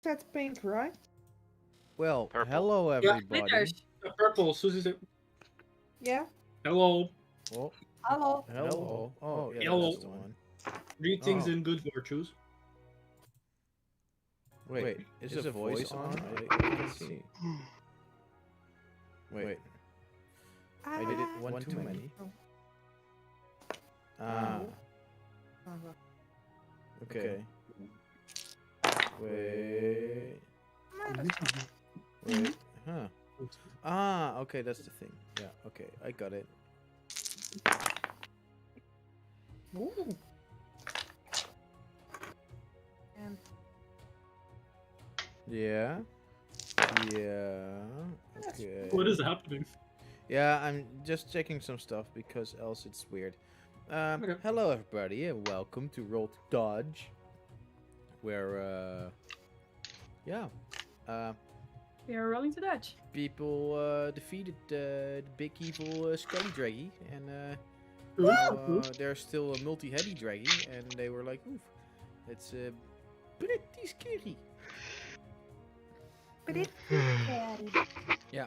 That's pink, right? Well, Purple. hello everybody. Glitters. Purple. Susie said, Yeah. hello. Oh, Hello. hello. Oh, yeah, Hello. that's the one. Greetings Oh. and good virtues. Wait, is the voice on? I can't see. Wait, I did it one too many. Ah, okay. Wait, wait, huh. Ah, okay, that's the thing. Yeah, okay, I got it. Ooh. And Yeah. Yeah. Okay. What is happening? Yeah, I'm just checking some stuff because else it's weird. Okay. Hello everybody and welcome to Roll to Dodge. Where yeah. We are rolling to Dutch. People defeated the big evil Skelly Draggy and Ooh. there's still a multi-heady Draggy and they were like, oof, it's pretty scary. but it's scary. Yeah,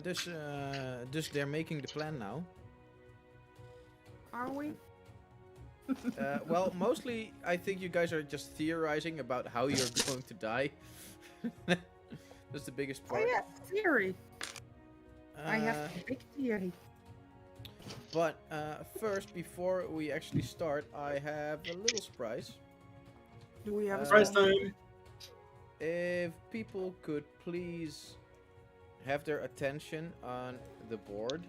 dus they're making the plan now. Are we? Well, mostly I think you guys are just theorizing about how you're going to die. That's the biggest Oh part. yeah, theory. I have Uh, a big theory. But first, before we actually start, I have a little surprise. Do we have a Surprise song? time. If people could please have their attention on the board.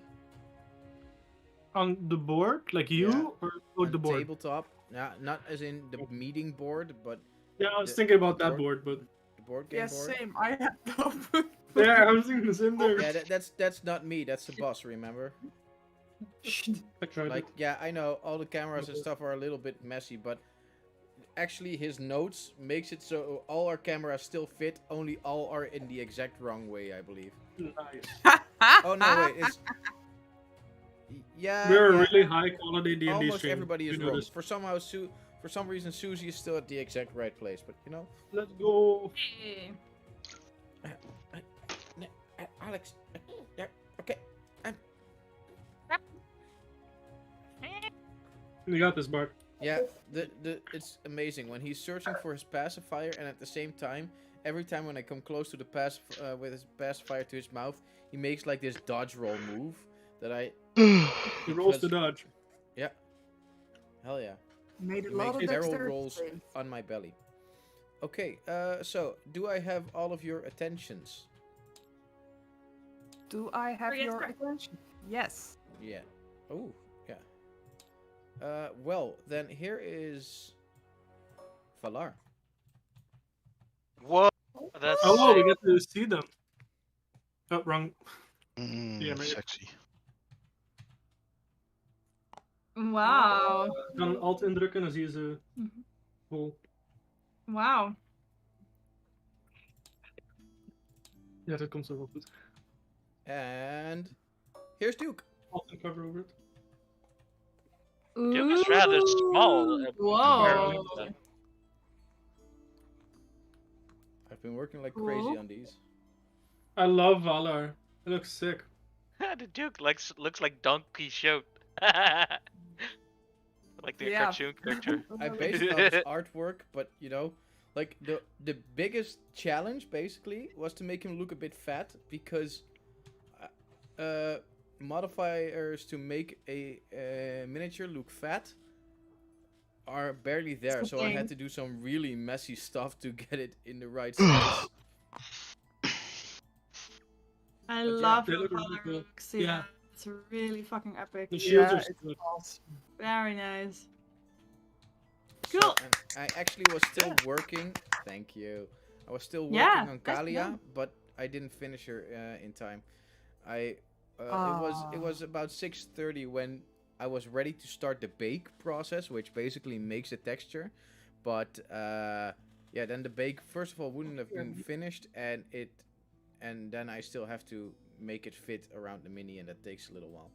On the board? Like you? Yeah. Or On the board? tabletop. Not as in the meeting board, but Yeah, I was the thinking about that board. board, but... the board game Yes, board. same. I have no. Yeah, I was thinking the same thing. Yeah, that's not me. That's the boss. Remember? I tried Like, it. yeah, I know all the cameras and stuff are a little bit messy, but actually his notes makes it so all our cameras still fit, only all are in the exact wrong way, I believe. Nice. Oh no, wait, it's yeah, We're a yeah, really high quality D&D almost stream. everybody is You know wrong. this. For some reason Susie is still at the exact right place, but you know, Let's go. Hey. Alex, yeah, okay, You got this, Bart. yeah, it's amazing when he's searching for his pacifier, and at the same time, every time when I come close to the with his pacifier to his mouth, he makes like this dodge roll move that I He rolls to Because- dodge. yeah, hell yeah, Made he a lot makes of barrel dexterity rolls saves. on my belly. Okay, so do I have all of your attentions? Do I have Yes, your sir. attention? Yes. Yeah. Oh, yeah. Well, then here is Valar. Whoa, that's Oh, we sick. get to see them. Oh, wrong. Yeah, maybe. Sexy. Wow. Ik kan Alt indrukken, dan zie je ze Mhm. vol. Wow. Ja, dat komt zo wel goed. And here's Duke. Alt en cover over it. Duke is rather small. Whoa. I've been working like crazy Cool. on these. I love Valar. It looks sick. The Duke looks like Don Quixote. Like the Yeah. cartoon character. I based it on his artwork, but you know, like the biggest challenge basically was to make him look a bit fat because modifiers to make a miniature look fat are barely there, so I had to do some really messy stuff to get it in the right size. I But yeah, love they how look really Valor cool. looks. Yeah. Yeah. It's really fucking epic. The shields Yeah, are it's good. awesome. Very nice. So, Cool. and I actually was still working. Thank you. I was still working Yeah, on nice Kalia, done. but I didn't finish her in time. It Ah. was about 6:30 when I was ready to start the bake process, which basically makes the texture. But yeah, then the bake first of all wouldn't have been finished, and then I still have to make it fit around the mini, and that takes a little while.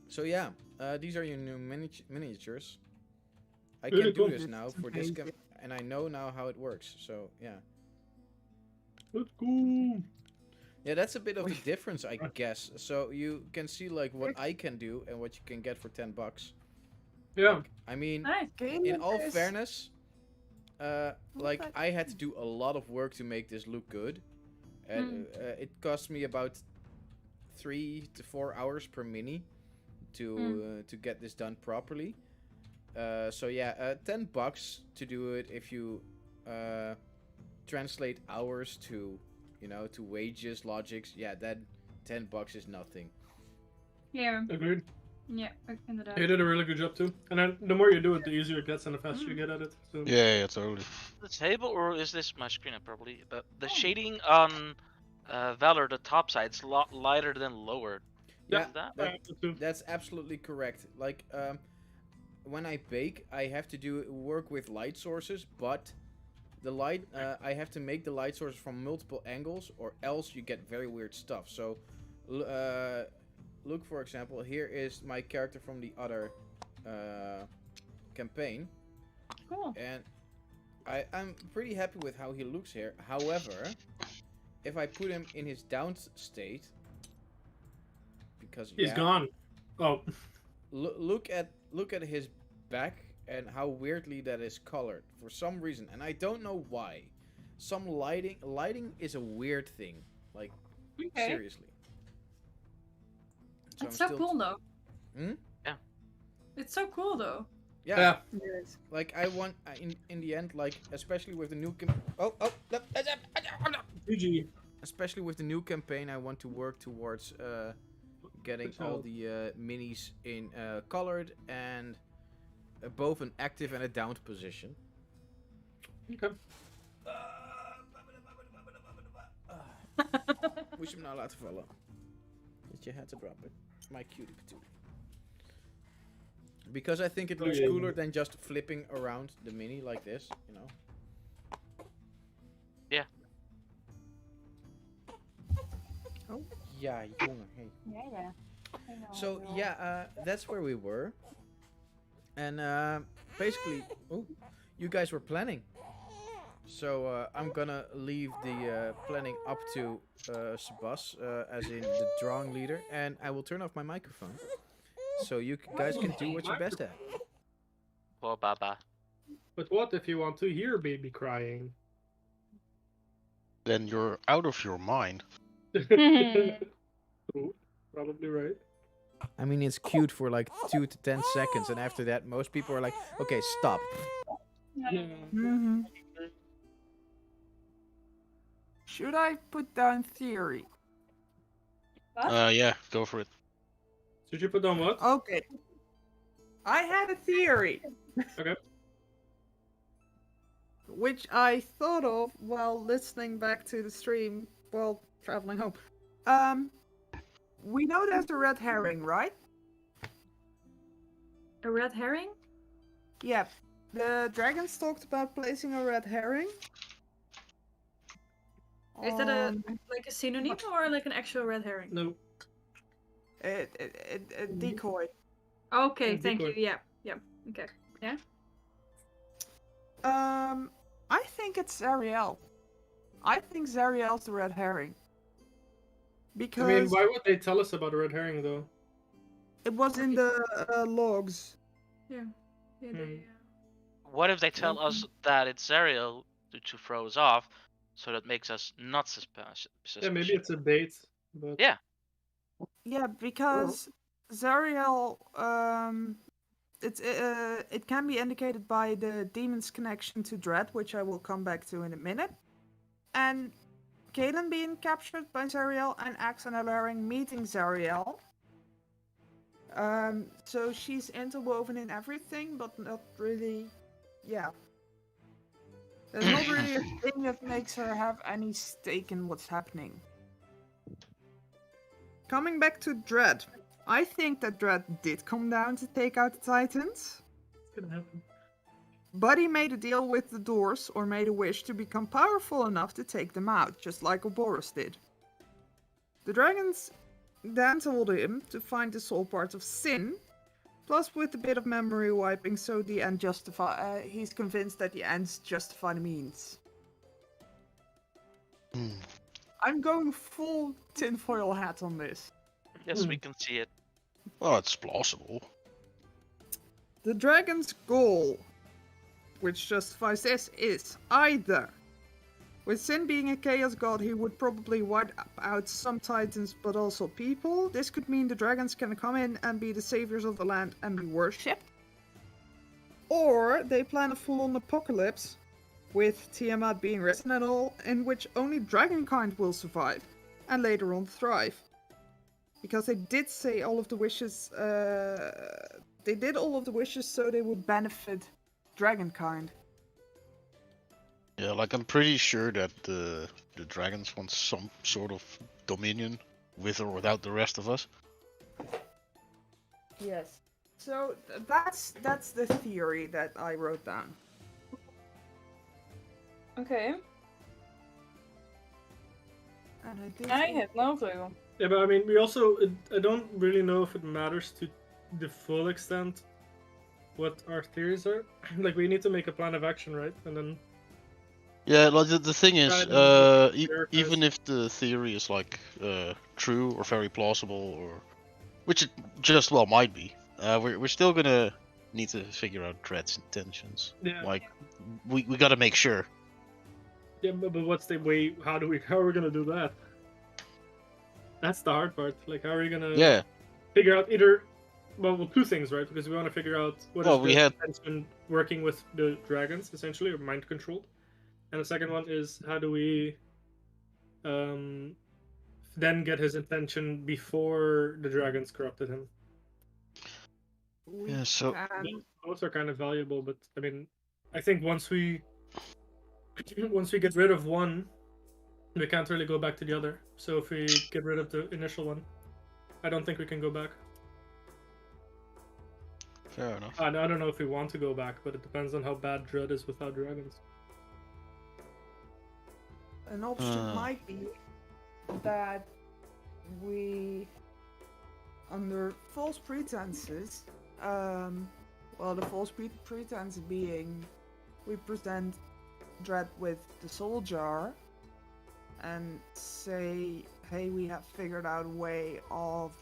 So yeah, these are your new miniatures. I Really can do cool. this now for this Amazing. and I know now how it works. So yeah, Let's go. Yeah, that's a bit of the difference, I guess. So you can see like what I can do and what you can get for $10. Yeah. I mean, Nice. in all Gamers. fairness, like that? I had to do a lot of work to make this look good, and it cost me about 3 to 4 hours per mini to get this done properly. So yeah, $10 to do it if you translate hours to, to wages, logics. Yeah, then $10 is nothing. Yeah. Agreed. Yeah. Inderdaad. You did a really good job too. And then the more you do it, the easier it gets and the faster you get at it. So. Yeah, totally. The table, or is this my screen? Probably. But the shading on Valor, the top side, is a lot lighter than lower. Yeah, Is that? that's absolutely correct. Like, when I bake, I have to work with light sources, but the light, I have to make the light source from multiple angles, or else you get very weird stuff. So, look, for example, here is my character from the other campaign, Cool. and I'm pretty happy with how he looks here. However, if I put him in his down state, because He's gone. Oh. look at his back and how weirdly that is colored for some reason, and I don't know why. Some lighting is a weird thing, like Okay. seriously. It's so cool though. Hmm? Yeah. It's so cool though. Yeah, Yes. like I want in the end, like especially with the new GG. especially with the new campaign, I want to work towards getting all the minis in colored and both an active and a downed position. Okay. Moest je hem nou laten vallen? Dat je had to drop it. My cutie patootie. Because I think it looks yeah. cooler than just flipping around the mini like this, you know? Yeah. Oh. Ja, jongen, hey. Yeah. So, yeah, that's where we were. And basically, you guys were planning. So I'm gonna leave the planning up to Sebas, as in the drawing leader, and I will turn off my microphone. So you guys can do what you're best at. Well, Baba. But what if you want to hear baby crying? Then you're out of your mind. Ooh, probably right. I mean, it's cute for like 2 to 10 seconds, and after that, most people are like, okay, stop. Yeah. Mm-hmm. Should I put down theory? Yeah, go for it. Should you put on what? Okay. I had a theory. Okay. Which I thought of while listening back to the stream while traveling home. We know there's a red herring, right? A red herring? Yeah. The dragons talked about placing a red herring. Is that a on- like a synonym or like an actual red herring? No. a decoy? Okay, A thank you. decoy. Yeah. Okay. Yeah. I think it's Zariel. I think Zariel's the red herring. Because I mean, why would they tell us about a red herring though? it was in the logs. Yeah. What if they tell us that it's Zariel to throw us off, so that makes us not suspicious? Yeah, maybe it's a bait. But Yeah. Yeah, because Zariel, it can be indicated by the demon's connection to Dread, which I will come back to in a minute, and Kaden being captured by Zariel and Axe and Alaric meeting Zariel. So she's interwoven in everything, but not really. Yeah. There's not really a thing that makes her have any stake in what's happening. Coming back to Dread, I think that Dread did come down to take out the Titans, it's gonna happen. but he made a deal with the Doors, or made a wish to become powerful enough to take them out, just like Oboros did. The dragons then told him to find the soul part of sin, plus with a bit of memory wiping, so the end he's convinced that the ends justify the means. Hmm. I'm going full tinfoil hat on this. Yes, we can see it. Well, it's plausible. The dragon's goal, which justifies this, is either, with Sin being a chaos god, he would probably wipe out some titans but also people. This could mean the dragons can come in and be the saviors of the land and be worshipped. Or they plan a full-on apocalypse, with Tiamat being risen and all, in which only dragonkind will survive, and later on thrive. Because they did say all of the wishes, they did all of the wishes so they would benefit dragonkind. Yeah, like I'm pretty sure that the dragons want some sort of dominion, with or without the rest of us. Yes. So that's the theory that I wrote down. Okay. And I did. I have no clue. Yeah, but I mean, we also I don't really know if it matters to the full extent what our theories are. Like, we need to make a plan of action, right? And then Yeah, like the thing is, I don't know. even if the theory is like true or very plausible, or which it just well might be, we're still gonna need to figure out Dread's intentions. Yeah. Like we gotta make sure. Yeah, but what's the way? How are we gonna do that? That's the hard part. Like, how are you gonna Yeah. figure out either? Well, two things, right? Because we want to figure out what Well, is we the had- intention working with the dragons, essentially, or mind controlled. And the second one is how do we then get his intention before the dragons corrupted him? We Yeah, so- can- Both are kind of valuable, but I mean, I think once we get rid of one, we can't really go back to the other. So if we get rid of the initial one, I don't think we can go back. Fair enough. I don't know if we want to go back, but it depends on how bad Dread is without dragons. An option might be that we, under false pretenses, well, the false pretense being we present Dread with the soul jar and say, hey, we have figured out a way of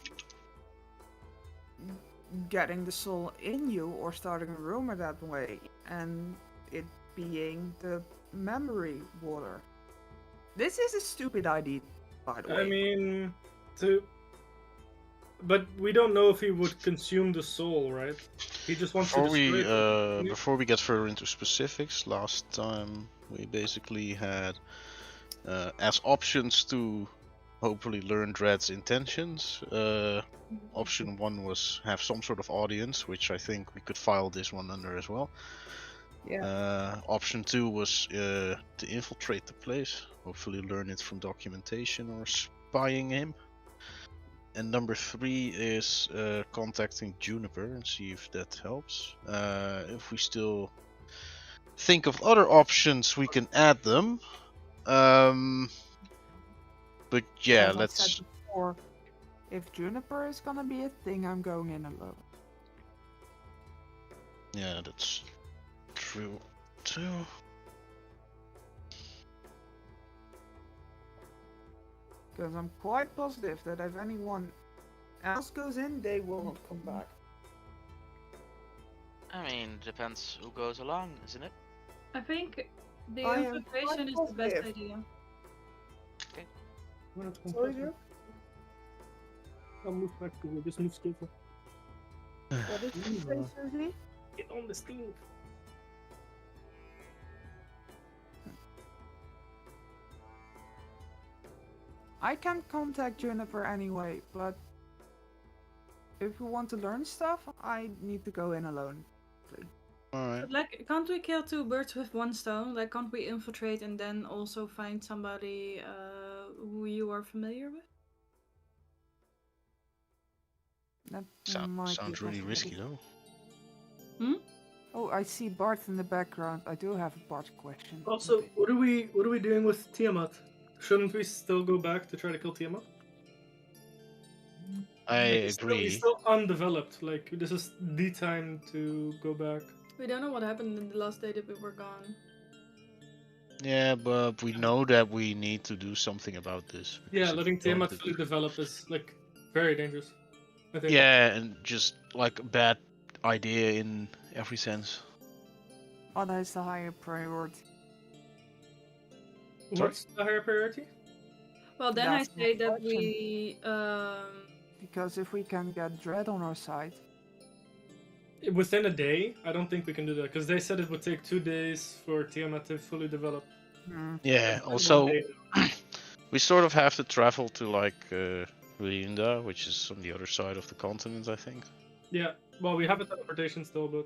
getting the soul in you, or starting a rumor that way, and it being the memory water. This is a stupid idea, by the way. I mean, but we don't know if he would consume the soul, right? He just wants Before to we destroy it. before we get further into specifics, last time we basically had as options to hopefully learn Dread's intentions. Option 1 was have some sort of audience, which I think we could file this one under as well. Yeah. Option 2 was to infiltrate the place, hopefully learn it from documentation or spying him. And number 3 is contacting Juniper and see if that helps. If we still think of other options, we can add them. But yeah, As I let's. said before, if Juniper is gonna be a thing, I'm going in alone. Yeah, that's true too. Because I'm quite positive that if anyone else goes in, they will not come back. I mean, depends who goes along, isn't it? I think the I am infiltration is quite the best positive. idea. Sorry, Joe? I'll move back to you. Just move skillful. What did you say, Susie? Get on the stove. I can contact Juniper anyway, but if you want to learn stuff, I need to go in alone. Alright. But like, can't we kill two birds with one stone? Like, can't we infiltrate and then also find somebody who you are familiar with? That Sounds might be really possible. risky though. Oh, I see Bart in the background. I do have a Bart question. Also, Okay. what are we doing with Tiamat? Shouldn't we still go back to try to kill Tiamat? I Like, he's agree. still undeveloped. Like, this is the time to go back. We don't know what happened in the last day that we were gone. Yeah, but we know that we need to do something about this. Yeah, because if letting we don't, Tiamat fully develop is like very dangerous. I think. Yeah, and just like a bad idea in every sense. What is the higher priority? What's the higher priority? Well, then I That's my say that question. we Because if we can get Dread on our side, Within a day, I don't think we can do that because they said it would take 2 days for Tiamat to fully develop. Yeah. One Also, day. we sort of have to travel to like Ruinda, which is on the other side of the continent, I think. Yeah. Well, we have a teleportation still, but.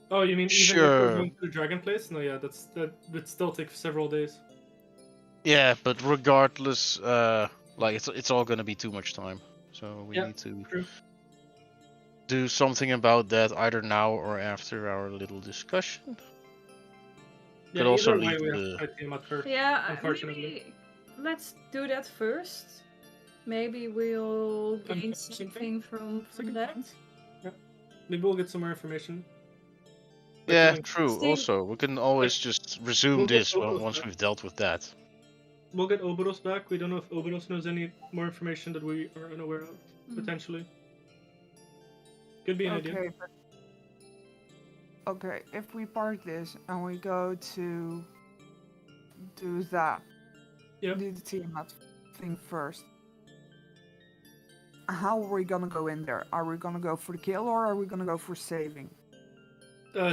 Oh, you mean even if Sure. we're going to the Dragon Place? No, yeah, that would still take several days. Yeah, but regardless, like it's all gonna be too much time. So we Yeah, need to true. do something about that either now or after our little discussion. Yeah, Could also either way, lead we have to to fight Tiamat first. yeah, Unfortunately. maybe let's do that first. Maybe we'll gain something from that. Maybe we'll get some more information. By Yeah, killing- true. See- Also, we can always just resume we'll get this Oboros once back. we've dealt with that. We'll get Oboros back. We don't know if Oboros knows any more information that we are unaware of. Mm. Potentially. Could be an idea. okay, but okay, if we park this and we go to do that, Yeah. do the Tiamat thing first. How are we gonna go in there? Are we gonna go for the kill or are we gonna go for saving?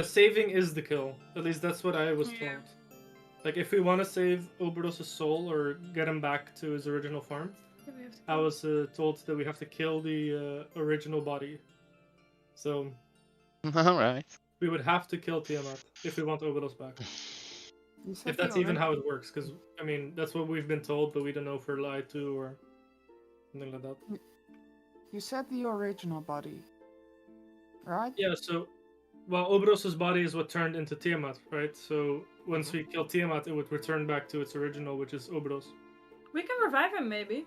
Saving is the kill. At least that's what I was Yeah. told. Like, if we want to save Oboros' soul or get him back to his original form, Yeah, we have to I was told that we have to kill the original body. So All right. we would have to kill Tiamat if we want Oboros back. You said If that's the even how ori- it works, because I mean that's what we've been told, but we don't know if we're lied to or something like that. You said the original body, right? Yeah. So, well, Oboros' body is what turned into Tiamat, right? So once we kill Tiamat, it would return back to its original, which is Oboros. We can revive him, maybe.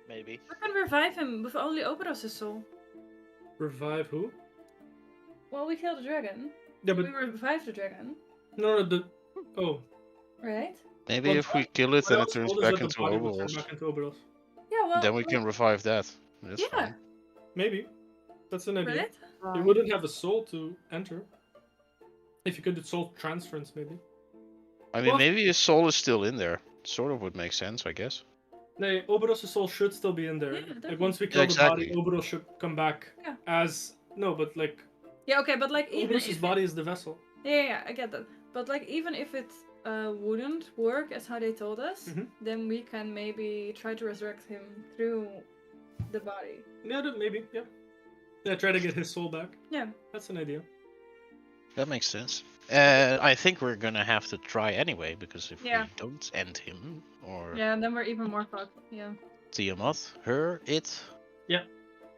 Maybe. We can revive him with only Oboros' soul. Revive who? Well, we killed the dragon. Yeah, but We revived the dragon, no, the oh. right? Maybe Well, if we kill it, What then I it was turns told is back that the into body would turn Oboros. back into Oboros. Yeah, well. Then we can revive that. That's Yeah. fine. Maybe. That's an idea. Right? You Right. wouldn't have a soul to enter. If you could do soul transference, maybe. I mean, Well- maybe his soul is still in there. Sort of would make sense, I guess. No, Oboros' soul should still be in there. Yeah, Like definitely. once we kill the exactly. body, Oboros should come back Yeah. as no, but like Yeah, okay, but like even Oboros' if body is the vessel. yeah, I get that. But like even if it wouldn't work as how they told us, Mhm. then we can maybe try to resurrect him through the body. Yeah, maybe. Yeah. Yeah, try to get his soul back. Yeah. That's an idea. That makes sense. I think we're gonna have to try anyway, because if Yeah. we don't end him, or Yeah, and then we're even more fucked. Yeah. Tiamat, her, it.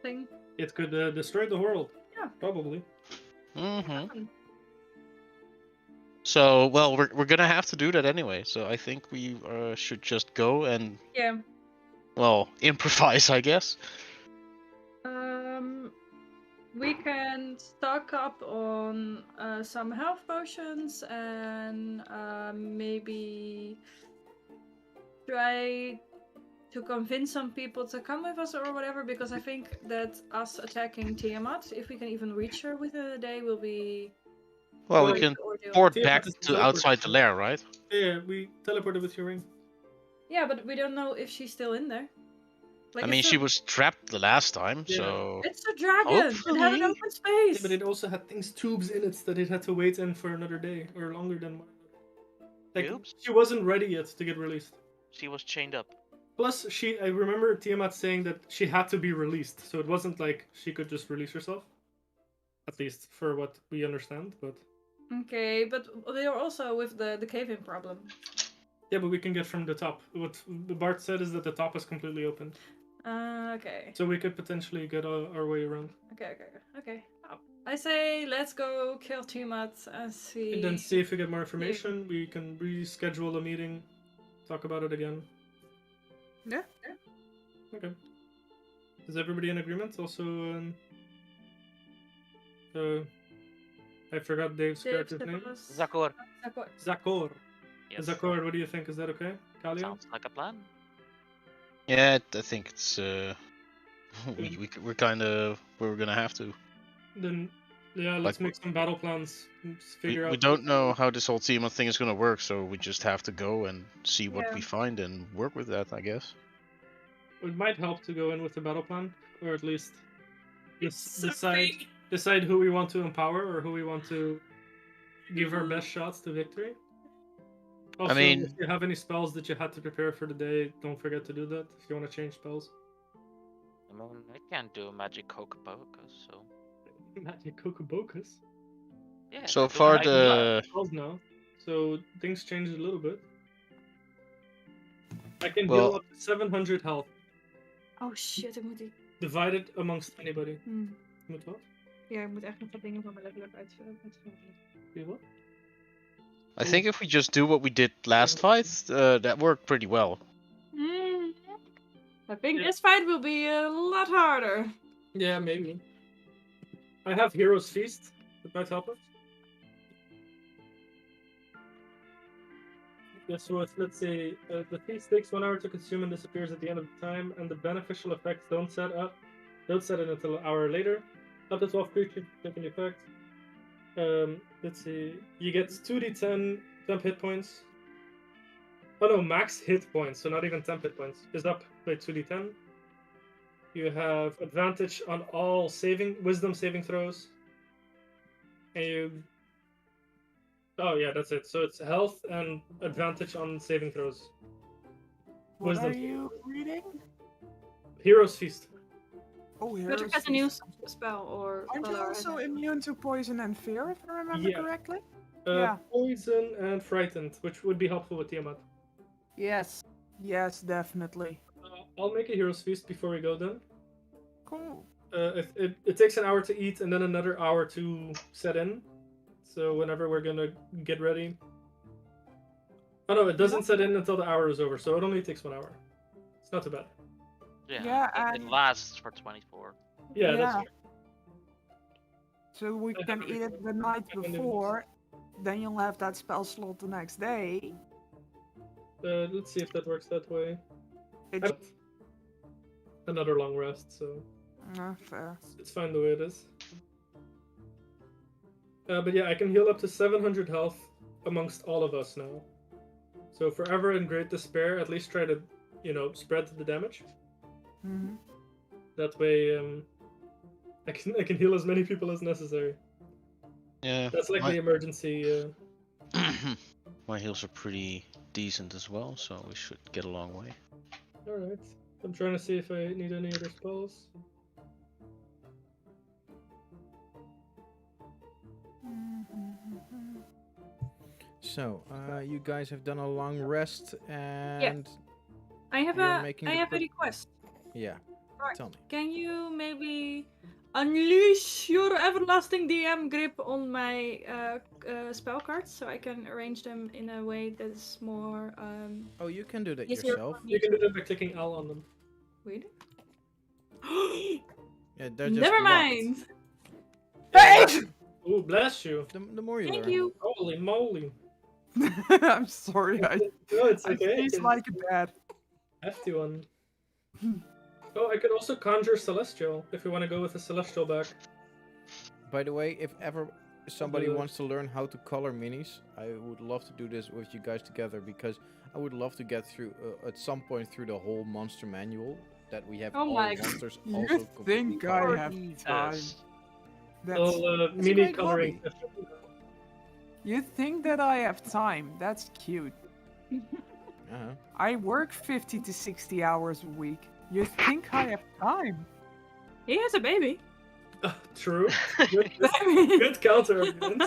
Thing. It could destroy the world. Yeah. Probably. Mm-hmm. So, well, we're gonna have to do that anyway. So I think we should just go and, Yeah. well, improvise, I guess. We can stock up on some health potions and maybe try to convince some people to come with us or whatever, because I think that us attacking Tiamat, if we can even reach her within a day, will be Well, we Well, can ordeal. port Tiamat back is to teleported, outside the right? lair, right? Yeah, we teleported with your ring. Yeah, but we don't know if she's still in there. Like, I mean, it's she a- was trapped the last time, Yeah. so It's a dragon. It had Hopefully. an open Yeah, space. but it also had things tubes in it that it had to wait in for another day or longer than one. Like Tubes? she wasn't ready yet to get released. She was chained up. Plus, I remember Tiamat saying that she had to be released, so it wasn't like she could just release herself. At least for what we understand, but Okay, but they are also with the cave-in problem. yeah, but we can get from the top. What Bart said is that the top is completely open, Okay. so we could potentially get our way around. Okay. I say let's go kill Tiamat and see. And then see if we get more information. We can reschedule a meeting, talk about it again. Yeah. Okay. Is everybody in agreement? Also, I forgot Dave's character's name. Zakor. Zakor. Yes. Zakor, what do you think? Is that okay? Kalia? Sounds like a plan. Yeah, I think it's we're kind of we're gonna have to. Then, yeah, let's Like, make some battle plans. Let's We, figure we out. don't know how this whole Tiamat thing is gonna work, so we just have to go and see what Yeah. we find and work with that, I guess. It might help to go in with a battle plan, or at least decide who we want to empower or who we want to give our best shots to victory. Also, mean- if you have any spells that you had to prepare for the day, don't forget to do that if you want to change spells. I mean, I can't do magic Kokobocus, so Magic Kokobokus. yeah. So I do far magic the Spells now, so things changed a little bit. I can Well- heal up to 700 health, Oh shit, ik moet die... divided amongst anybody. Hmm. Moet wat? Ja, ik moet echt nog wat dingen van mijn level up uitvullen. You what? I think if we just do what we did last fight, that worked pretty well. I think Yeah. this fight will be a lot harder. Yeah, maybe. I have Hero's Feast. That might help us. Yeah, so let's say the feast takes 1 hour to consume and disappears at the end of the time, and the beneficial effects don't set it until an hour later. Up to 12 creatures taking effect. Let's see. You get 2d10 temp hit points. Oh no, max hit points, so not even temp hit points. Is up by 2d10. You have advantage on all wisdom saving throws. And you. Oh yeah, that's it. So it's health and advantage on saving throws. What Wisdom. are you reading? Hero's Feast. Oh, But here's you get a new spell or Aren't you color. also immune to poison and fear, if I remember Yeah. correctly? Uh, Yeah. Poison and frightened, which would be helpful with Tiamat. Yes. Yes, definitely. I'll make a Hero's Feast before we go then. Cool. It takes an hour to eat and then another hour to set in. So whenever we're gonna get ready. Oh no, it doesn't set in until the hour is over, so it only takes 1 hour. It's not too bad. Yeah, it and- lasts for 24. Yeah, that's Yeah. fair. So we I can have eat it the night I can do this. before, then you'll have that spell slot the next day. Let's see if that works that way. It's Another long rest, so fair. it's fine the way it is. But yeah, I can heal up to 700 health amongst all of us now. So if we're ever in great despair, at least try to, spread the damage. Hmm. That way, I can heal as many people as necessary. Yeah. That's like the emergency. My heals are pretty decent as well, so we should get a long way. All right. I'm trying to see if I need any other spells. So, you guys have done a long rest, and I have You're a making I the have a pro- request. yeah, Right. tell me. Can you maybe unleash your everlasting DM grip on my spell cards so I can arrange them in a way that's more Oh, you can do that easier yourself. for me You can to do that by clicking L on them. read? Yeah, they're just Never locked. mind. Hey! Ooh, bless you. The more you Thank learn. you. Holy moly. I'm sorry, No, it's I okay. taste it's like a dad. hefty one. Oh, I could also conjure Celestial if we want to go with a Celestial back. By the way, if ever somebody The- wants to learn how to color minis, I would love to do this with you guys together because I would love to get through at some point through the whole monster manual that we have Oh all my the monsters You also completely think covered. I have time? Yes. That's, Little a mini great coloring hobby. session. you think that I have time? That's cute. Uh-huh. I work 50 to 60 hours a week. You think I have time? He has a baby. True. Good, I mean, good counter argument.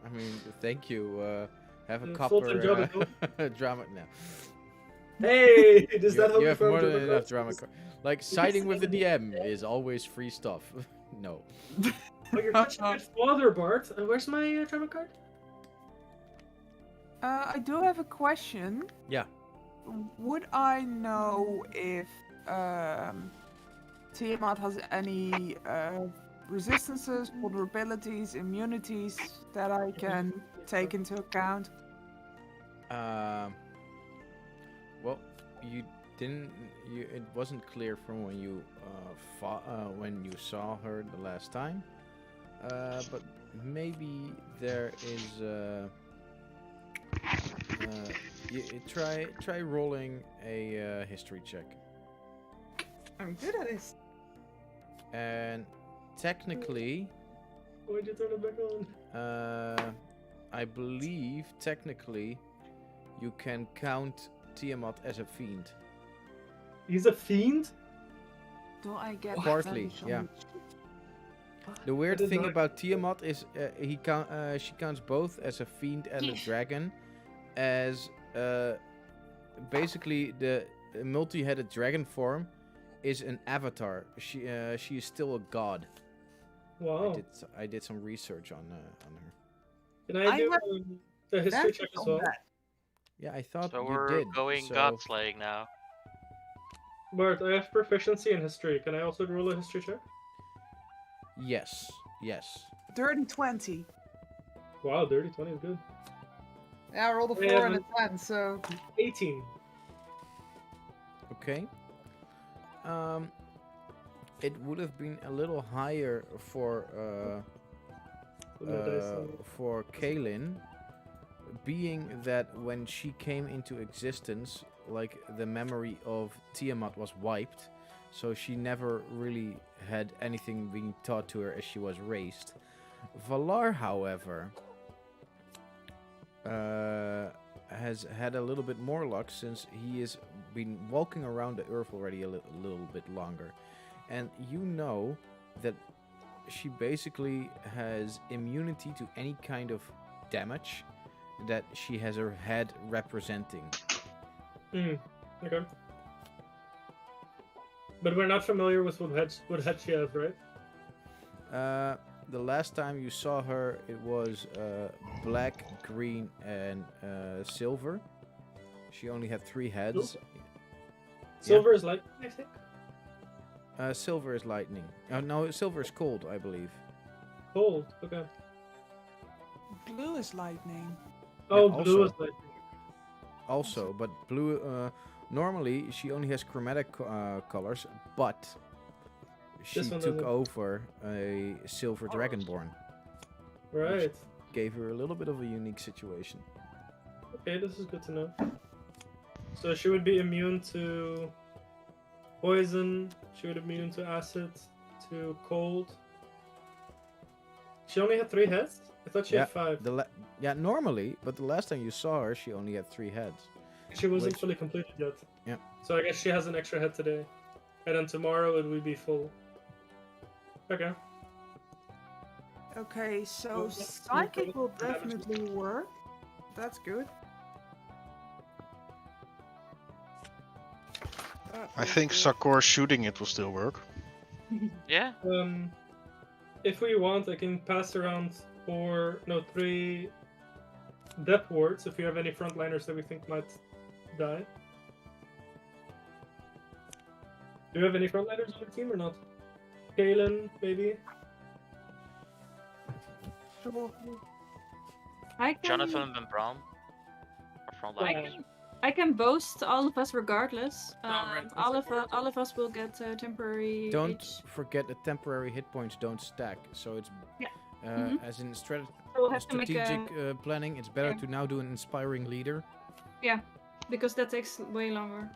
I mean, thank you. Have a Full-time job at copper drama now. Hey, does You, that help you have confirm more to than the enough rest? drama. Like siding with the DM is always free stuff. No. Oh, you're such a good father, Bart. Where's my drama card? I do have a question. Yeah. Would I know if Tiamat has any resistances, vulnerabilities, immunities that I can take into account? Well, you didn't. It wasn't clear from when you when you saw her the last time. But maybe there is. Try rolling a history check. I'm good at this. And technically, Why'd you turn it back on? I believe technically you can count Tiamat as a fiend. He's a fiend? Do I get Partly, advantage on yeah. the- The weird did thing not about Tiamat is she counts both as a fiend and a dragon, as basically the multi-headed dragon form is an avatar. She is still a god. Wow. I did some research on her. Can I do have the history Advantage check as on well? that. Yeah, I thought So you we're did. going so god slaying now. Bart, I have proficiency in history. Can I also roll a history check? Yes. Dirty 20. Wow, dirty 20 is good. Yeah, I rolled a Yeah, 4 and a 10, so 18. Okay. It would have been a little higher for Kaylin, being that when she came into existence, like the memory of Tiamat was wiped, so she never really had anything being taught to her as she was raised. Valar, however, has had a little bit more luck since he has been walking around the earth already a little bit longer. And you know that she basically has immunity to any kind of damage that she has her head representing. Okay. But we're not familiar with what head she has, right? The last time you saw her, it was black, green, and silver. She only had 3 heads. Silver is light, I think. Silver is lightning. No, silver is cold, I believe. Cold, okay. blue is lightning. Oh, Yeah, blue also- is light. Also, but blue. Normally, she only has chromatic colors, but she This one took doesn't. over a silver dragonborn. Right. Gave her a little bit of a unique situation. Okay, this is good to know. So she would be immune to poison, she would be immune to acid, to cold. She only had 3 heads? I thought she had 5. Normally, but the last time you saw her, she only had 3 heads. She wasn't which- fully completed yet. Yeah. So I guess she has an extra head today. And then tomorrow it will be full. Okay. Okay, so Well, psychic will damage. definitely work. That's good. I think Sakor shooting it will still work. Yeah. If we want, I can pass around 3 depth wards if you have any frontliners that we think might die. Do you have any frontliners on the team or not? Kaylin, maybe? Sure. I can, Jonathan and Braun. Frontline. I can boast all of us regardless. right, all that's of us will get temporary. Don't H. forget that temporary hit points don't stack. So it's Yeah. Mhm. as in We'll have to make strategic a planning. It's better yeah. to now do an inspiring leader. because that takes way longer.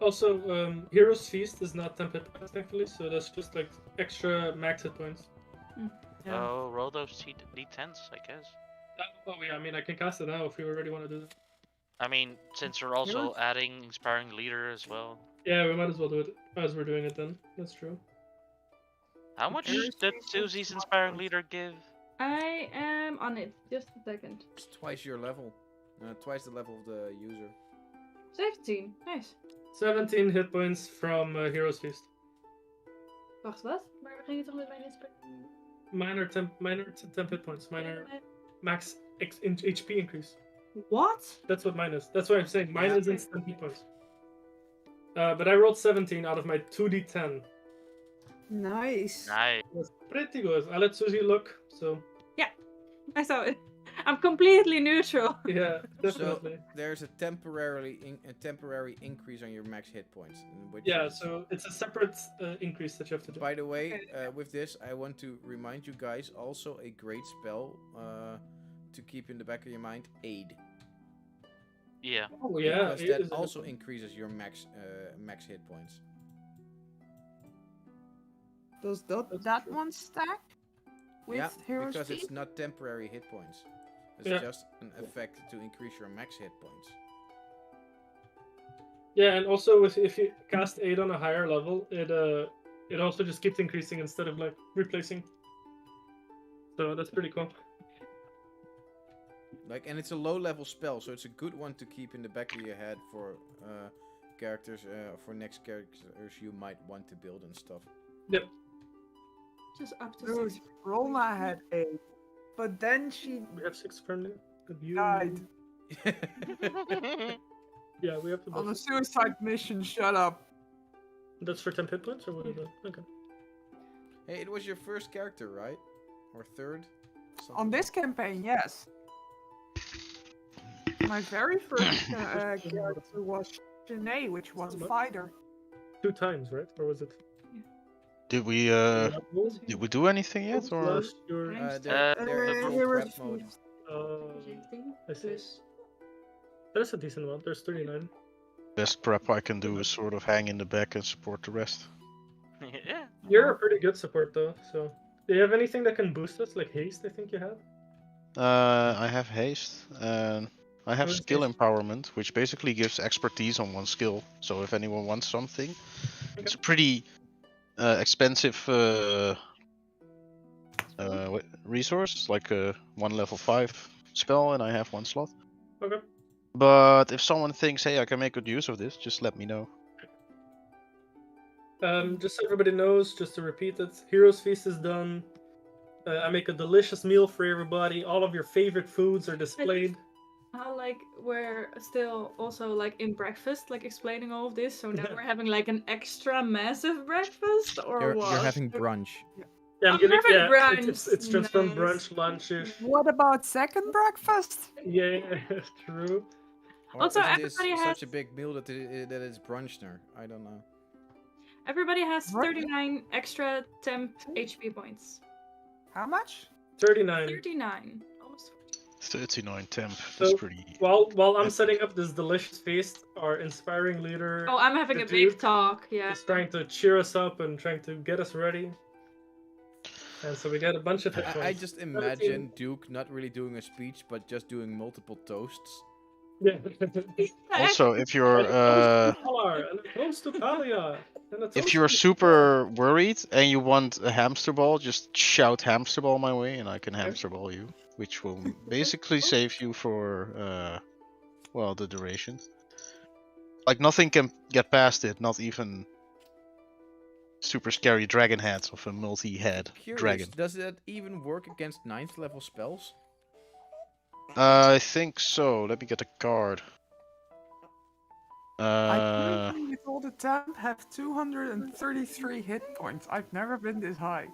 Also, Hero's Feast is not 10 hit points technically, so that's just like extra max hit points. Yeah. Oh, roll those D10s, I guess. Oh yeah, I mean I can cast it now if you already want to do that. I mean, since we're also Heroes- adding inspiring leader as well. Yeah, we might as well do it as we're doing it then. That's true. How much Heroes did feast is Susie's not inspiring points. leader give? I am on it. Just a second. It's twice your level. Twice the level of the user. 17. Nice. 17 hit points from Hero's Feast. Wacht, wat? Maar we gingen toch met mijn inspectie? Minor 10 hit points. Minor max HP increase. What? That's what mine is. That's what I'm saying. Mine Yeah. isn't 10 hit points. But I rolled 17 out of my 2d10. Nice. Nice. That's pretty good. I let Susie look, so I saw it. I'm completely neutral. yeah, So definitely. there's a temporary increase on your max hit points. Which Yeah, is, so it's a separate increase that you have to do. by the way, Okay. with this, I want to remind you guys also a great spell to keep in the back of your mind: Aid. Yeah. Oh yeah, Because it that is a good also one. increases your max hit points. Does That's that true. one stack with Yeah, hero because speed? it's not temporary hit points. It's Yeah. just an effect to increase your max hit points. Yeah, and also if you cast aid on a higher level, it also just keeps increasing instead of like replacing. So that's pretty cool. Like, and it's a low level spell, so it's a good one to keep in the back of your head for characters, for next characters you might want to build and stuff. Yep. Just up to Dude, 6. Roma had 8, but then she We have 6 friendly. Good you. died Yeah, we have to on a both. suicide mission. Shut up. That's for 10 hit points or what is that? Okay. Hey, it was your first character, right? Or third? On Something this campaign, yes. My very first character was Shanae, which was a fighter. 2 times, right? Or was it? Did we do anything yet, or? Plus your. They're in full Hero prep mode. I see. That's a decent one. There's 39. Best prep I can do is sort of hang in the back and support the rest. Yeah. You're a pretty good support though. So, do you have anything that can boost us, like haste? I think you have. I have haste, and I have What is skill haste? empowerment, which basically gives expertise on one skill. So if anyone wants something, it's a pretty expensive resource, like a 1 level 5 spell, and I have 1 slot. Okay. But if someone thinks, hey, I can make good use of this, just let me know. Just so everybody knows, just to repeat it, Heroes Feast is done. I make a delicious meal for everybody. All of your favorite foods are displayed. How like we're still also like in breakfast, like explaining all of this. So now we're having like an extra massive breakfast, or what? You're having brunch. Yeah, I'm having brunch. It's transformed Nice. brunch, lunchish. What about second breakfast? Yeah, true. Or Also, is this everybody such has- a big meal that it's brunchner? I don't know. Everybody has Right. 39 extra temp HP points. How much? 39. 39. Almost 39 temp. That's So, pretty. While I'm setting up this delicious feast, our inspiring leader Oh, I'm having The a big Duke talk. Yeah. is trying to cheer us up and trying to get us ready. And so we get a bunch of hit points. I just imagine Duke not really doing a speech, but just doing multiple toasts. Yeah. Also, if you're if you're super worried and you want a hamster ball, just shout hamster ball my way, and I can hamster ball you, which will basically save you for well, the duration. Like nothing can get past it, not even super scary dragon heads of a multi-head Curious, dragon. does that even work against 9th level spells? I think so. Let me get a card. I currently, with all the temp, have 233 hit points. I've never been this high.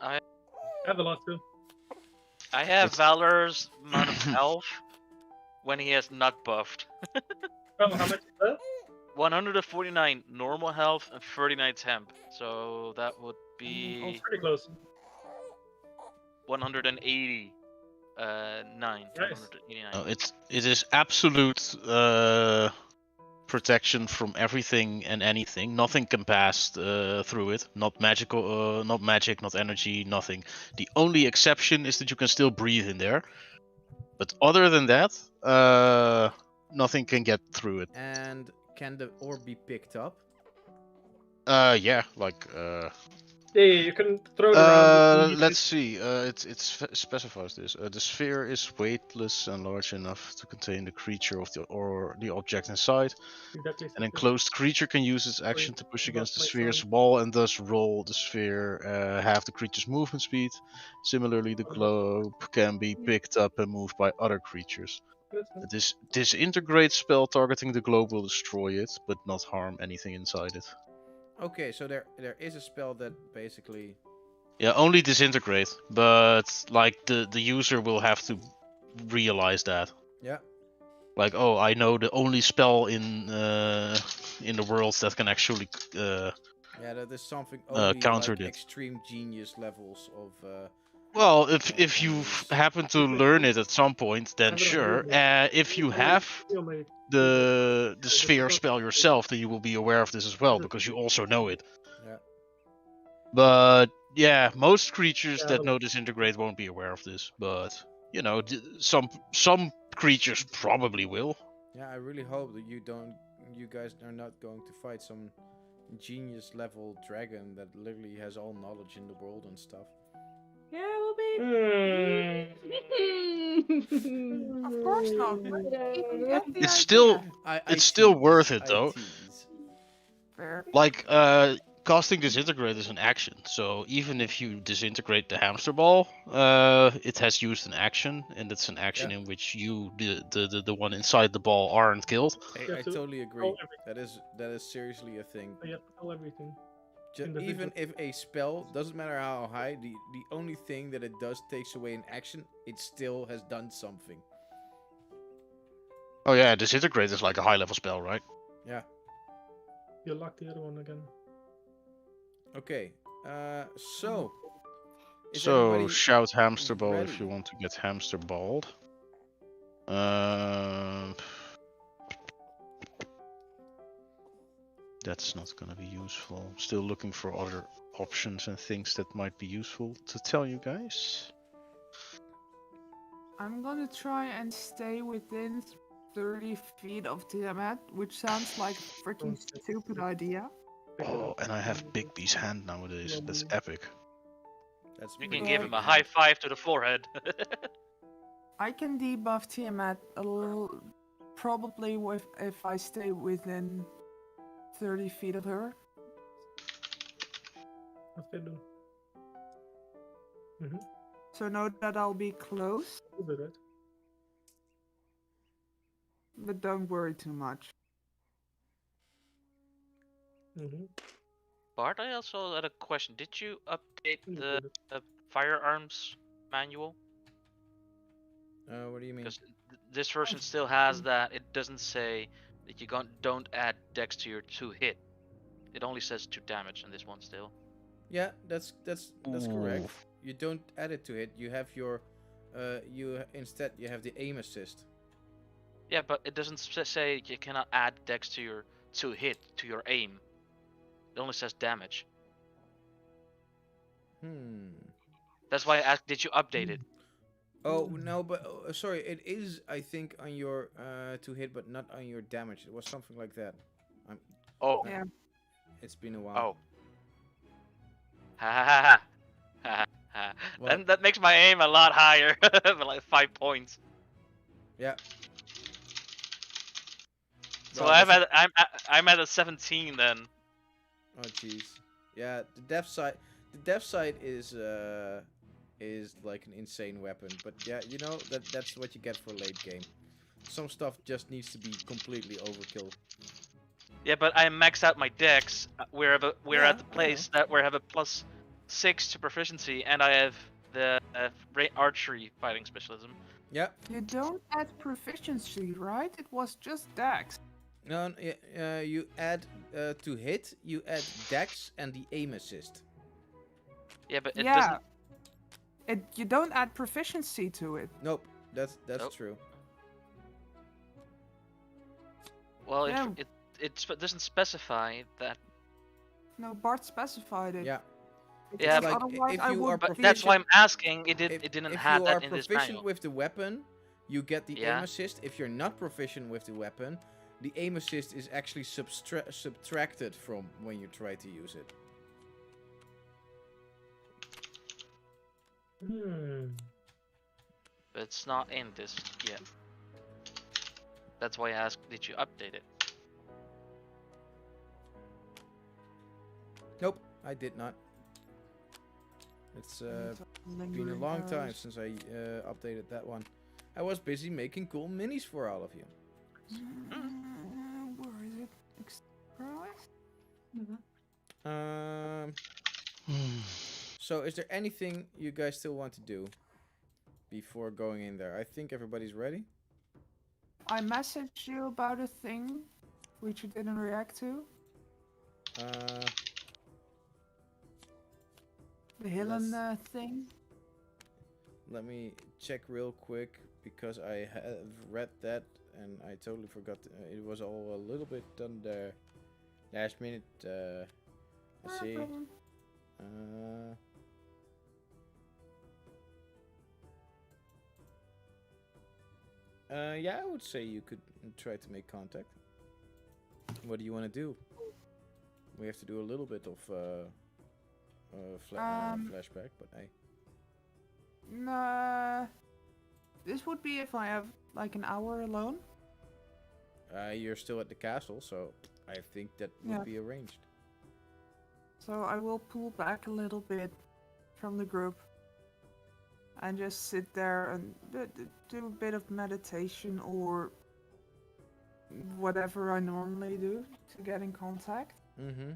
I have a lot too. I have That's- Valor's amount of health when he has not buffed. Oh, how much is that? 149 normal health and 39 temp. So that would Oh, be it's pretty close. 180. 9. Nice. 189. Oh, it is absolute protection from everything and anything. Nothing can pass through it. Not magical, not magic, not energy, nothing. The only exception is that you can still breathe in there. But other than that, nothing can get through it. And can the orb be picked up? Yeah, like Yeah, you can throw it around. if you need let's to. see. It specifies this. The sphere is weightless and large enough to contain the creature or the object inside. Exactly. An enclosed creature can use its action to push against the my sphere's son. wall and thus roll the sphere half the creature's movement speed. Similarly, the globe can be picked up and moved by other creatures. That's fine. This disintegrate spell targeting the globe will destroy it, but not harm anything inside it. Okay, so there is a spell that basically. Yeah, only disintegrate, but like the user will have to realize that. Yeah. Like, oh, I know the only spell in the world that can actually Yeah, that is something only countered like it. extreme genius levels of. Well, if you enemies. happen to learn it at some point, then sure. If you have the sphere spell yourself, then you will be aware of this as well because you also know it. Yeah. But yeah, most creatures that know disintegrate won't be aware of this. But you know, some creatures probably will. Yeah, I really hope that you guys are not going to fight some genius level dragon that literally has all knowledge in the world and stuff. Yeah, we'll be. Of course not. Where did you even get the It's idea? It's still worth it I though. tease. Fair. Like, casting disintegrate is an action, so even if you disintegrate the hamster ball, it has used an action, and it's an action Yeah. in which you, the one inside the ball, aren't killed. I totally agree. That is seriously a thing. You have to tell everything. Even if a spell doesn't matter how high, the only thing that it does takes away an action, it still has done something. Oh yeah, disintegrate is like a high level spell, right? Yeah. You lock the other one again. Okay. So. Is So everybody shout hamster ball if ready? you want to get hamster balled. That's not gonna be useful. Still looking for other options and things that might be useful to tell you guys. I'm gonna try and stay within 30 feet of Tiamat, which sounds like a freaking stupid idea. Oh, and I have Bigby's hand nowadays. That's epic. That's You pretty can give him a big. high five to the forehead. I can debuff Tiamat a little, probably if I stay within 30 feet of her. What's they do? So know that I'll be close, You did it. but don't worry too much. Bart, I also had a question. Did you update You the did it. firearms manual? What do you mean? Because this version still has that. It doesn't say that you don't add dex to your 2 hit. It only says 2 damage in this one still. Yeah, that's correct. Ooh. You don't add it to it. You have your, instead you have the aim assist. Yeah, but it doesn't say you cannot add dex to your 2 hit to your aim. It only says damage. That's why I asked, did you update it? Oh no, but sorry, it is I think on your to hit, but not on your damage. It was something like that. Oh. Yeah. It's been a while. Oh. Ha ha ha ha ha. Then that makes my aim a lot higher, like 5 points. Yeah. So Well, I'm at a 17 then. Oh jeez. Yeah, the death sight is like an insane weapon, but yeah, you know that's what you get for late game. Some stuff just needs to be completely overkill. Yeah, but I maxed out my dex. We're at the place that we have a +6 to proficiency, and I have the archery fighting specialism. Yeah. You don't add proficiency, right? It was just dex. No, you add to hit, you add dex and the aim assist. Yeah, but it doesn't. You don't add proficiency to it. Nope, that's Nope. true. Well, Yeah. it doesn't specify that. No, Bart specified it. Yeah. Yeah, like otherwise if I you would are But be- that's why I'm asking. It If didn't you have are that in this proficient manual. with the weapon, you get the Yeah. aim assist. If you're not proficient with the weapon, the aim assist is actually subtracted from when you try to use it. But it's not in this yet. That's why I asked, did you update it? Nope, I did not. It's been a long time since I updated that one. I was busy making cool minis for all of you. Where is it? Express? Um. So, is there anything you guys still want to do before going in there? I think everybody's ready. I messaged you about a thing which you didn't react to. Uh, The Hillen Let's- thing. Let me check real quick because I have read that and I totally forgot. It was all a little bit on the last minute. Let's see. Yeah, I would say you could try to make contact. What do you want to do? We have to do a little bit of flashback, but I. Nah. This would be if I have like an hour alone. You're still at the castle, so I think that would Yeah. be arranged. So I will pull back a little bit from the group and just sit there and do a bit of meditation or whatever I normally do to get in contact. Mm-hmm.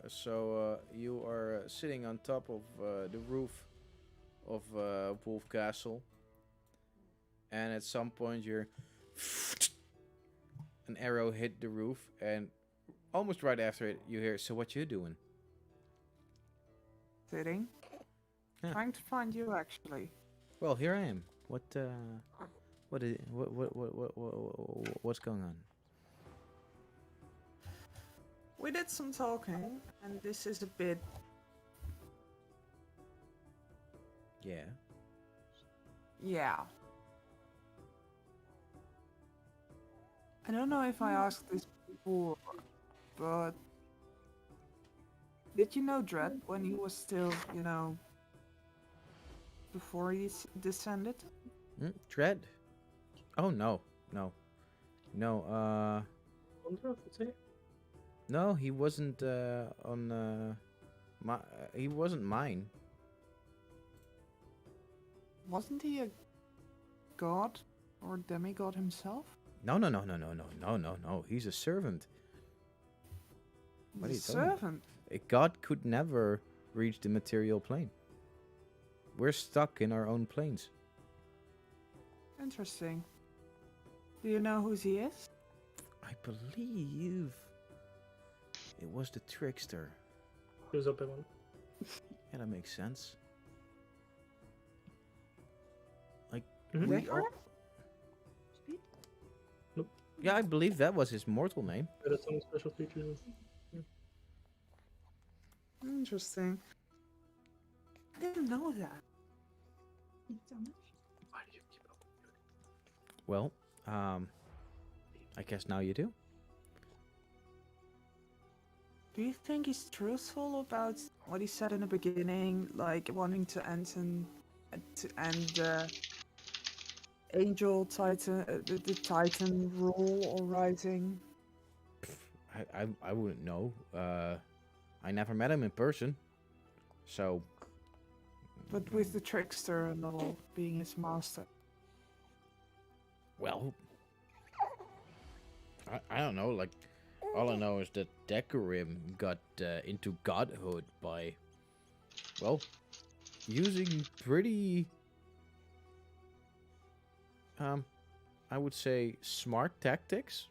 So you are sitting on top of the roof of Wolf Castle, and at some point an arrow hit the roof, and almost right after it, you hear, "So what you doing?" Sitting. Yeah. Trying to find you actually. Well, here I am. What's going on? We did some talking and this is a bit Yeah. yeah. I don't know if I asked this before, but did you know Dread when he was still, before he descended? Dread? Oh no. No, he wasn't he wasn't mine. Wasn't he a god or demigod himself? No. He's a servant. What are He's you a talking about? servant. A god could never reach the material plane. We're stuck in our own planes. Interesting. Do you know who he is? I believe it was the trickster. He was up in one. Yeah, that makes sense. Like Mhm. we Liquor? all... Yeah, I believe that was his mortal name. There are some special features. Interesting. I didn't know that. Why do you keep up? Well, I guess now you do. Do you think he's truthful about what he said in the beginning, like wanting to end Angel Titan, the Titan rule or rising? I wouldn't know. I never met him in person, so. But with the trickster and all being his master. Well, I don't know. Like, all I know is that Decorim got into godhood by, well, using pretty, I would say smart tactics.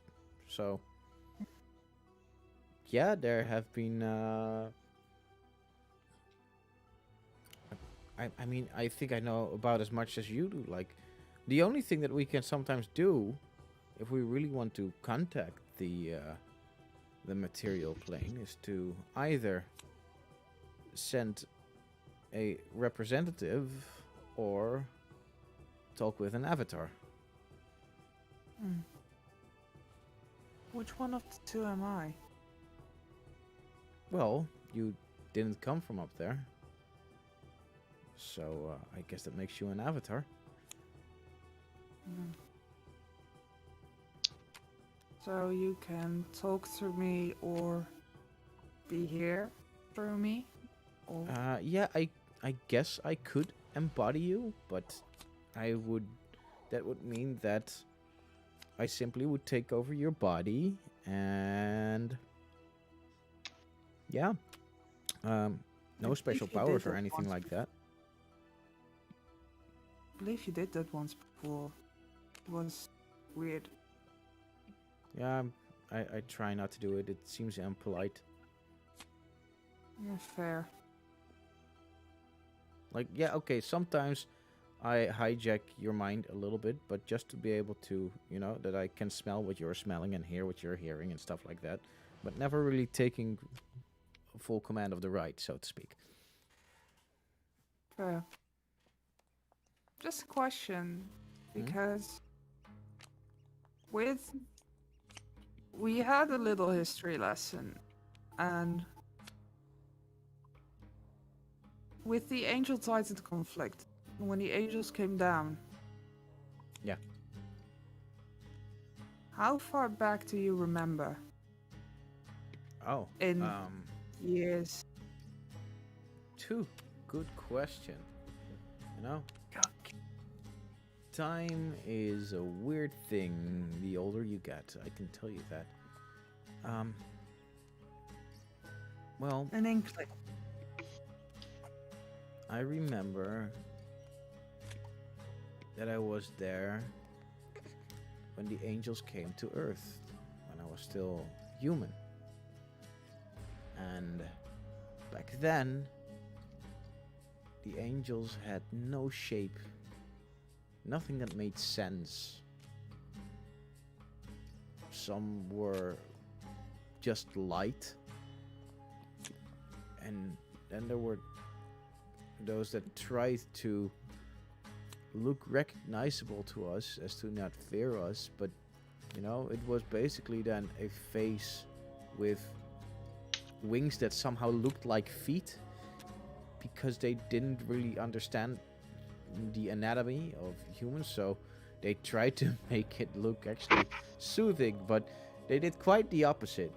So, yeah, there have been. I mean, I think I know about as much as you do. Like, the only thing that we can sometimes do, if we really want to contact the material plane, is to either send a representative or talk with an avatar. Which one of the two am I? Well, you didn't come from up there, so I guess that makes you an avatar. So you can talk through me or be here through me? Or Yeah, I guess I could embody you, but that would mean that I simply would take over your body And yeah, no believe special you did powers or that anything once like that. I believe you did that once before. It was weird. Yeah, I try not to do it. It seems impolite. Yeah, fair. Like, yeah, okay, sometimes I hijack your mind a little bit, but just to be able to, you know, that I can smell what you're smelling and hear what you're hearing and stuff like that, but never really taking full command of the ride, so to speak. Fair. Just a question, because we had a little history lesson, and with the Angel Titan conflict, when the angels came down. Yeah. How far back do you remember? Oh, In years. good question. You know, time is a weird thing the older you get, I can tell you that. Well, An inkling. I remember that I was there when the angels came to Earth, when I was still human. And back then, the angels had no shape, nothing that made sense. Some were just light, and then there were those that tried to look recognizable to us as to not fear us, but you know, it was basically then a face with wings that somehow looked like feet, because they didn't really understand the anatomy of humans, so they tried to make it look actually soothing, but they did quite the opposite.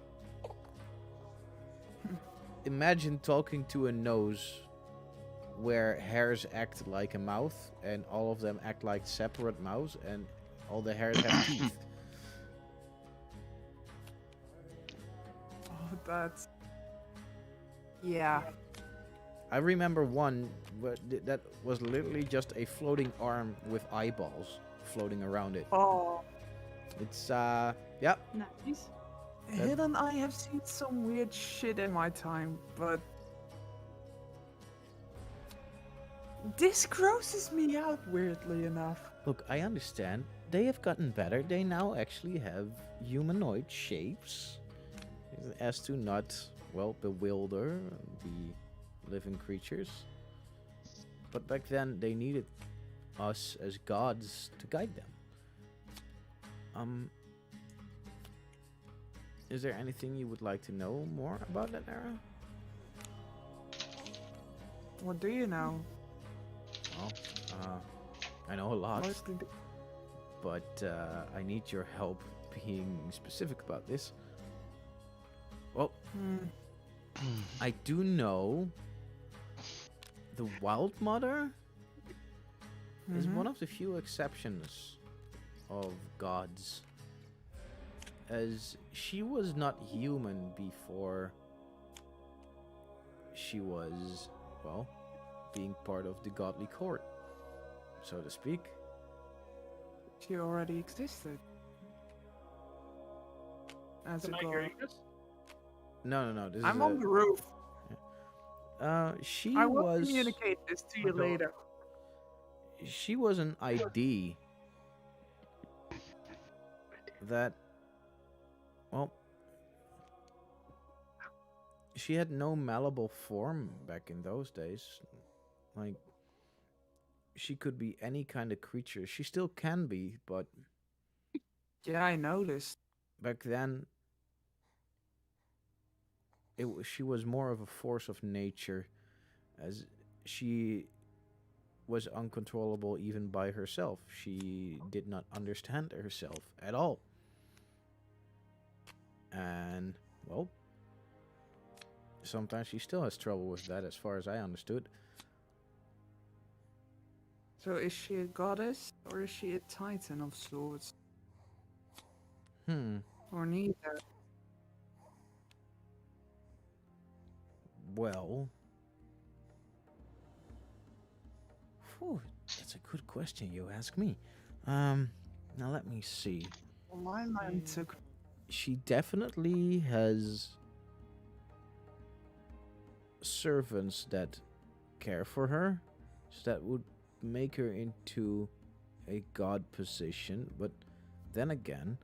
Imagine talking to a nose where hairs act like a mouth and all of them act like separate mouths and all the hairs have teeth. Oh, that's... Yeah. I remember one that was literally just a floating arm with eyeballs floating around it. Oh. It's yep. Nice. Hidden, I have seen some weird shit in my time, but this grosses me out weirdly enough. Look, I understand. They have gotten better. They now actually have humanoid shapes as to not, well, bewilder the living creatures. But back then, they needed us as gods to guide them. Is there anything you would like to know more about that era? What do you know? Well, I know a lot, Mostly the- but I need your help being specific about this. Well, I do know the Wild Mother is one of the few exceptions of gods, as she was not human before she was, well, being part of the godly court, so to speak. She already existed. As a Am I god. hearing this? No. This I'm is on the roof. she I will was communicate this to you later. she was an ID that, well, she had no malleable form back in those days. Like, she could be any kind of creature. She still can be, but Yeah, I noticed. back then she was more of a force of nature, as she was uncontrollable even by herself. She did not understand herself at all. And, well, sometimes she still has trouble with that, as far as I understood. So is she a goddess or is she a titan of sorts? Hmm. Or neither? Well, whew, that's a good question you ask me. Now let me see. Well, my mind took. She definitely has servants that care for her, so that would make her into a god position. But then again,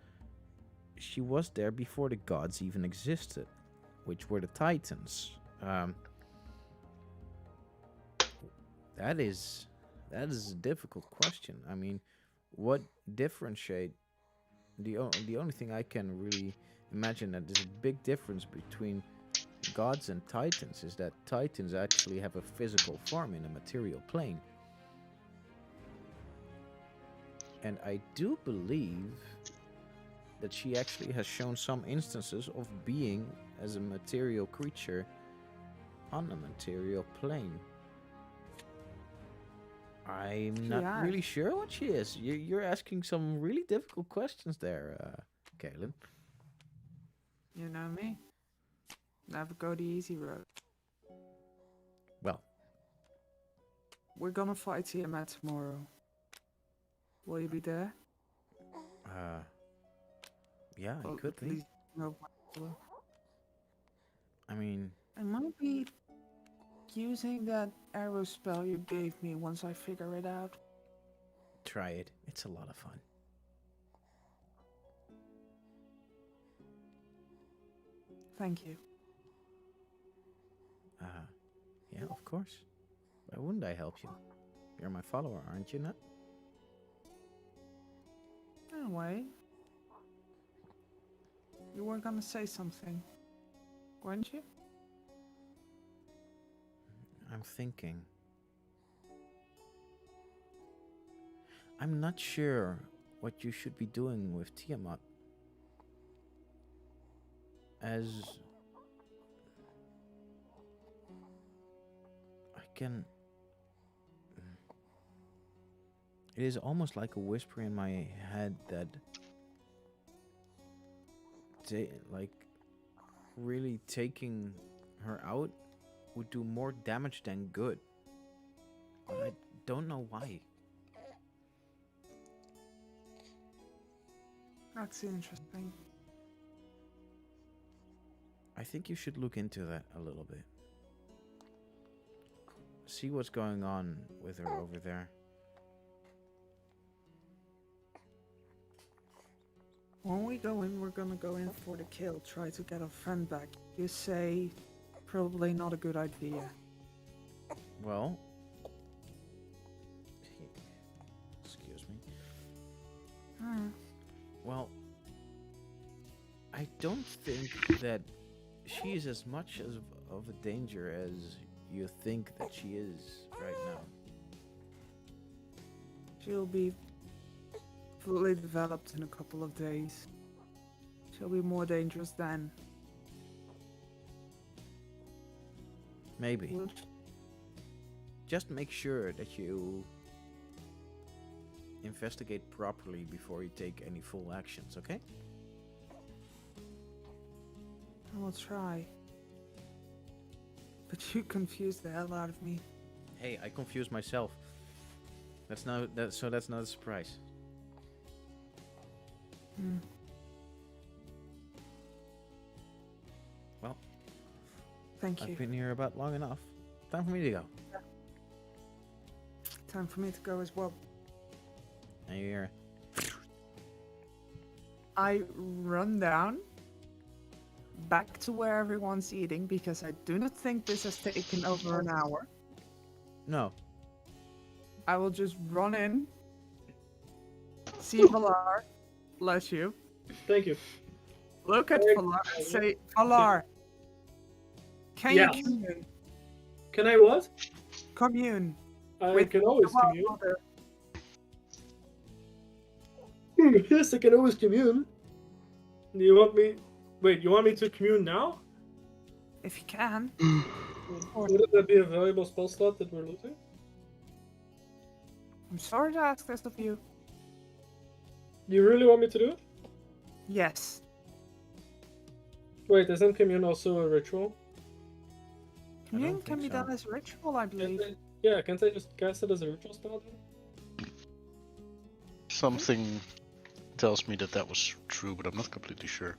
she was there before the gods even existed, which were the Titans. That is a difficult question. I mean, what differentiate the only thing I can really imagine that there's a big difference between gods and titans is that titans actually have a physical form in a material plane. And I do believe that she actually has shown some instances of being as a material creature on a material plane. I'm not Yeah. really sure what she is. You're asking some really difficult questions there, Kaylin. You know me. Never go the easy road. Well, We're gonna fight Tiamat tomorrow. Will you be there? yeah, I Well, could at be. least know my color. I mean, I might be using that arrow spell you gave me once I figure it out. try it. It's a lot of fun. Thank you. Yeah, of course. Why wouldn't I help you? You're my follower, aren't you, Nut? Anyway, you were gonna say something, weren't you? I'm thinking. I'm not sure what you should be doing with Tiamat. As I can. It is almost like a whisper in my head that. Like, really taking her out would do more damage than good. But I don't know why. That's interesting. I think you should look into that a little bit. See what's going on with her over there. When we go in, we're gonna go in for the kill. Try to get our friend back. You say probably not a good idea. Well, excuse me. Well, I don't think that she is as much of a danger as you think that she is right now. She'll be fully developed in a couple of days. She'll be more dangerous then. Maybe. Would- Just make sure that you investigate properly before you take any full actions, okay? I will try. But you confused the hell out of me. Hey, I confused myself. That's not a surprise. Well, Thank you. I've been here about long enough. Time for me to go. Time for me to go as well. Now you're here. I run down back to where everyone's eating because I do not think this has taken over an hour. No. I will just run in, see Valar, bless you, Thank you. look at Valar and say, Valar, can Yes. you commune? Can I what? Commune. I With can always the Wild commune. Mother. Yes, I can always commune. Do you want me? Wait, you want me to commune now? If you can. Wouldn't that be a valuable spell slot that we're losing? I'm sorry to ask this of you. You really want me to do it? Yes. Wait, isn't commune also a ritual? Commune can think be so. done as a ritual, I believe. Can't I just cast it as a ritual spell then? Something tells me that was true, but I'm not completely sure.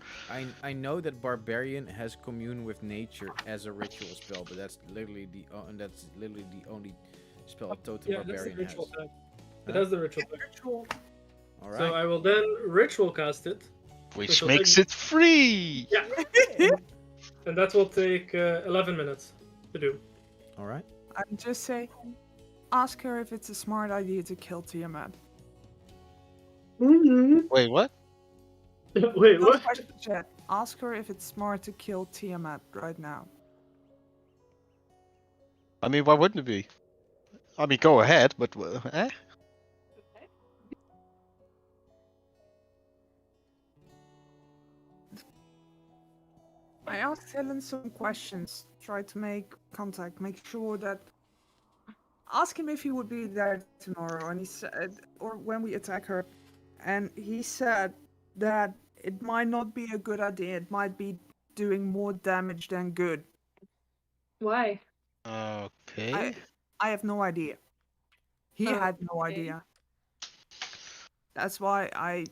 I know that Barbarian has commune with nature as a ritual spell, but that's literally the only spell Totem Yeah, that's the Barbarian ritual has. type. It Huh? has the ritual type. Ritual. All right. So I will then ritual cast it. Which will makes take- it free! Yeah. And that will take 11 minutes to do. All right. And just say, ask her if it's a smart idea to kill Tiamat. Wait, what? Wait, No what? question, chat. Ask her if it's smart to kill Tiamat right now. I mean, why wouldn't it be? I mean, go ahead, but eh? I asked Helen some questions, tried to make contact, make sure that. Ask him if he would be there tomorrow, and he said, or when we attack her, and he said that it might not be a good idea, it might be doing more damage than good. Why? Okay. I have no idea. He had no Okay. idea. That's why I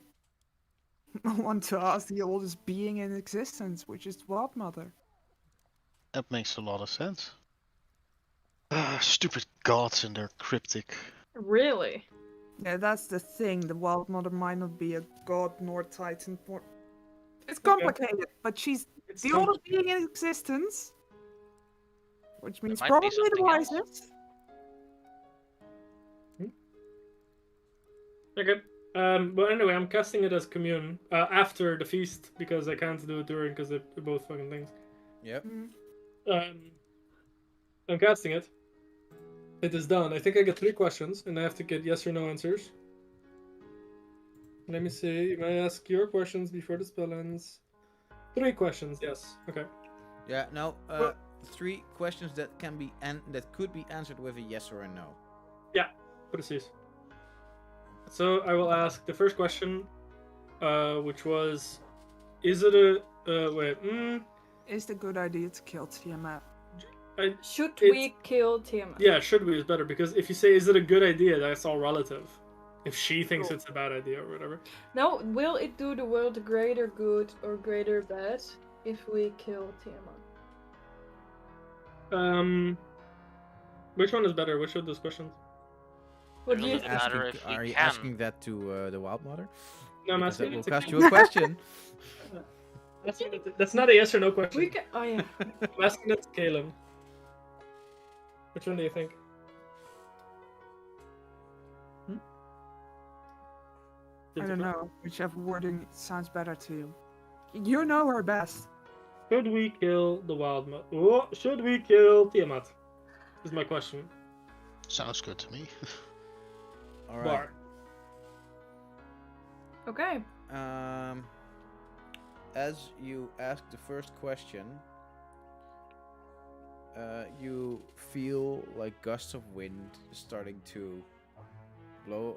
want to ask the oldest being in existence, which is Wild Mother. That makes a lot of sense. Stupid gods and their cryptic. Really? Yeah, that's the thing. The Wild Mother might not be a god nor titan. It's complicated, but she's It's the some- oldest being in existence, which means might be probably the something else. wisest. Okay. But anyway, I'm casting it as commune after the feast because I can't do it during because they're both fucking things. Yep. I'm casting it. It is done. I think I get 3 questions and I have to get yes or no answers. Let me see. May I ask your questions before the spell ends? 3 questions. Yes. Okay. Yeah. No. Well- 3 questions that that could be answered with a yes or a no. Precies. So I will ask the first question, which was, is it a Is it a good idea to kill Tiamat? Should It's- we kill Tiamat? Yeah, should we is better because if you say is it a good idea, that's all relative. If she thinks Cool. it's a bad idea or whatever. No, will it do the world greater good or greater bad if we kill Tiamat? Which one is better? Which of those questions? What It do you doesn't think? matter if we Are you can. asking that to the Wild Mother? No, I'm Because that asking will it to cost Kalen. you a question. That's not a yes or no question. We can. Oh yeah. I'm asking that to Kalen. Which one do you think? I don't know. Whichever wording sounds better to you. You know her best. Should we kill the wild mother? Oh, should we kill Tiamat? Is my question. Sounds good to me. All right. Bar. Okay. As you ask the first question, you feel like gusts of wind starting to blow,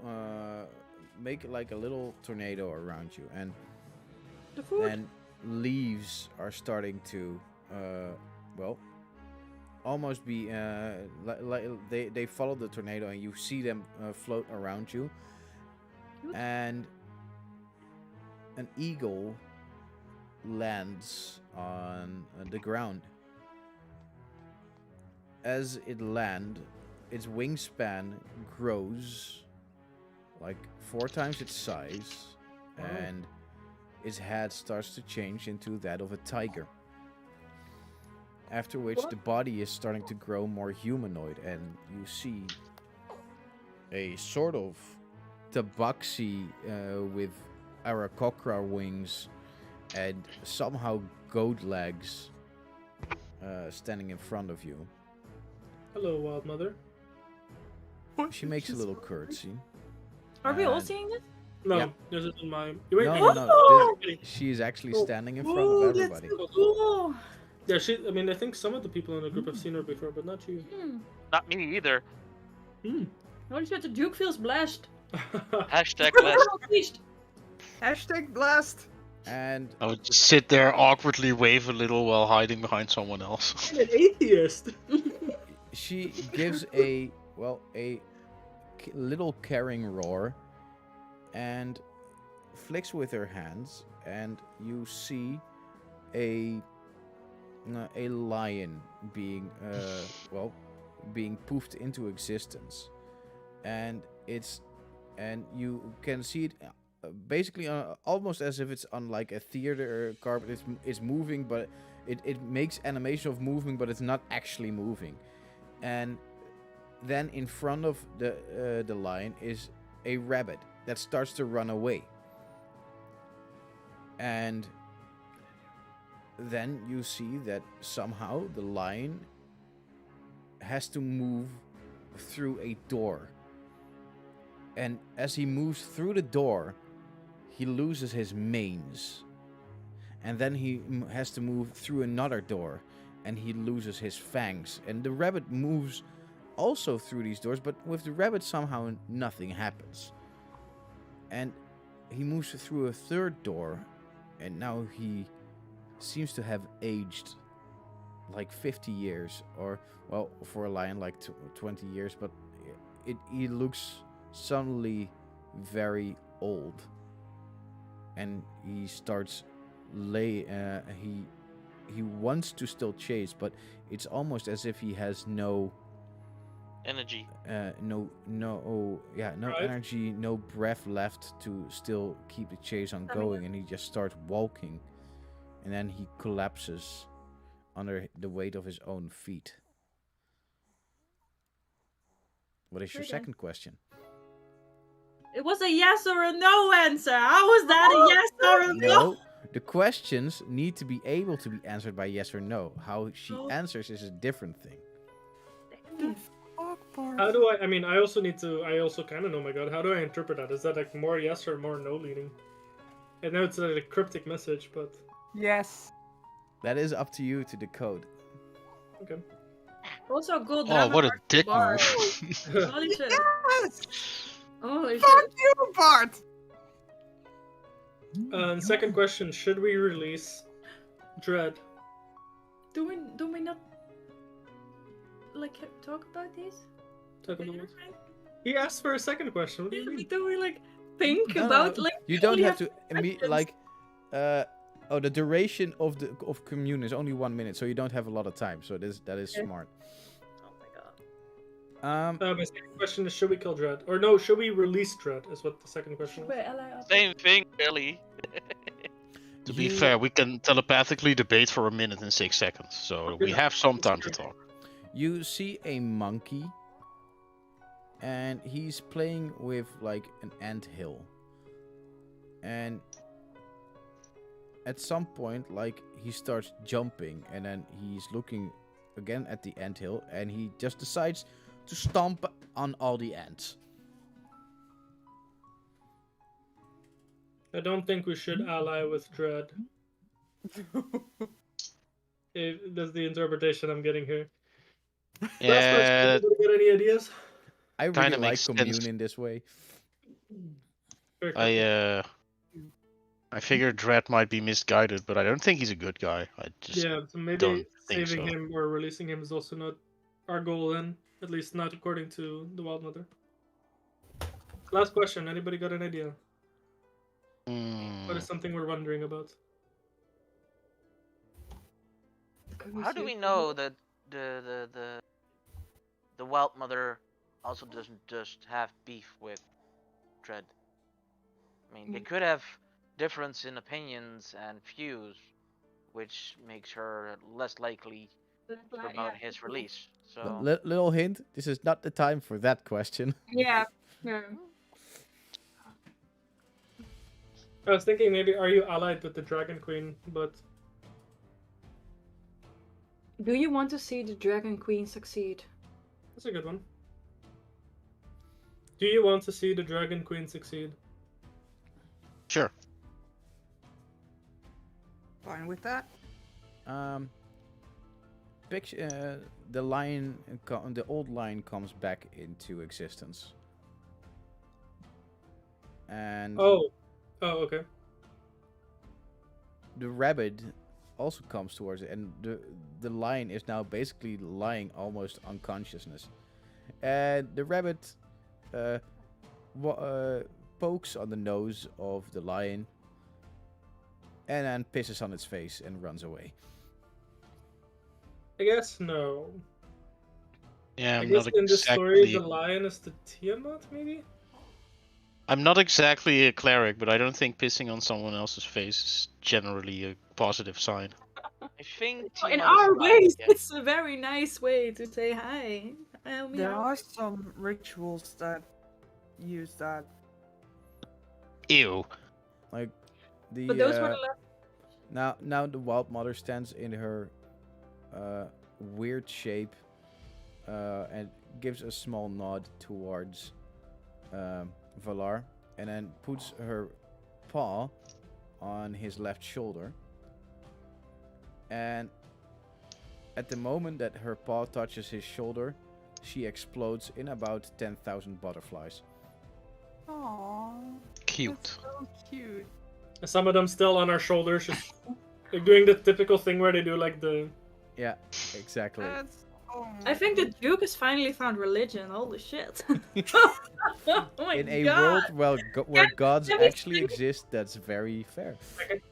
make like a little tornado around you, and The food. then leaves are starting to, well, almost be like they follow the tornado, and you see them float around you, Good. and an eagle lands on the ground. As it lands, its wingspan grows like 4 times its size, Wow. and its head starts to change into that of a tiger. After which What? the body is starting to grow more humanoid, and you see a sort of tabaxi with Aarakocra wings and somehow goat legs standing in front of you. Hello, wild mother. She makes a little curtsy. Are we all and- seeing this? No, Yeah. this is my. Wait, No, wait. no, no. Oh! She is actually Oh. standing in front Oh, of that's everybody. so cool. Yeah, she. I mean, I think some of the people in the group have seen her before, but not you. Not me either. Holy shit, the Duke feels blessed. Hashtag blessed. Unleashed. Hashtag blast. And I would just sit there awkwardly, wave a little while hiding behind someone else. I'm an atheist. she gives a little caring roar and flicks with her hands, and you see a lion being being poofed into existence, and you can see it basically almost as if it's on like a theater carpet. It's moving, but it makes animation of moving, but it's not actually moving. And then in front of the lion is a rabbit that starts to run away. And then you see that somehow the lion has to move through a door. And as he moves through the door, he loses his manes. And then he has to move through another door, and he loses his fangs. And the rabbit moves also through these doors, but with the rabbit somehow nothing happens. And he moves through a third door, and now he seems to have aged like 50 years, or well, for a lion like 20 years, but he looks suddenly very old. And he starts he wants to still chase, but it's almost as if he has no Energy. no Right. energy, no breath left to still keep the chase on going, and he just starts walking, and then he collapses under the weight of his own feet. What is your Okay. second question? It was a yes or a no answer. How was that a yes or a no? No, the questions need to be able to be answered by yes or no. How she Oh. answers is a different thing. Fuck, Bart. How do I mean, I also kind of know, my god, how do I interpret that? Is that like more yes or more no leaning? I know it's a cryptic message, but Yes. That is up to you to decode. okay. Also, gold Oh, drama what a art dick bar. move. Holy shit. Yes. Holy Fuck shit. you, Bart. Second question, should we release Dread? Do we not like talk about these? Talk about it. He asked for a second question. What do you mean? Do we like think No, about no, like You we don't only have to questions. like the duration of commune is only 1 minute, so you don't have a lot of time. So that is Okay. smart. Oh my god. My second question is, should we kill Dread? Or no, should we release Dread? Is what the second question was. Wait, Ella, Same thing, really. To be You- fair, we can telepathically debate for 1 minute and 6 seconds, so we have some time to talk. You see a monkey, and he's playing with like an anthill. And at some point, like, he starts jumping, and then he's looking again at the anthill, and he just decides to stomp on all the ants. I don't think we should ally with Dread. That's the interpretation I'm getting here. Last Yeah, question, anybody got any ideas? I really Kinda like makes commune sense. in this way. Very cool. I figured Dread might be misguided, but I don't think he's a good guy. I just Yeah, so maybe don't think saving so. him or releasing him is also not our goal then. At least not according to the Wild Mother. Last question, anybody got an idea? What is something we're wondering about? How do we know that the Wild Mother also doesn't just have beef with Dread? I mean, they could have difference in opinions and views, which makes her less likely to promote his release. So Little hint: this is not the time for that question. Yeah. Yeah. I was thinking maybe are you allied with the Dragon Queen, but Do you want to see the Dragon Queen succeed? that's a good one. Do you want to see the Dragon Queen succeed? Sure. Fine with that. Picture the lion, the old lion comes back into existence, and Oh, okay. the rabbit also comes towards it, and the lion is now basically lying almost unconsciousness, and the rabbit uh, pokes on the nose of the lion, and then pisses on its face and runs away. I guess no. Yeah, I I'm guess not in this story, exactly. the lion is the Tiamat, maybe? I'm not exactly a cleric, but I don't think pissing on someone else's face is generally a positive sign. I think In Tiamat is our alive, ways, yeah. it's a very nice way to say hi. Help me There out. are some rituals that use that. Ew. Like the But those were the last. now the wild mother stands in her weird shape and gives a small nod towards Valar, and then puts her paw on his left shoulder. And at the moment that her paw touches his shoulder, she explodes in about 10,000 butterflies. Aww. Cute. That's so cute. And some of them still on our shoulders, just like doing the typical thing where they do like the. Yeah, exactly. That's. Oh I think the Duke has finally found religion. Holy shit. Oh my In a god. world where gods can we actually save- exist, that's very fair.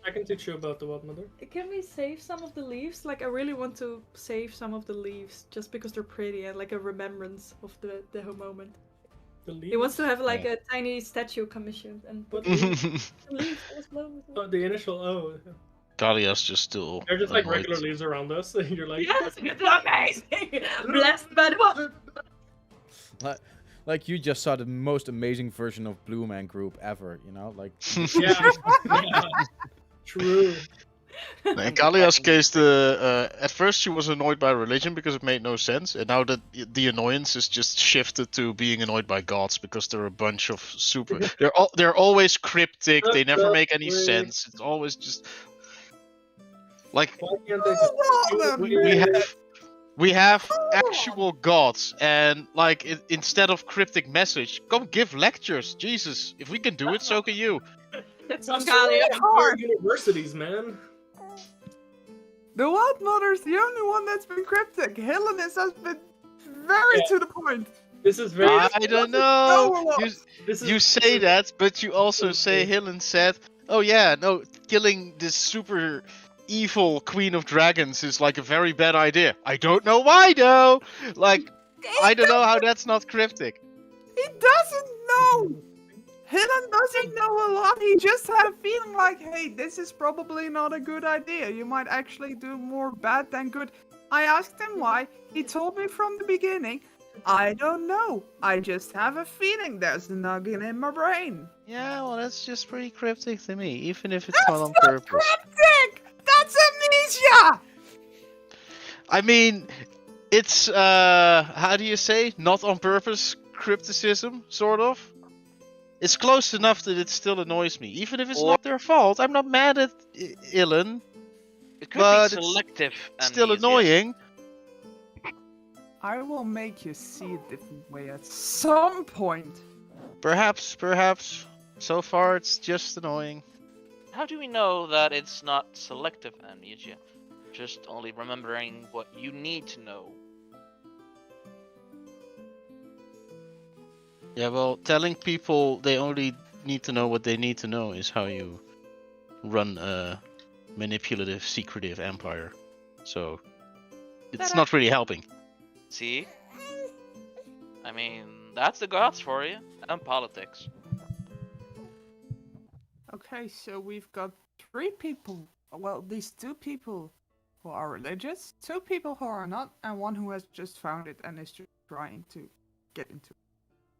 I can teach you about the Wild Mother. Can we save some of the leaves? Like, I really want to save some of the leaves just because they're pretty and like a remembrance of the whole moment. The leaves. He wants to have like Yeah. a tiny statue commissioned and put What the leaves. Let's blow it. Oh, the initial O. Dahlia's just still. They're just like annoyed. regular leaves around us, and you're like, Yes, it's amazing. Blessed by the one. Like you just saw the most amazing version of Blue Man Group ever, you know? Like yeah. True. In Kalia's case, at first she was annoyed by religion because it made no sense, and now that the annoyance is just shifted to being annoyed by gods because they're a bunch of super. They're always cryptic. They never make any sense. It's always just like Why can't they just we have actual gods, and like instead of cryptic message, come give lectures. Jesus, if we can do it, so can you. It's That's Galia. hard universities, man. The Wild Mother's the only one that's been cryptic. Hellenis has been very Yeah. to the point. This is very. I don't know. This This You is say that, but you also say Okay. Hillen said, "Oh yeah, no, killing this super evil queen of dragons is like a very bad idea." I don't know why though. Like, I don't know how that's not cryptic. He doesn't know. Hillen doesn't know a lot. He just had a feeling like, hey, this is probably not a good idea. You might actually do more bad than good. I asked him why. He told me from the beginning, I don't know. I just have a feeling there's a nugget in my brain. Yeah, well, that's just pretty cryptic to me, even if it's not That's on not purpose. cryptic! That's amnesia! I mean, it's how do you say, not on purpose crypticism, sort of. It's close enough that it still annoys me, even if it's Or- not their fault. I'm not mad at Illen. It could But be it's selective. Still amnesia. annoying. I will make you see a different way at some point. Perhaps. So far, it's just annoying. How do we know that it's not selective amnesia? Just only remembering what you need to know. Yeah, well, telling people they only need to know what they need to know is how you run a manipulative, secretive empire. So, it's not really helping. See? I mean, that's the gods for you. And politics. Okay, so we've got 3 people. Well, these 2 people who are religious, 2 people who are not, and 1 who has just found it and is just trying to get into it.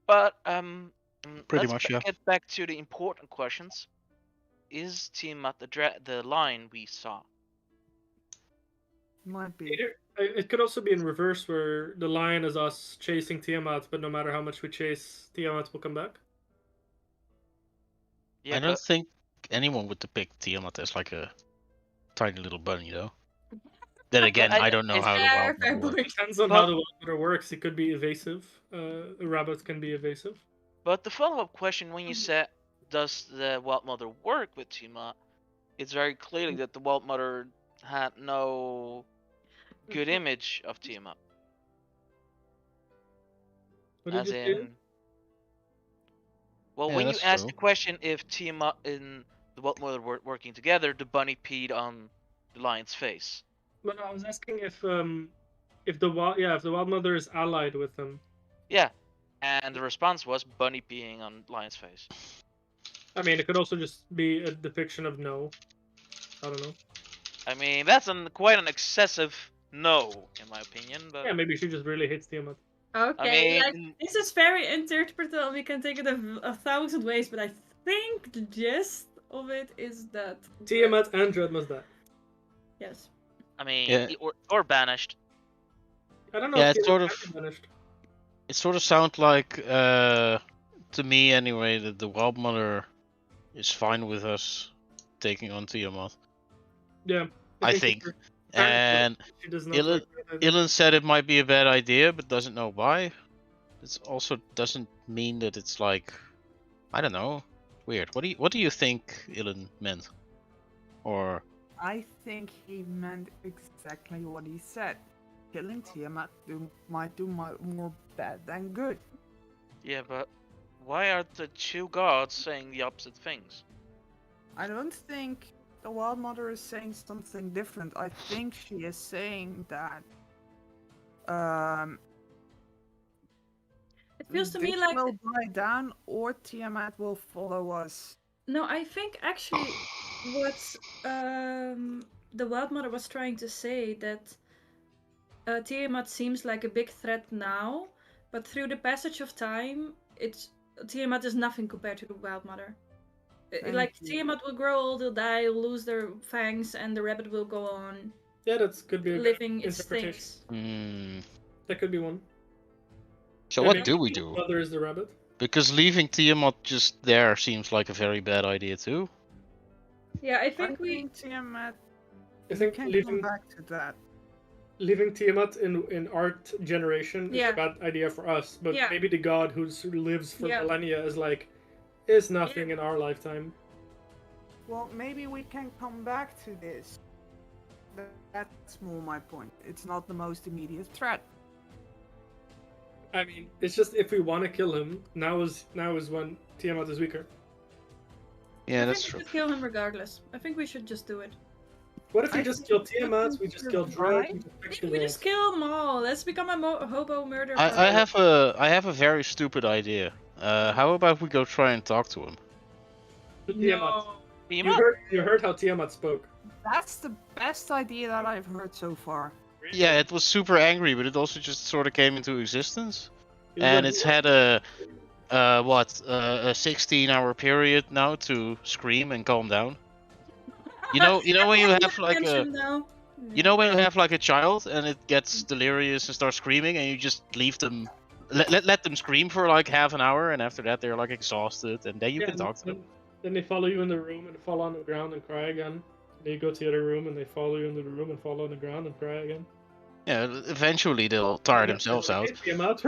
But, Pretty let's much, yeah. get back to the important questions. Is Tiamat the line we saw? Might be. It could also be in reverse, where the lion is us chasing Tiamat, but no matter how much we chase, Tiamat will come back. Yeah, I don't but think anyone would depict Tiamat as like a tiny little bunny, though. Then again, I don't know it's how the fair, wild fair one works. point. Depends on But- how the Wild Mother works. He could be evasive. A rabbit can be evasive. But the follow-up question when you said, does the Wild Mother work with Tiamat? it's very clearly that the World Mother had no good image of Tiamat. What did As you say? in, well, Yeah, when you that's asked true. the question if Tiamat and the World Mother were working together, the bunny peed on the lion's face. But I was asking if the wild mother is allied with them. Yeah, and the response was bunny peeing on lion's face. I mean, it could also just be a depiction of no. I don't know. I mean, that's quite an excessive no, in my opinion. But Yeah, maybe she just really hates Tiamat. Okay, like mean, this is very interpretable. We can take it a thousand ways, but I think the gist of it is that Tiamat and Dread must die. yes. I mean, Yeah. or banished. I don't know Yeah, if it's Tiamat sort can of. be banished. It sort of sounds like, to me anyway, that the Wild Mother is fine with us taking on Tiamat. Yeah, I think. for- And she does not Ilan, like that either. Ilan said it might be a bad idea, but doesn't know why. It also doesn't mean that it's like, I don't know, weird. What do you think Ilan meant? Or I think he meant exactly what he said. Killing Tiamat might do more bad than good. Yeah, but why are the two gods saying the opposite things? I don't think the Wild Mother is saying something different. I think she is saying that It feels to this me like will die down or Tiamat will follow us. no. I think actually what the Wild Mother was trying to say that Tiamat seems like a big threat now, but through the passage of time, Tiamat is nothing compared to the Wild Mother. Like you. Tiamat will grow old, they'll die, will lose their fangs, and the rabbit will go on Yeah, that could be a good living its interpretation. things. That could be one. so I what mean, do we the do? Mother is the rabbit. Because leaving Tiamat just there seems like a very bad idea too. Yeah, I I think we. think Tiamat. I We think can come leaving back to that. Tiamat in our generation is Yeah. a bad idea for us, but Yeah. maybe the god who lives for Yeah. millennia is nothing in our lifetime. Well, maybe we can come back to this. That's more my point. It's not the most immediate threat. I mean, it's just if we want to kill him, now is when Tiamat is weaker. Yeah, I that's think true. we should kill him regardless. I think we should just do it. What if we I just think kill we Tiamat? We can just kill Dread. survive. We just fix the We world. just kill them all. Let's become a hobo murder. I party. have a very stupid idea. How about we go try and talk to him? Tiamat. No. Tiamat? You heard how Tiamat spoke. That's the best idea that I've heard so far. Yeah, it was super angry, but it also just sort of came into existence, He's and like, it's had a 16-hour period now to scream and calm down. You know when you have like a Now. when you have like a child and it gets delirious and starts screaming, and you just leave them, let them scream for like half an hour, and after that they're like exhausted, and then you can talk to them. Then they follow you in the room and fall on the ground and cry again. Then you go to the other room and they follow you into the room and fall on the ground and cry again. Yeah, eventually they'll tire themselves out. Hey, Tiamat.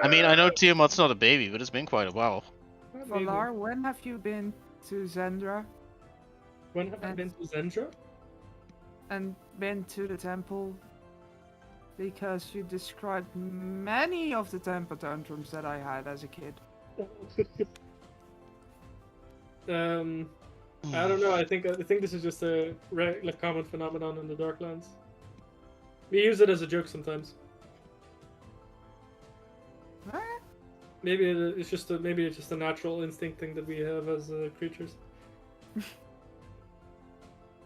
I mean, I know Tiamat's not a baby, but it's been quite a while. Maybe. Valar, when have you been to Zendra When have I been to Zendra? and been to the temple? Because you described many of the temper tantrums that I had as a kid. I don't know. I think this is just a common phenomenon in the Darklands. We use it as a joke sometimes. Huh? Maybe it's just a natural instinct thing that we have as creatures.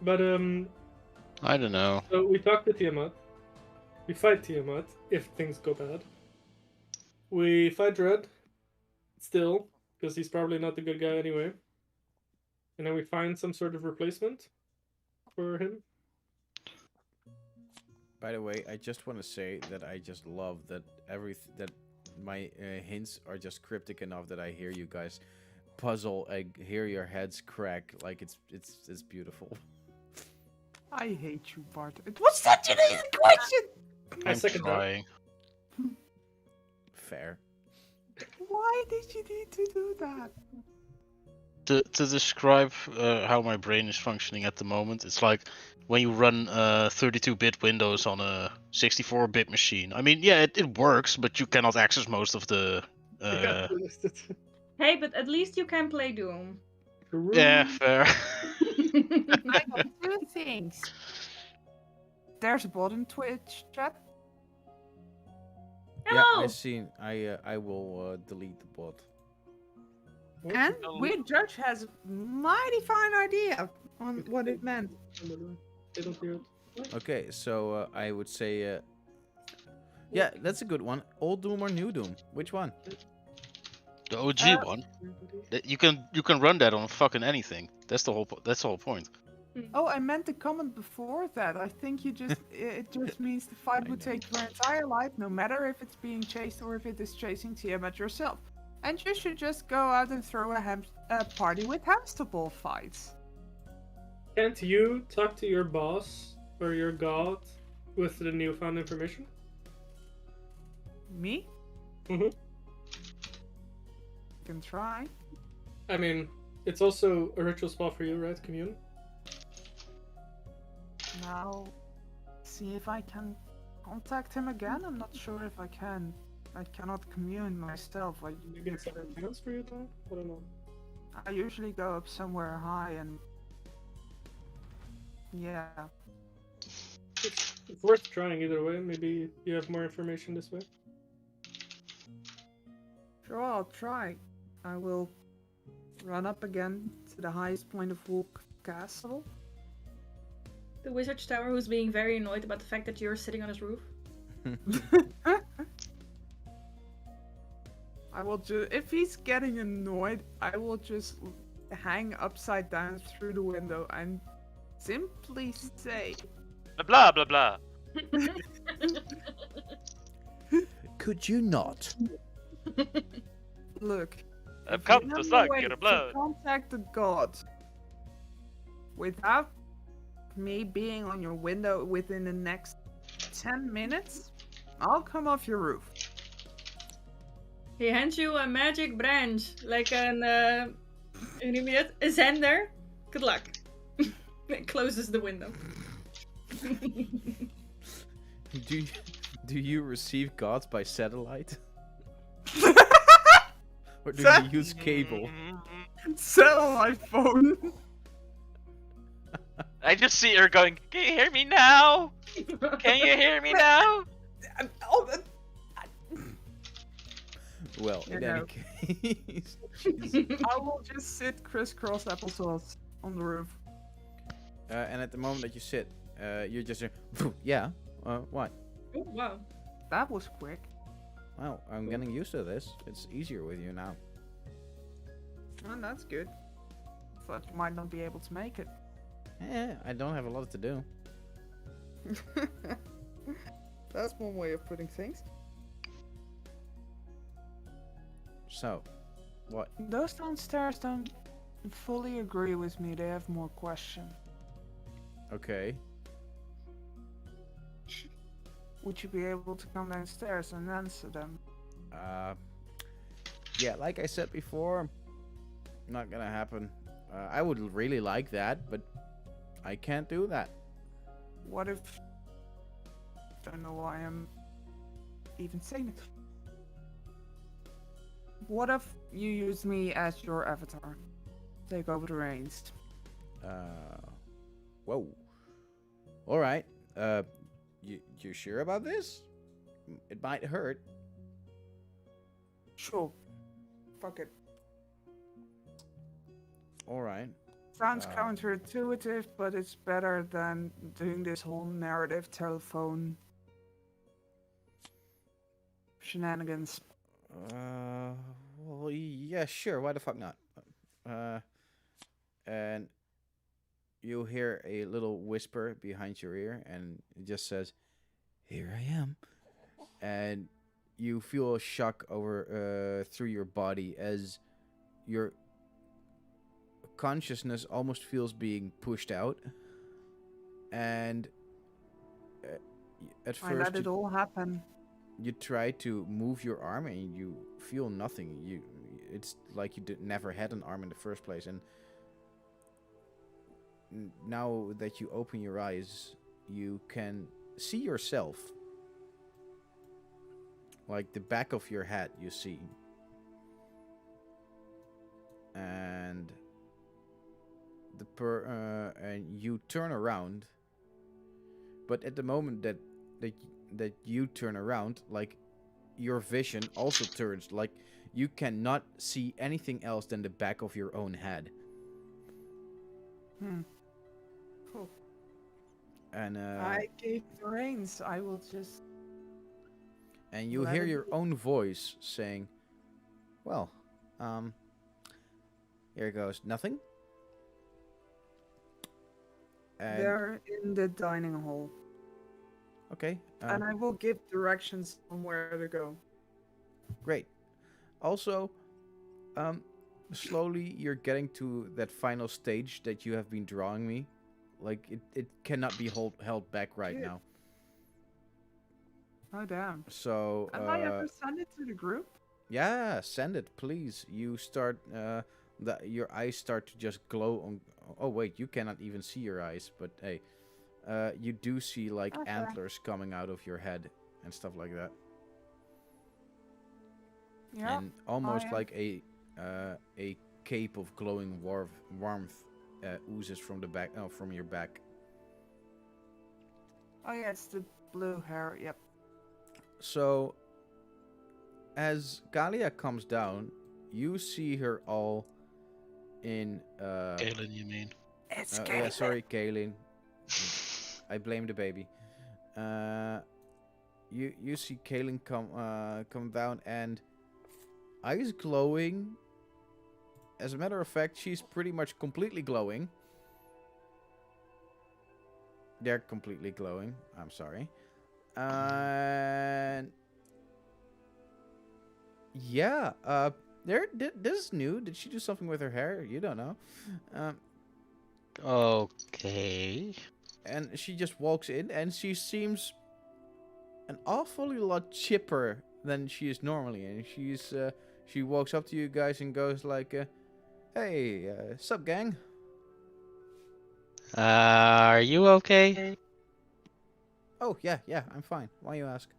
But I don't know. so we talk to Tiamat. We fight Tiamat if things go bad. We fight Dread still because he's probably not the good guy anyway. And then we find some sort of replacement for him. By the way, I just want to say that I just love that that my hints are just cryptic enough that I hear you guys puzzle. I hear your heads crack. Like it's beautiful. I hate you, Bart. It was such an easy question! I I'm second that. trying. Fair. Why did you need to do that? To describe how my brain is functioning at the moment, it's like when you run 32-bit Windows on a 64-bit machine. I mean, yeah, it works, but you cannot access most of the. You can't be listed. Hey, but at least you can play Doom. Yeah, fair. I got two things. There's a bot in Twitch chat. Yeah, Hello. I seen. I will delete the bot. And Weird Judge has a mighty fine idea on what it meant. They don't hear it. Okay, so I would say. Yeah, that's a good one. Old Doom or New Doom? Which one? The OG one. You can run that on fucking anything. That's the whole point. Oh, I meant the comment before that. I think you just it just means the fight would take your entire life, no matter if it's being chased or if it is chasing Tiamat yourself. And you should just go out and throw a party with hamster ball fights. Can't you talk to your boss or your god with the newfound information? Me? Mhm. Can try. I mean, it's also a ritual spell for you, right, Commune? Now, see if I can contact him again. I'm not sure if I can. I cannot commune myself. Maybe it's a chance for you, though? I don't know. I usually go up somewhere high and... Yeah. It's worth trying either way. Maybe you have more information this way. Sure, I'll try. I will run up again to the highest point of Wolf Castle. The Wizard's Tower, who's being very annoyed about the fact that you're sitting on his roof. I will just... If he's getting annoyed, I will just hang upside down through the window and simply say... Blah blah blah. Could you not? Look, I've if come you to have a suck way your to blood. contact the god without me being on your window within the next 10 minutes, I'll come off your roof. He hands you a magic branch, like an, hoe noem je het? A zender. Good luck. It closes the window. Do you receive gods by satellite? Or do Sa- you use cable? Sell my phone. I just see her going, can you hear me now? Can you hear me now? Oh, Well, in Yeah, any no. case. I will just sit crisscross applesauce on the roof. And at the moment that you sit, you're just yeah. What? Oh, wow. That was quick. Well, I'm getting used to this. It's easier with you now. And that's good. Thought you might not be able to make it. I don't have a lot to do. That's one way of putting things. So, what? Those downstairs don't fully agree with me. They have more questions. Okay. Would you be able to come downstairs and answer them? Yeah, like I said before, not gonna happen. I would really like that, but I can't do that. What if... Don't know why I'm even saying it. What if you use me as your avatar? Take over the reins. Whoa. All right. You sure about this? It might hurt. Sure. Fuck it. All right. Sounds counterintuitive, but it's better than doing this whole narrative telephone shenanigans. Well, yeah, sure. Why the fuck not? And you hear a little whisper behind your ear, and it just says, "Here I am," and you feel a shock over through your body as your consciousness almost feels being pushed out, and at I first let it all happen. you try to move your arm and you feel nothing. it's like you never had an arm in the first place. And now that you open your eyes, you can see yourself. Like the back of your head, you see. And and you turn around. But at the moment that you turn around, like your vision also turns. Like you cannot see anything else than the back of your own head. Cool. And I gave the reins. I will just. and you let hear it your be. own voice saying, "Well, here goes nothing." And They're in the dining hall, okay, and I will give directions on where to go. great. Also, slowly you're getting to that final stage that you have been drawing me. Like it cannot be held back right Good. now. Oh damn! So Have I ever sent it to the group? yeah, send it, please. You start your eyes start to just glow on. Oh wait, you cannot even see your eyes, but hey, you do see like Okay. antlers coming out of your head and stuff like that, Yeah. and almost am. like a cape of glowing warmth oozes from the back, from your back. Oh yeah, it's the blue hair. Yep. So, as Galia comes down, you see her all in. Galen, you mean? It's Yeah, sorry, Kaylin. I blame the baby. You see Kaylin come down and eyes glowing. As a matter of fact, she's pretty much completely glowing. They're completely glowing. I'm sorry. And yeah, this is new. Did she do something with her hair? You don't know. Okay. And she just walks in, and she seems an awfully lot chipper than she is normally. And she walks up to you guys and goes like, "Hey, sup, gang?" Are you okay? Oh yeah, I'm fine. Why you ask?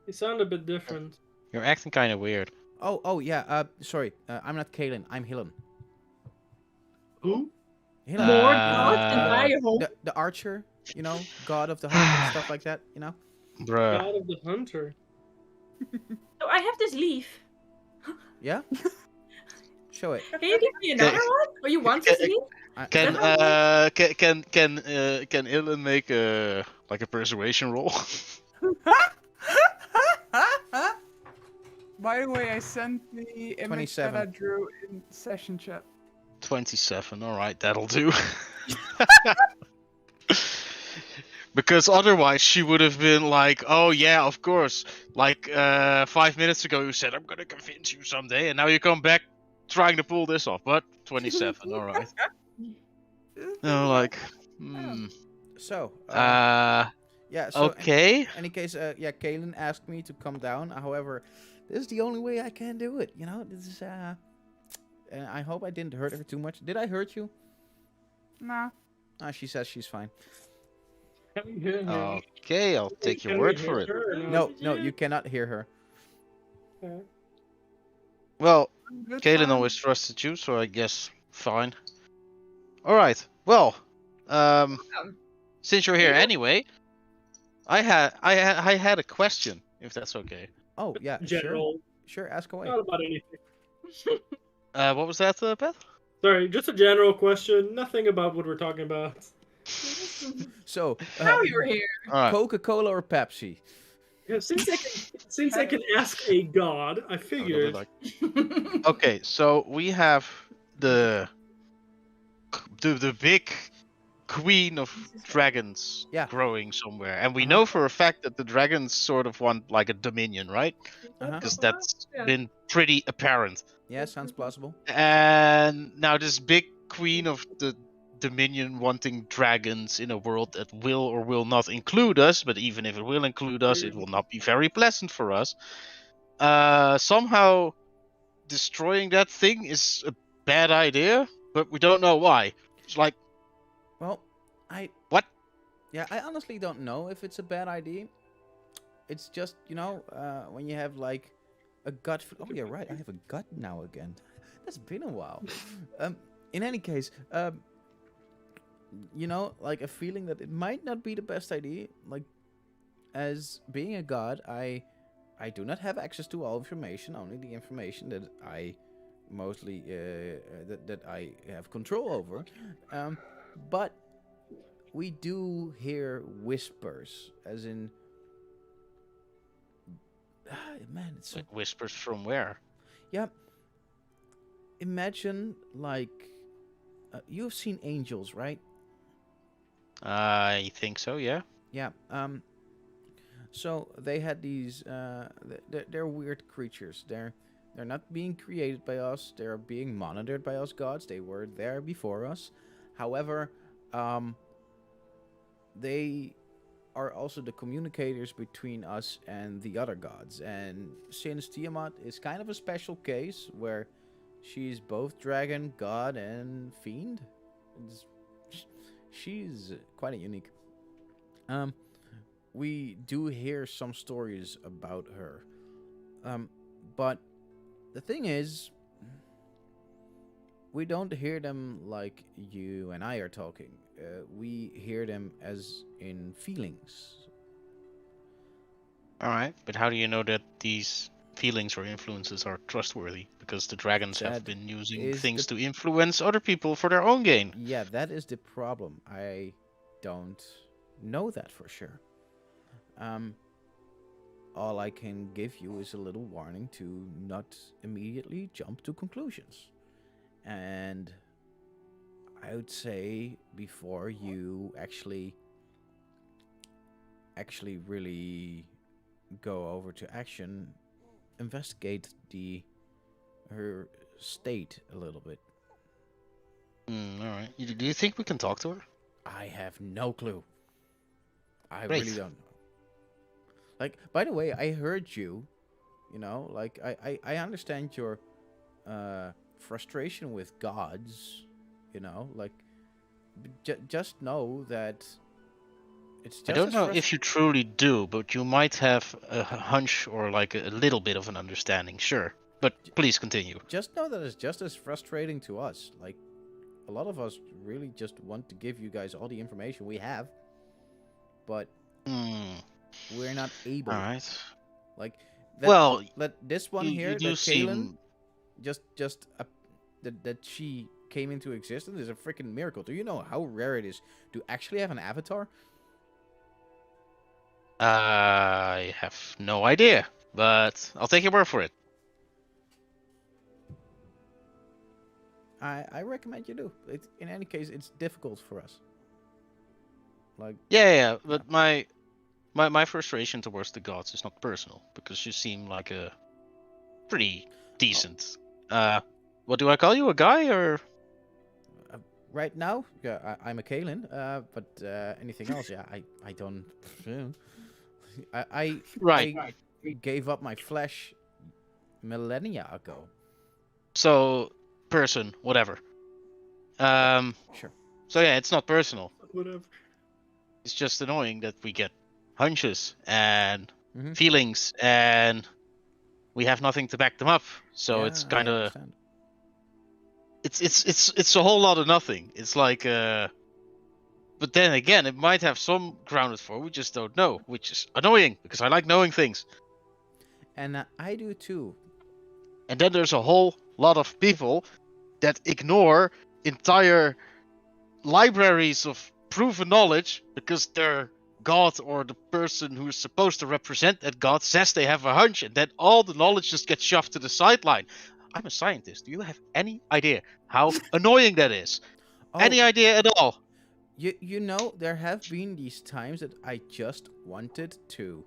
You sound a bit different. You're acting kind of weird. Oh yeah. Sorry. I'm not Kaylin. I'm Hillen. Who? Hillen. Lord you know, God and Uh, I hope. the archer. You know, god of the hunt and stuff like that. You know. Bruh. God of the Hunter. So I have this leaf. Yeah. Show it. Can you give me another one? Or you want this leaf? Can Is that can Illen make a persuasion roll? By the way, I sent the image that 27. I drew in session chat. 27. All right, that'll do. Because otherwise she would have been like, "Oh yeah, of course." Like 5 minutes ago you said, "I'm gonna convince you someday," and now you come back trying to pull this off. But 27. All right. No, like. So. Yeah. So. Okay. In any case, yeah, Kaylin asked me to come down. However, this is the only way I can do it. You know, this is and I hope I didn't hurt her too much. Did I hurt you? Nah. She says she's fine. Okay, I'll take your Can word we for hear it. her or No, you cannot hear her. Okay. Well, Good Kalen time. always trusted you, so I guess fine. All right. Well, since you're here anyway, I had a question, if that's okay. Oh yeah, General. sure. Ask away. Not about anything. What was that, Beth? Sorry, just a general question. Nothing about what we're talking about. So, Now you're here. All right. Coca-Cola or Pepsi? Yeah, since I can ask a god, I I would figured. like- Okay, so we have the big queen of dragons Yeah. growing somewhere, and we know for a fact that the dragons sort of want like a dominion, right? Because that's Yeah. been pretty apparent. Yeah, sounds plausible. And now this big queen of the dominion wanting dragons in a world that will or will not include us, but even if it will include us, it will not be very pleasant for us. Somehow destroying that thing is a bad idea, but we don't know why. It's like, Well, I what? yeah, I honestly don't know if it's a bad idea. It's just, when you have like a gut. Oh yeah, right. I have a gut now again. That's been a while. In any case, like a feeling that it might not be the best idea. Like, as being a god, I do not have access to all information. Only the information that I mostly that I have control over. But we do hear whispers, as in, man, it's so. Whispers from where? Yeah. Imagine like you've seen angels, right? I think so, yeah. Yeah. So they had these. They're weird creatures. They're not being created by us. They're being monitored by us gods. They were there before us. However, they are also the communicators between us and the other gods. And since Tiamat is kind of a special case where she's both dragon, god, and fiend, she's quite unique. We do hear some stories about her. But the thing is, we don't hear them like you and I are talking. We hear them as in feelings. Alright, but how do you know that these feelings or influences are trustworthy? Because the dragons have That been using is things the- to influence other people for their own gain. Yeah, that is the problem. I don't know that for sure. All I can give you is a little warning to not immediately jump to conclusions. And I would say before you actually really go over to action, investigate her state a little bit. Alright. Do you think we can talk to her? I have no clue. I Great. really don't know. Like, by the way, I heard you. Like I understand your frustration with gods. Like just know that it's just. I don't as know if you truly do, but you might have a hunch or like a little bit of an understanding, sure. But please continue. Just know that it's just as frustrating to us. Like, a lot of us really just want to give you guys all the information we have, but we're not able. Alright. Like, Well, this one you here, do that Kaylin, seem... that she came into existence is a freaking miracle. Do you know how rare it is to actually have an avatar? I have no idea, but I'll take your word for it. I recommend you do. In any case, it's difficult for us. Like, Yeah, but my frustration towards the gods is not personal, because you seem like a pretty decent. What do I call you? A guy or? right now, yeah, I'm a Kaelin. But anything else, yeah, I don't. I Right. gave up my flesh millennia ago. So, person, whatever. Sure. So yeah, it's not personal. Whatever. It's just annoying that we get hunches and Mhm. feelings, and we have nothing to back them up. So Yeah, it's I kind of understand. it's a whole lot of nothing. It's like but then again, it might have some grounded for. We just don't know, which is annoying because I like knowing things. And I do too. And then there's a whole lot of people that ignore entire libraries of proven knowledge because their god or the person who's supposed to represent that god says they have a hunch, and then all the knowledge just gets shoved to the sideline. I'm a scientist. Do you have any idea how annoying that is? Oh, Any idea at all? you know, there have been these times that I just wanted to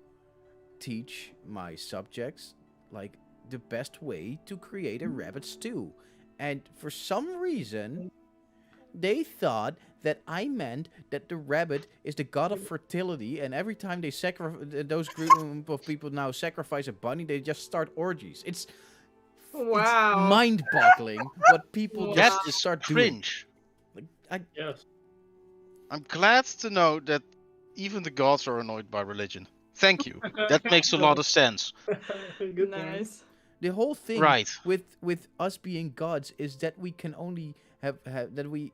teach my subjects like the best way to create a rabbit stew, and for some reason they thought that I meant that the rabbit is the god of fertility, and every time they those group of people now sacrifice a bunny, they just start orgies. It's Wow. mind-boggling what people Wow. just That is start doing. cringe. Like, Yes. I'm glad to know that even the gods are annoyed by religion. Thank you. That makes a lot of sense. Good point. Nice. the whole thing Right. with us being gods is that we can only have that we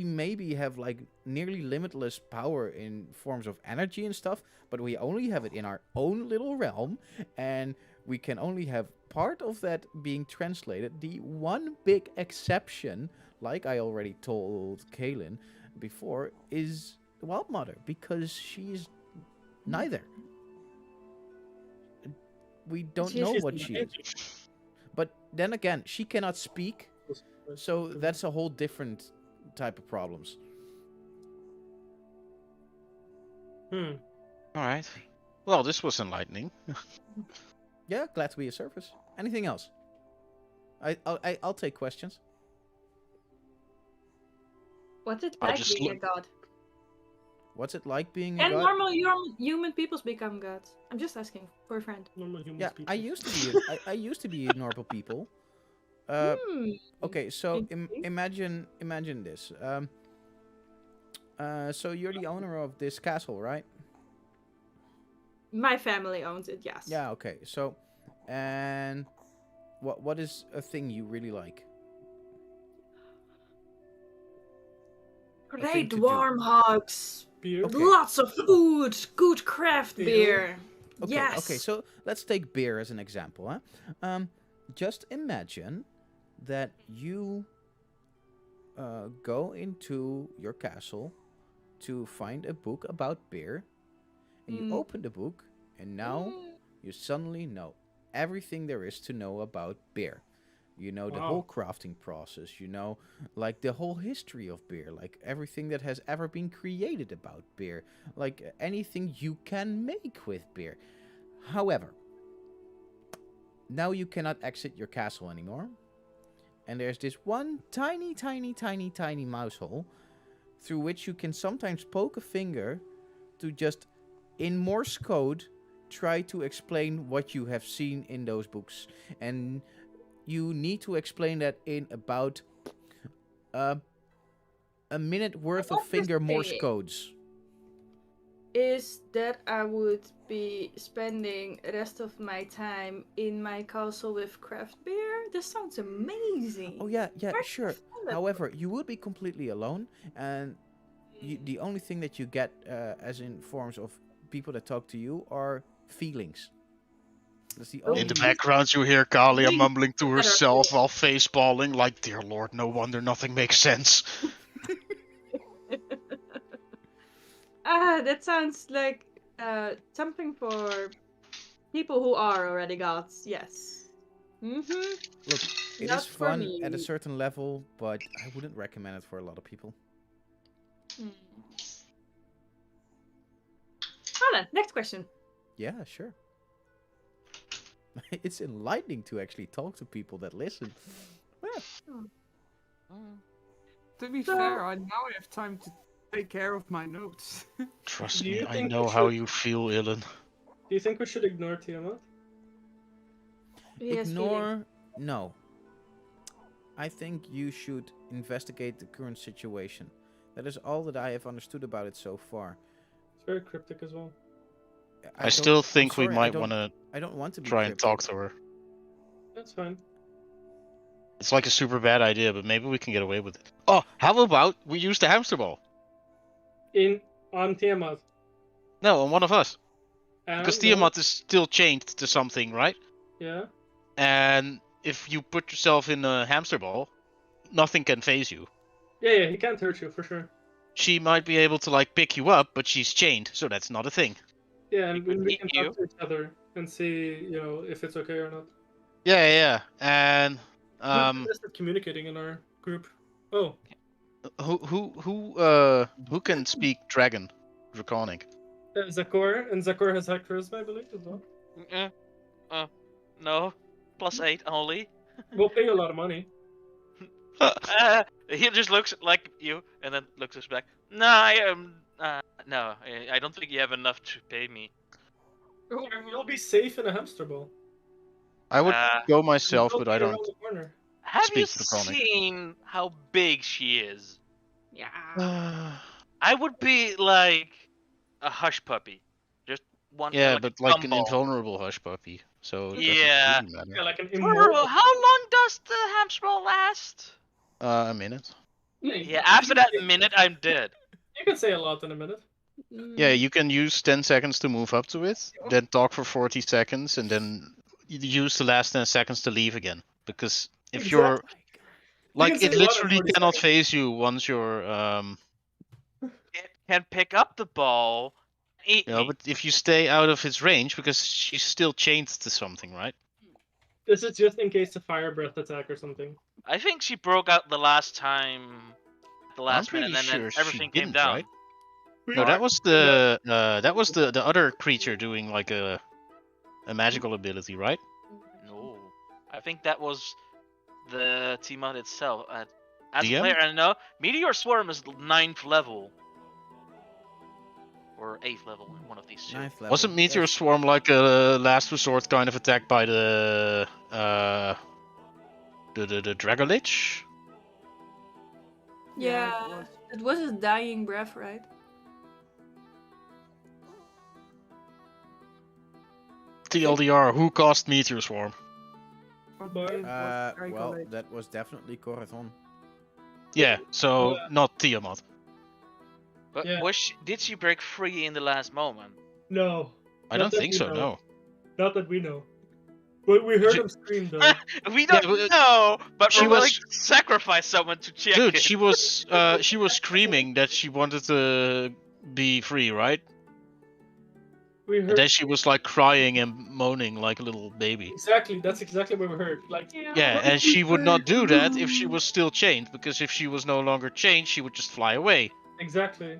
maybe have like nearly limitless power in forms of energy and stuff, but we only have it in our own little realm, and we can only have part of that being translated. The one big exception, like I already told Kaylin before, is the Wild Mother, because she's neither. We don't know She's what the she is. magic. But then again, she cannot speak, so that's a whole different type of problems. Hmm. Alright. Well, this was enlightening. Yeah, glad to be of service. Anything else? I'll take questions. What's it I like just being a look- god? What's it like being a Can god? normal human peoples become gods? I'm just asking for a friend. Normal human Yeah, people. I used to be. I used to be a normal people. Hmm. Okay, so Interesting. imagine this. So you're the owner of this castle, right? My family owns it, yes. Yeah. Okay. So, and what is a thing you really like? thing Great to do. warm hugs. Beer. Okay. Lots of food. Good craft Ale. beer. Okay, Yes. okay, so let's take beer as an example. Huh? Just imagine that you go into your castle to find a book about beer, and you Mm. open the book, and now you suddenly know everything there is to know about beer. You know the whole Wow. crafting process, you know, like the whole history of beer, like everything that has ever been created about beer, like anything you can make with beer. However, now you cannot exit your castle anymore, and there's this one tiny mouse hole through which you can sometimes poke a finger to just, in Morse code, try to explain what you have seen in those books. And you need to explain that in about a minute worth of What you're finger Morse saying codes. Is that I would be spending the rest of my time in my castle with craft beer? This sounds amazing. Oh yeah, Where'd you sure. find that However, you would be completely alone, and the only thing that you get, as in forms of people that talk to you, are feelings. That's the only. In the background, you hear Kalia Really mumbling to better herself while face-palling, like, dear lord, no wonder nothing makes sense. That sounds like something for people who are already gods. Yes. Mm-hmm. Look, it Not is for fun me. at a certain level, but I wouldn't recommend it for a lot of people. Well then, next question. Yeah, sure. It's enlightening to actually talk to people that listen. Yeah. To be So- fair, I now have time to take care of my notes. Trust Do me, you I think know we how should- you feel, Ilan. Do you think we should ignore Tiamat? He has feelings. Ignore. No. I think you should investigate the current situation. That is all that I have understood about it so far. It's very cryptic as well. I don't- still I'm think we sorry, might want to I don't want to be try and cryptic. talk to her. That's fine. It's like a super bad idea, but maybe we can get away with it. Oh, how about we use the hamster ball? On Tiamat. No, on one of us. And Because no, Tiamat is still chained to something, right? Yeah. And if you put yourself in a hamster ball, nothing can phase you. Yeah, he can't hurt you for sure. She might be able to like pick you up, but she's chained, so that's not a thing. Yeah, and He could we eat can you. talk to each other and see, if it's okay or not. Yeah. And We're best at communicating in our group. Oh, who can speak Dragon, Draconic? Zakor, and Zakor has high charisma, I believe, as well. No, +8 only. We'll pay you a lot of money. He just looks like you and then looks us back. No, I don't think you have enough to pay me. You'll be safe in a hamster ball. I would go You myself, told but me I around don't the corner. Have you speak Draconic. seen how big she is? Yeah. I would be like a hush puppy. Just one Yeah, like but a like an gumball. invulnerable hush puppy, so it doesn't Yeah. really matter. Yeah, like an For immortal. how long does the hamster last? A minute. Yeah, after that minute, I'm dead. You can say a lot in a minute. Yeah, you can use 10 seconds to move up to it, then talk for 40 seconds, and then use the last 10 seconds to leave again. Because if you're Exactly. like, can say it a lot in literally 40 cannot seconds. phase you once you're It can pick up the ball, and eat you know, me. but if you stay out of its range, because she's still chained to something, right? This is just in case a fire breath attack or something. I think she broke out the last time, the I'm last minute, pretty and then sure she everything came didn't, down. right? We- No, that What? was the other creature doing like a magical ability, right? No, I think that was the team out itself. As a DM? player, I know Meteor Swarm is 9th level or 8th level, one of these two. 9th level. Wasn't Meteor That's- Swarm like a last resort kind of attack by the Dragolich? Yeah, it was his dying breath, right? TLDR, who cast Meteor Swarm? well, that was definitely Corathon. Yeah, so Yeah. not Tiamat. But Yeah. did she break free in the last moment? No. I Not don't that think we so, know. no. Not that we know. But we heard She- him scream though. We don't but- know, but she we're was- willing to sacrifice someone to check Dude, it. she was screaming that she wanted to be free, right? We And heard then she was like crying and moaning like a little baby. exactly. That's exactly what we heard. Like Yeah, and she would not do that if she was still chained, because if she was no longer chained, she would just fly away. exactly.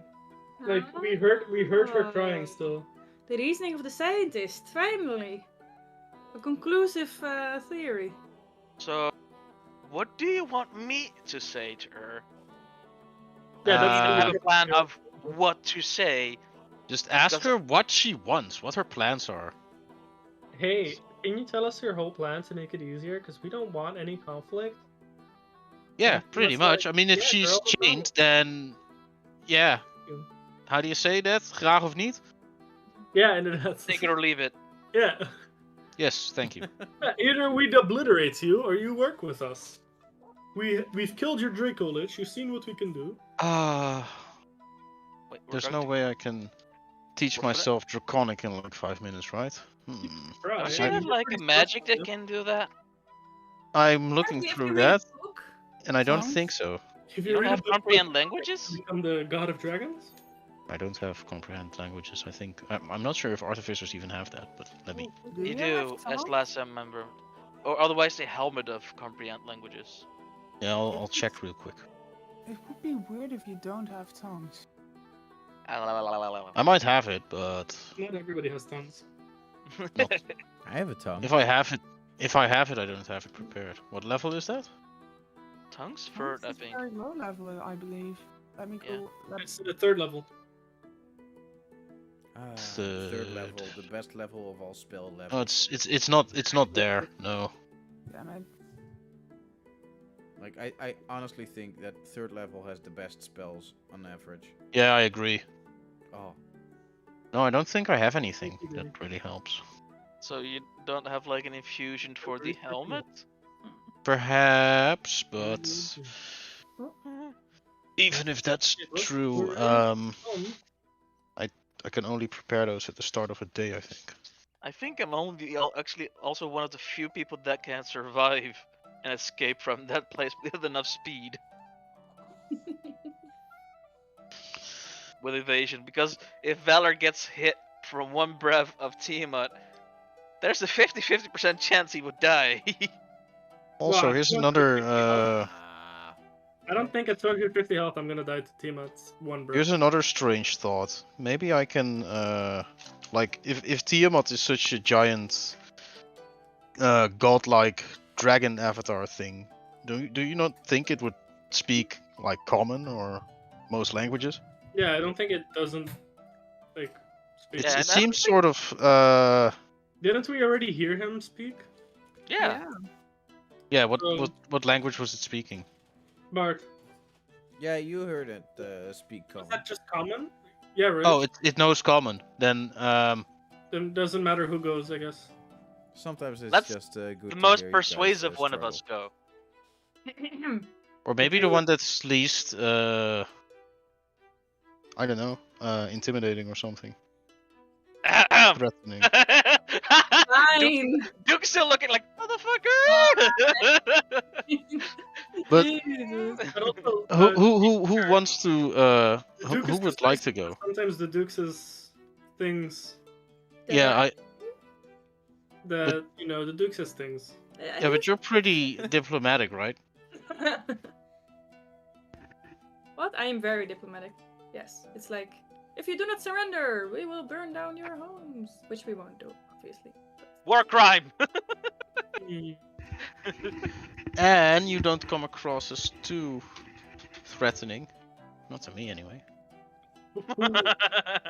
Like we heard her crying still. The reasoning of the scientist, finally. A conclusive theory. So, what do you want me to say to her? Yeah, I that's need to Uh, have a plan of what to say. Just ask Because- her what she wants, what her plans are. Hey, can you tell us your whole plan to make it easier? Because we don't want any conflict. Yeah, Yeah, pretty that's much. like- I mean, if yeah, she's girl, no. chained, then yeah. Yeah. How do you say that? Graag of niet? Yeah, inderdaad. Take it or leave it. Yeah. Yes, thank you. Either we obliterate you or you work with us. We've killed your Draco Lich. You've seen what we can do. Wait, we're There's going no to- way I can teach We're gonna- myself Draconic in like 5 minutes, right? Right. Don't you I'm have like a magic that can do that? I'm looking If you through read a that, book, and I don't Sounds- think so. If You don't read a have book, comprehend you languages? become the god of dragons. I don't have comprehend languages. I think I'm not sure if artificers even have that, but let me. You have do, as tongue? last time member. Or otherwise the helmet of comprehend languages. Yeah, I'll check real quick. It would be weird if you don't have tongues. I might have it, but Not everybody has tongues. I have a tongue. if I have it, I don't have it prepared. What level is that? Tongues third, I Tongues is think. very low level, I believe. Let me Yeah. go. It's the third level. Third Third. level, the best level of all spell levels. Oh, it's not there. No. Damn it. Like I honestly think that third level has the best spells on average. Yeah, I agree. Oh, No, I don't think I have anything that really helps. So you don't have like an infusion for the helmet? Perhaps, but even if that's Yeah, true, we're- I can only prepare those at the start of a day, I think. I think I'm actually also one of the few people that can survive and escape from that place with enough speed. With evasion, because if Valor gets hit from one breath of Tiamat, there's a 50% chance he would die. Also, Wow, here's what- another I don't think at 250 health I'm gonna die to Tiamat's one breath. here's another strange thought. Maybe I can like if Tiamat is such a giant godlike dragon avatar thing, do you not think it would speak like common or most languages? Yeah, I don't think it doesn't like speak. It's, Yeah, it and I don't seems sort of Didn't we already hear him speak? Yeah. Yeah, Um, what language was it speaking? Bart, Yeah, you heard it speak is common. that just common? Yeah, right. Oh, it knows common. Then Then doesn't matter who goes, I guess. Sometimes it's Let's- just good The to most hear you guys, persuasive one of us struggle. go. or maybe If the you- one that's least I don't know, intimidating or something. Threatening. Fine. Duke's still looking like motherfucker. But Jesus. But also, who wants to the Duke who is would just like nice to go? because sometimes the Duke's things Yeah, that the Duke says things. yeah, but you're pretty diplomatic, right? What? I am very diplomatic. Yes. It's like, if you do not surrender, we will burn down your homes. Which we won't do, obviously. War crime. Mm. And you don't come across as too threatening. Not to me, anyway.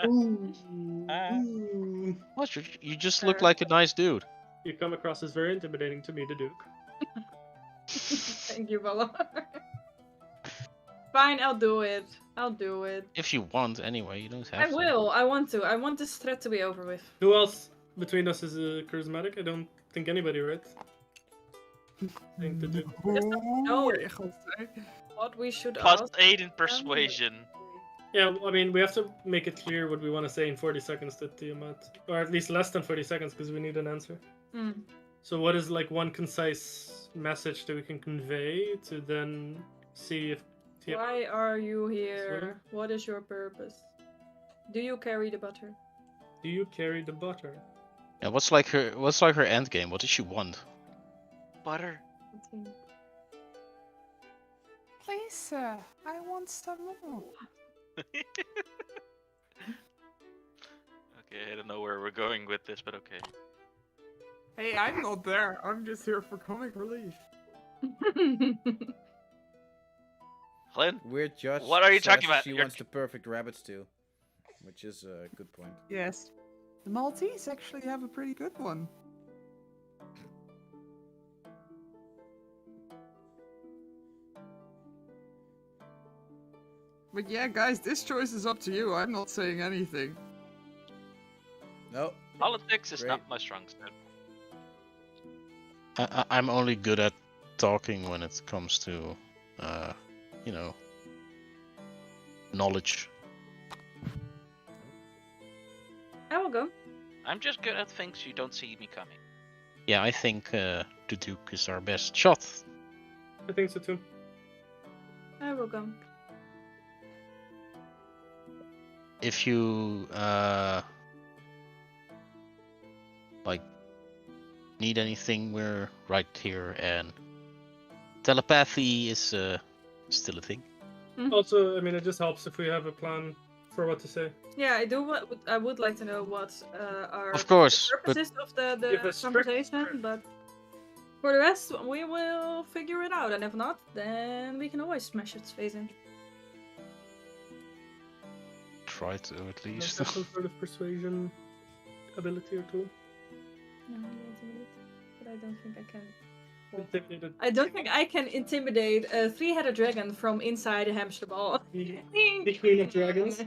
Ooh. Ooh. What? You just look like a nice dude. You come across as very intimidating to me, the Duke. Thank you, Valar. Fine, I'll do it. I'll do it. If you want, anyway, you don't have I to. will. I want to. I want this threat to be over with. Who else between us is charismatic? I don't think anybody, right? I think the Duke. No. ik ga het zeggen. What we should Plus ask 8 in persuasion. Yeah, I mean, we have to make it clear what we want to say in 40 seconds to Tiamat. Or at least less than 40 seconds, because we need an answer. Hmm. So what is, like, one concise message that we can convey to then see if Tiamat... Why are you here? What is your purpose? Do you carry the butter? Do you carry the butter? Yeah, what's like her end game? What does she want? Butter. Please, I want some more. Okay, I don't know where we're going with this, but okay. Hey, I'm not there. I'm just here for comic relief. Flynn? Weird Josh. What are you talking says about? She You're- wants the perfect rabbit stew, which is a good point. Yes. The Maltese actually have a pretty good one. But yeah, guys, this choice is up to you. I'm not saying anything. No. Politics is Great. not my strong suit. I'm only good at talking when it comes to, knowledge. I will go. I'm just good at things you don't see me coming. Yeah, I think the Duke is our best shot. I think so too. I will go. If you need anything, we're right here, and telepathy is still a thing. Also, I mean, it just helps if we have a plan for what to say. Yeah, I do. I would like to know what are Of course, the but purposes of the Give a strict- conversation, but for the rest, we will figure it out. And if not, then we can always smash its face in. try to at Let's least. have some sort of persuasion ability or two. No, I'm intimidated, but I don't think I can. Intimidated. I don't think I can intimidate a three-headed dragon from inside a hamster ball. The Queen of Dragons.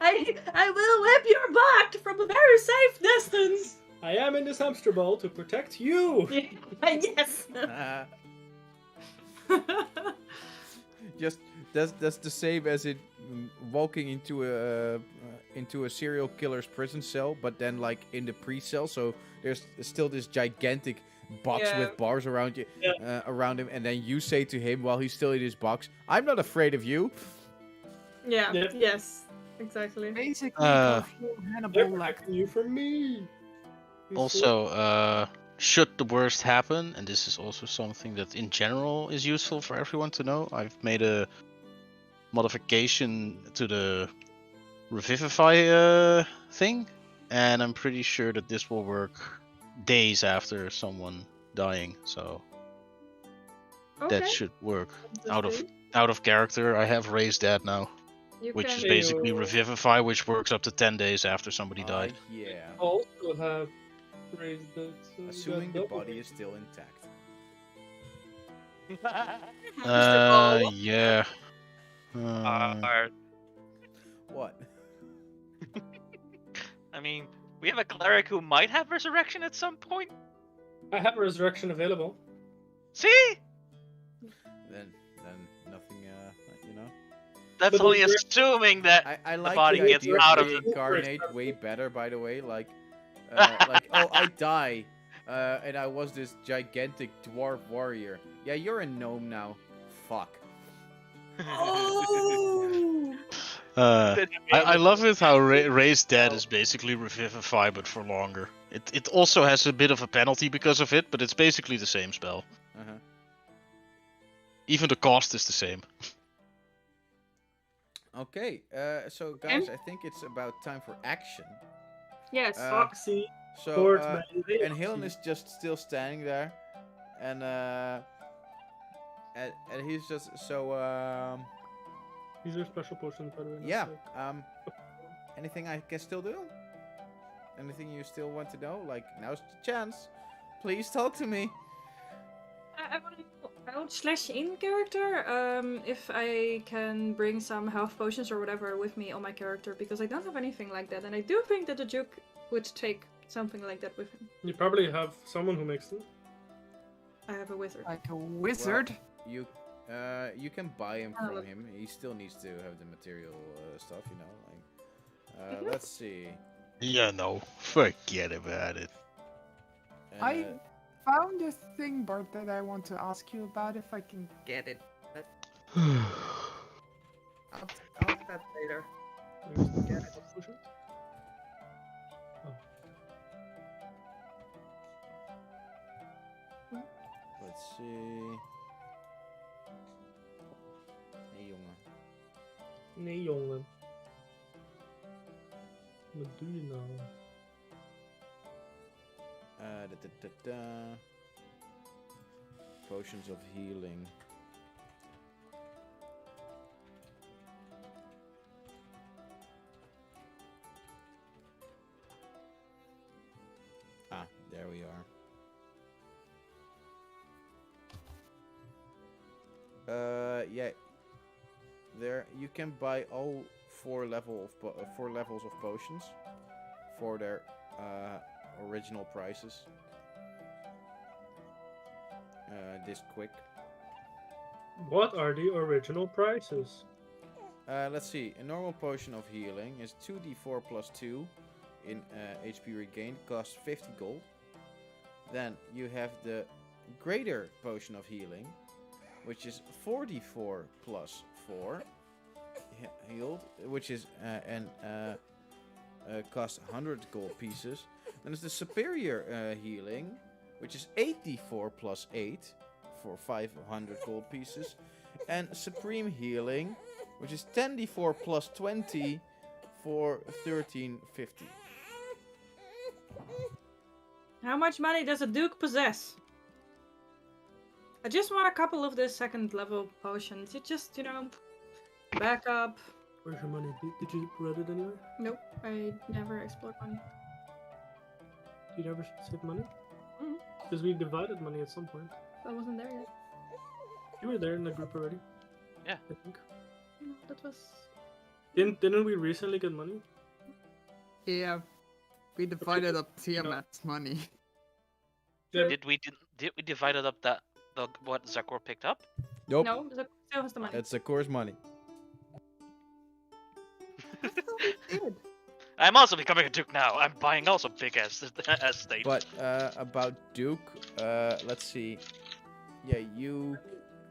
I will whip your butt from a very safe distance. I am in this hamster ball to protect you. Yes. Just that's the same as it walking into a serial killer's prison cell, but then like in the pre-cell, so there's still this gigantic box Yeah. with bars around you, Yeah. around him, and then you say to him while he's still in his box, "I'm not afraid of you." Yeah. Yeah. Yes. Exactly. Basically, Uh, you're They're Hannibal Lecter. protecting you from me. You Also, should the worst happen, and this is also something that in general is useful for everyone to know, I've made a modification to the Revivify thing, and I'm pretty sure that this will work days after someone dying, so Okay. that should work. That's Out of good. out of character, I have raised that now, You which can... is basically Ew. Revivify, which works up to 10 days after somebody died. Yeah. also have Raise that. So you Assuming got the double body hit. is still intact. Yeah. Alright. What? I mean, we have a cleric who might have resurrection at some point. I have resurrection available. See? Then nothing. You know. That's But only the- assuming that I the like body the gets idea out of of the. reincarnate way better, by the way. Like, oh, I die, and I was this gigantic dwarf warrior. Yeah, you're a gnome now. Fuck. Oh! I love it how Raise Dead is basically Revivify, but for longer. It also has a bit of a penalty because of it, but it's basically the same spell. Uh-huh. Even the cost is the same. Okay, so guys, I think it's about time for action. Yes. Foxy. So, Sportsman. and Helen is just still standing there, and he's just so These are special potions, by the way. not yeah. like- Anything I can still do? Anything you still want to know? Like, now's the chance. Please talk to me. I want to out slash in character if I can bring some health potions or whatever with me on my character, because I don't have anything like that, and I do think that the Duke would take something like that with him. You probably have someone who makes them. I have a wizard. Like a wizard. You can buy him Oh, from look. him. He still needs to have the material stuff, you know. Like, Mhm. let's see. Yeah, no, forget about it. And, I found a thing, Bart, that I want to ask you about if I can get it. But I'll do that later. There's the health potions. let's see. Hey, jongen. Nee, jongen. Wat doe je nou? Da. Potions of healing. Ah, there we are. Yeah. There, you can buy all four levels of potions for their original prices. This quick. What are the original prices? Let's see. A normal potion of healing is 2d4 plus 2 in HP regained, costs 50 gold. Then you have the greater potion of healing, which is 4d4 plus 4 healed, which is costs 100 gold pieces. Then there's the superior healing, which is 8d4 plus 8 for 500 gold pieces, and supreme healing, which is 10d4 plus 20 for 1350. How much money does a Duke possess? I just want a couple of the second level potions. It just, back up. Where's your money? Did you read it anywhere? Nope, I never explored money. Did you ever save money? Mhm. Because we divided money at some point. I wasn't there yet. You were there in the group already. Yeah. I think. No, that was. Didn't we recently get money? Yeah. We divided up Tiamat's money. Yeah. Did we divide it up what Zakor picked up? Nope. No, the still has the money. That's of course money. Did. I'm also becoming a duke now. I'm buying also big ass estate. But about Duke, let's see. Yeah, you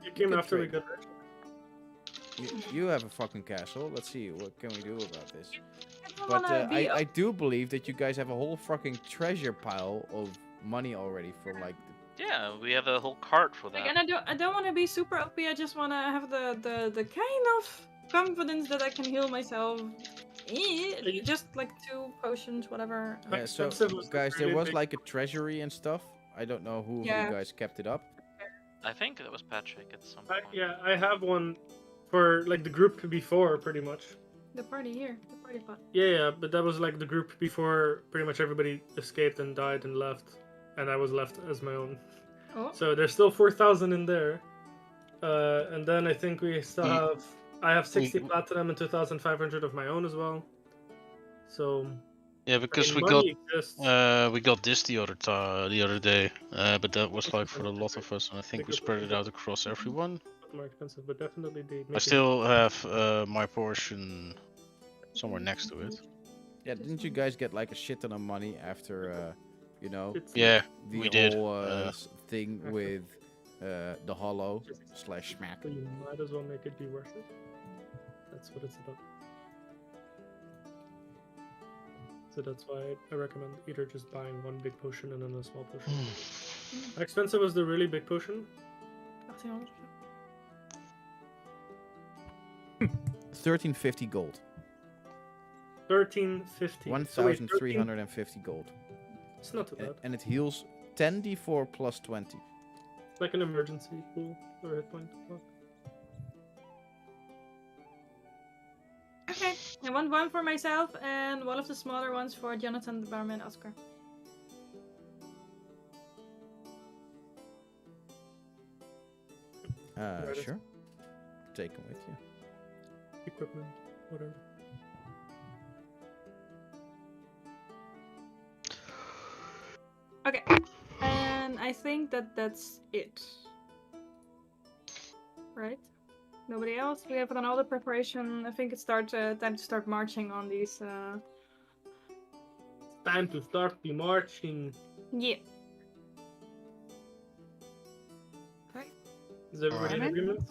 You came Good after we trade. got rich. you have a fucking castle. Let's see, what can we do about this? I don't But wanna be I do believe that you guys have a whole fucking treasure pile of money already from like Yeah, we have a whole cart for that. Like, and I don't want to be super OP. I just want to have the kind of confidence that I can heal myself. Just like 2 potions, whatever. yeah, so Expensive was guys, there really was big. like a treasury and stuff. I don't know who of Yeah. you guys kept it up. I think it was Patrick at some point. Yeah, I have one for like the group before, pretty much. The party here, the party pot. Yeah, but that was like the group before pretty much everybody escaped and died and left, and I was left as my own. Oh, So there's still 4,000 in there, and then I think we still Ye- have. I have 60 we- platinum and 2,500 of my own as well. So Yeah, I because mean, we got money exists. we got this the other day, but that was like for a lot of us, and I think we spread it out across everyone. More expensive, but definitely they. I still have my portion somewhere next to it. Yeah, didn't you guys get like a shit ton of money after, you know, Yeah, the we did. whole thing with the hollow / smack? So you might as well make it be worth it. That's what it's about. So that's why I recommend either just buying one big potion and then a small potion. How expensive was the really big potion? 1800. 1350 gold. 1350. 1350 gold. It's not too bad. And it heals 10d4 plus 20. It's like an emergency pool or hit point. Okay, I want one for myself and one of the smaller ones for Jonathan, the barman, Oscar. Right, Sure. Take them with you. Equipment, whatever. Okay, and I think that's it. Right? Nobody else? We have done all the preparation. I think it's time to start marching on these. Time to start the marching. Yeah. Is everybody in Alright. agreement?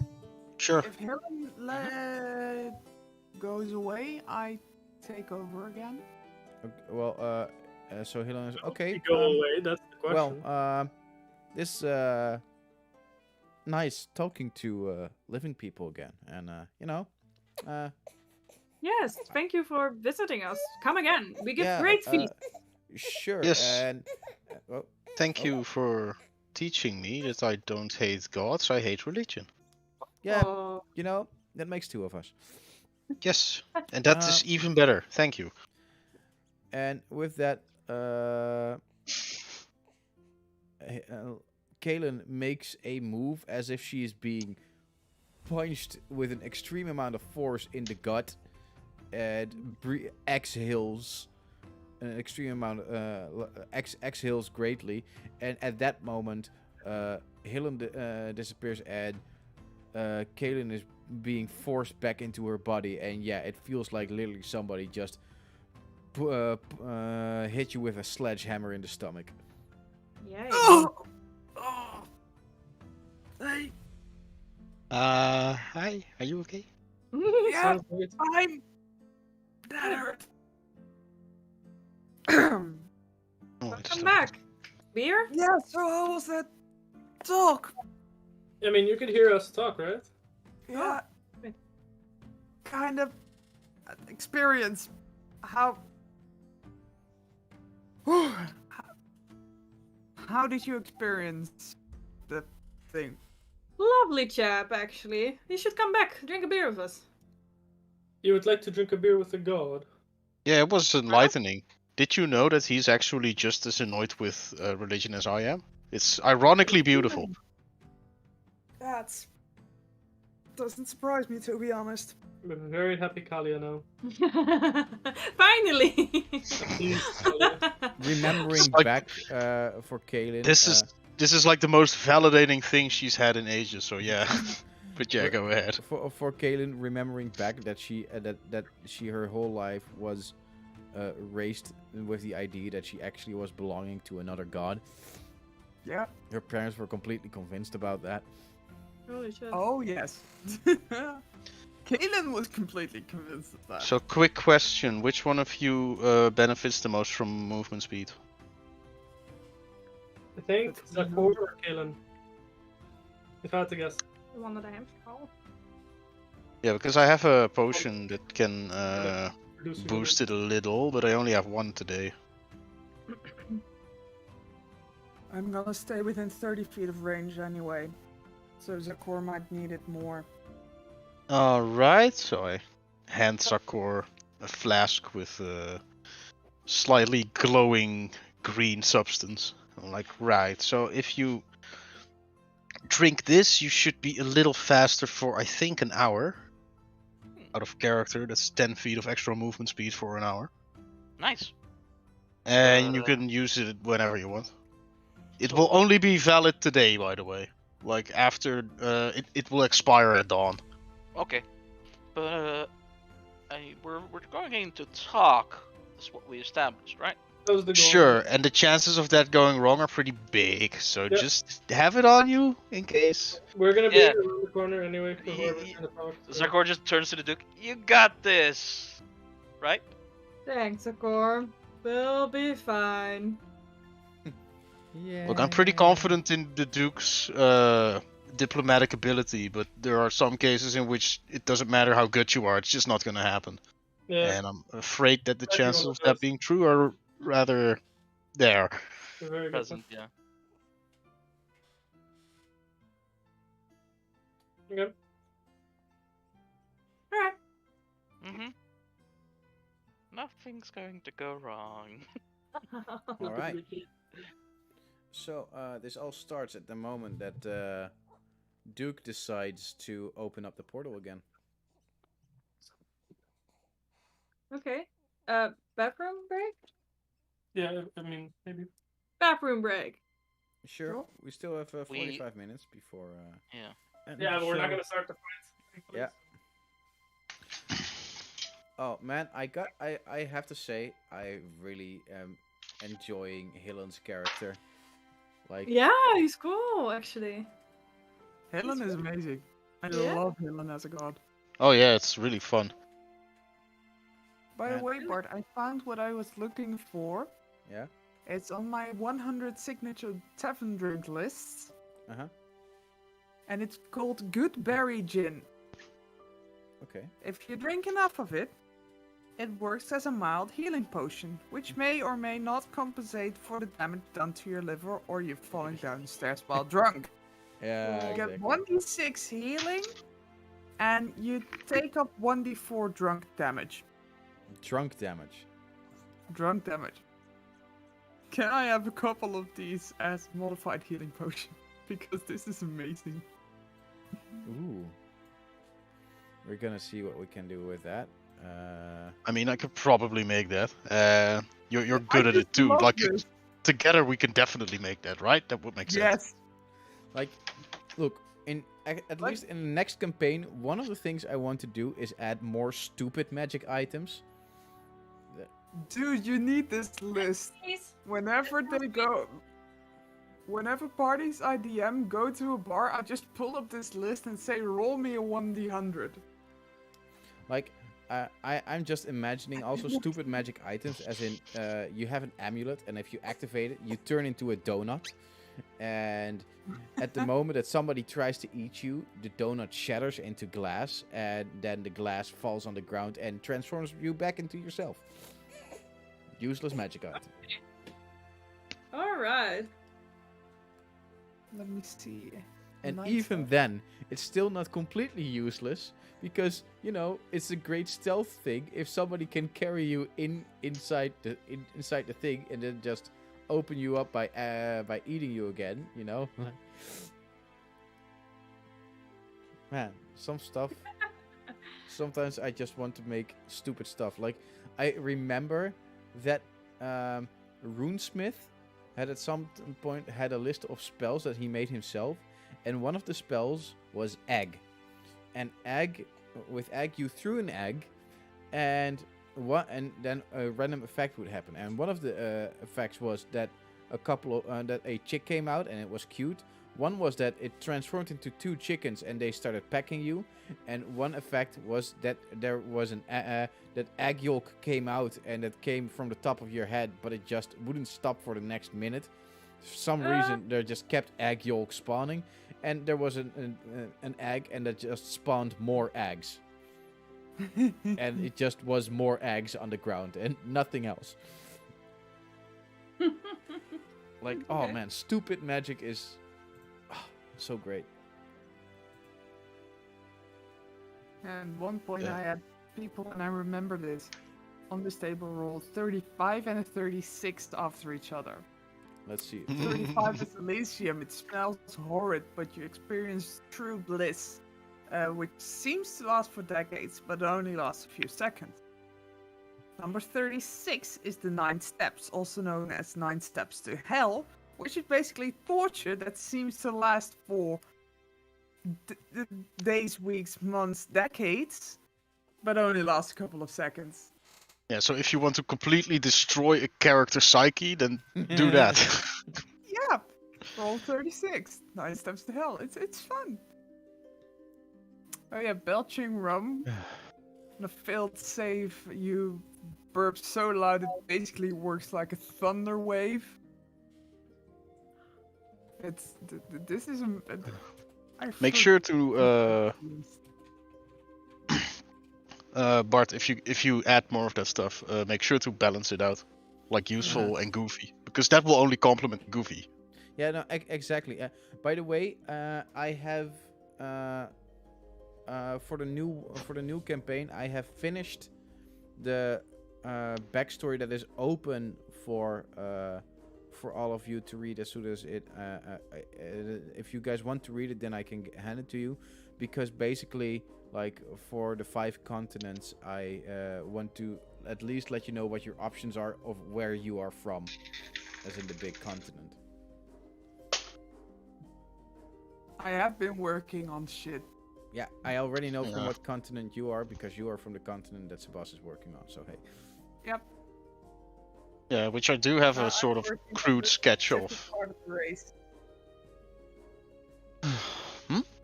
Sure. If Helen goes away, I take over again. Okay, well, so Helen is okay. You go away, that's the question. Well, this nice talking to living people again, and you know, Yes, thank you for visiting us. Come again. We give yeah, great feast. sure. Yes. And Thank you for teaching me that I don't hate gods, I hate religion. yeah, Oh, you know, that makes two of us. Yes, and that is even better. Thank you. And with that, Kaylin makes a move as if she is being punched with an extreme amount of force in the gut, and exhales an extreme amount, exhales greatly, and at that moment, Helen disappears, and Kaylin is being forced back into her body, and yeah, it feels like literally somebody just hit you with a sledgehammer in the stomach. yay. Oh! Oh! Hey, Hi, are you okay? yeah, Sounds good. fine. That hurt. Oh, it's Come still- back. Beer? Yeah, so how was that talk? I mean, you could hear us talk, right? Yeah. good. Kind of experience. How How did you experience the thing? Lovely chap, actually. You should come back. Drink a beer with us. You would like to drink a beer with a god. Yeah, it was enlightening. Did you know that he's actually just as annoyed with religion as I am? It's ironically beautiful. That doesn't surprise me, to be honest. I'm very happy Kalia now. Finally! Please, Kalia. Remembering Like- back for Kaylin. This is like the most validating thing she's had in ages. So yeah, but yeah, go ahead. For Kaylin, remembering back that she her whole life was raised with the idea that she actually was belonging to another god. Yeah. Her parents were completely convinced about that. Holy shit. Oh, yes. Kaylin was completely convinced of that. So quick question: which one of you benefits the most from movement speed? I think Zakor or Kalen. If I had to guess. The one that I have. Oh. Yeah, because I have a potion that can Produce boost it a little, but I only have one today. I'm gonna stay within 30 feet of range anyway. So Zakor might need it more. Alright, so I hand Sakor a flask with slightly glowing green substance. I'm like, right, so if you drink this, you should be a little faster for, I think, an hour. Out of character, that's 10 feet of extra movement speed for an hour. Nice. And you can use it whenever you want. It So- will only be valid today, by the way. Like, after, it will expire at dawn. Okay. But we're going to talk. That's what we established, right? That was the goal. Sure, and the chances of that going wrong are pretty big, so Yep. just have it on you in case. We're gonna be Yeah. around the corner anyway for whoever's Ye- gonna talk. so- Zakor just turns to the Duke. You got this, right? Thanks, Akor. We'll be fine. Yeah. Look, I'm pretty confident in the Duke's diplomatic ability, but there are some cases in which it doesn't matter how good you are, it's just not gonna happen. Yeah, And I'm afraid that the Exactly chances what of it that does. being true are rather there. it's a very good Present, yeah. one. Okay. Alright. Mm-hmm. Nothing's going to go wrong. All right. So this all starts at the moment that Duke decides to open up the portal again. Okay. Bathroom break? Yeah, I mean, maybe. Bathroom break. Sure. Sure. We still have We- 45 minutes before. Yeah. end Yeah, the but we're not show. gonna start the fights. Yeah. Oh man, I have to say I really am enjoying Hillen's character. Like Yeah, he's cool, actually. Helen is amazing. I Yeah. love Helen as a god. Oh yeah, it's really fun. By the And- way, Bart, I found what I was looking for. yeah. It's on my 100 signature tavern drink lists, Uh-huh. and it's called Good Berry Gin. Okay. If you drink enough of it, it works as a mild healing potion, which may or may not compensate for the damage done to your liver or you falling down the stairs while drunk. Yeah, You get exactly. 1d6 healing, and you take up 1d4 drunk damage. Drunk damage. Drunk damage. Can I have a couple of these as modified healing potion? Because this is amazing. Ooh. We're gonna see what we can do with that. I mean, I could probably make that. You're good at it just too. love Like this. together, we can definitely make that, right? That would make sense. Yes. Like, look, at least in the next campaign, one of the things I want to do is add more stupid magic items. Dude, you need this list. Please. Whenever parties I DM go to a bar, I just pull up this list and say, roll me a 1d100. Like, I'm just imagining also stupid magic items, as in, you have an amulet, and if you activate it, you turn into a donut. And at the moment that somebody tries to eat you, the donut shatters into glass, and then the glass falls on the ground and transforms you back into yourself. Useless magic item. Alright. Let me see. And Nice even stuff. then, it's still not completely useless, because, you know, it's a great stealth thing if somebody can carry you inside the thing and then just open you up by eating you again, you know? Man, some stuff. Sometimes I just want to make stupid stuff. Like, I remember that Runesmith had at some point had a list of spells that he made himself, and one of the spells was egg. And egg, with egg, you threw an egg, and then a random effect would happen. And one of the effects was that that a chick came out and it was cute. One was that it transformed into two chickens and they started pecking you. And one effect was that there was that egg yolk came out and it came from the top of your head, but it just wouldn't stop for the next minute. For some reason, there just kept egg yolk spawning, and there was an egg, and that just spawned more eggs. And it just was more eggs on the ground and nothing else. Like, oh Okay. man, stupid magic is so great. And one point Yeah. I had people, and I remember this, on this table roll 35 and a 36 after each other. Let's see. 35 is Elysium. It smells horrid, but you experience true bliss, which seems to last for decades, but only lasts a few seconds. Number 36 is the 9 steps, also known as 9 steps to hell, which is basically torture that seems to last for days, weeks, months, decades, but only lasts a couple of seconds. Yeah, so if you want to completely destroy a character's psyche, then do that. Yeah, roll 36, 9 steps to hell. It's fun. Oh yeah, belching rum. On a failed save, you burp so loud it basically works like a thunder wave. This is Make sure to Bart, if you add more of that stuff, make sure to balance it out, like useful and goofy, because that will only complement goofy. Yeah, no, exactly. By the way, I have for the new campaign, I have finished the backstory that is open for all of you to read as soon as it. If you guys want to read it, then I can hand it to you, because basically, like for the 5 continents, I want to at least let you know what your options are of where you are from, as in the big continent. I have been working on shit. Yeah, I already know from what continent you are, because you are from the continent that Sebas is working on, so hey. Yep. Yeah, which I do have a I'm sort of working on crude the sketch second of. part of the race.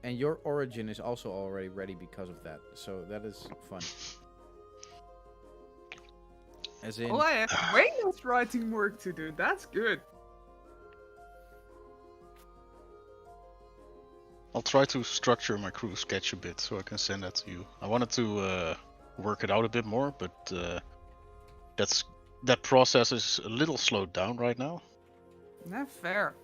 And your origin is also already ready because of that, so that is fun. As in, Oh, I have way less writing work to do. That's good. I'll try to structure my crew sketch a bit so I can send that to you. I wanted to work it out a bit more, but that process is a little slowed down right now. Not fair.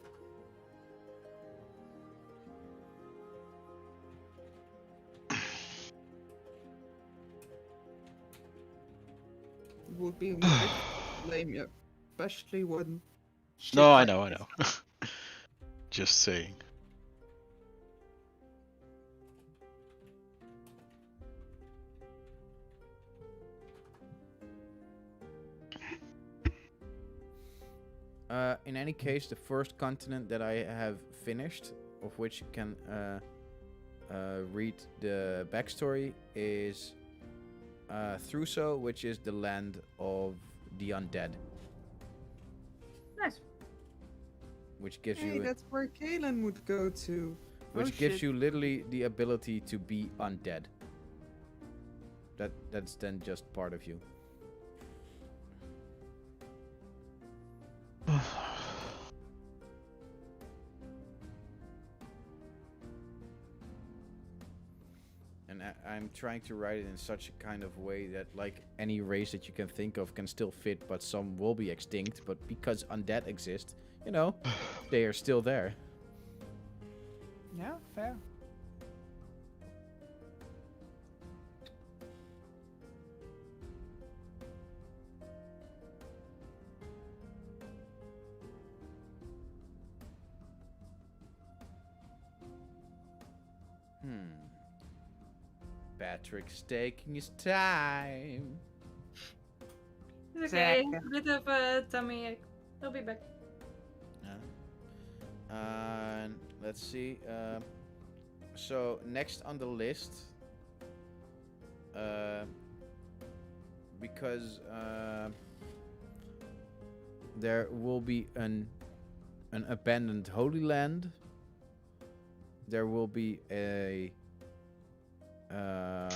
It would be more difficult to blame you, especially when. No, I know. Just saying. in any case, the first continent that I have finished, of which you can read the backstory, is Thruso, which is the land of the undead. Nice. Which gives Hey, you that's where Kalen would go to. which gives you literally the ability to be undead. That's then just part of you. And I'm trying to write it in such a kind of way that, like, any race that you can think of can still fit, but some will be extinct. But because undead exist, you know, they are still there. Yeah, fair. Patrick's taking his time. It's okay. Bit of a tummy ache. I'll be back. And let's see. So next on the list, because there will be an abandoned Holy Land. There will be a oh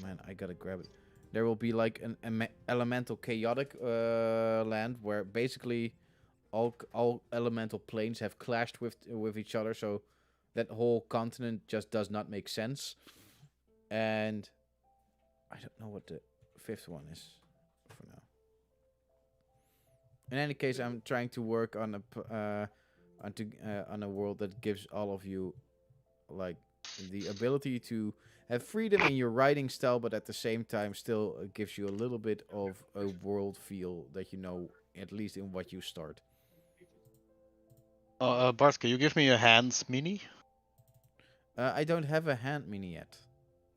man, I gotta grab it. There will be like an elemental chaotic land where basically all elemental planes have clashed with each other, so that whole continent just does not make sense. And I don't know what the 5th one is for now. In any case, I'm trying to work on a world that gives all of you like the ability to have freedom in your writing style, but at the same time still gives you a little bit of a world feel that you know, at least in what you start. Bart, can you give me a hand mini? I don't have a hand mini yet.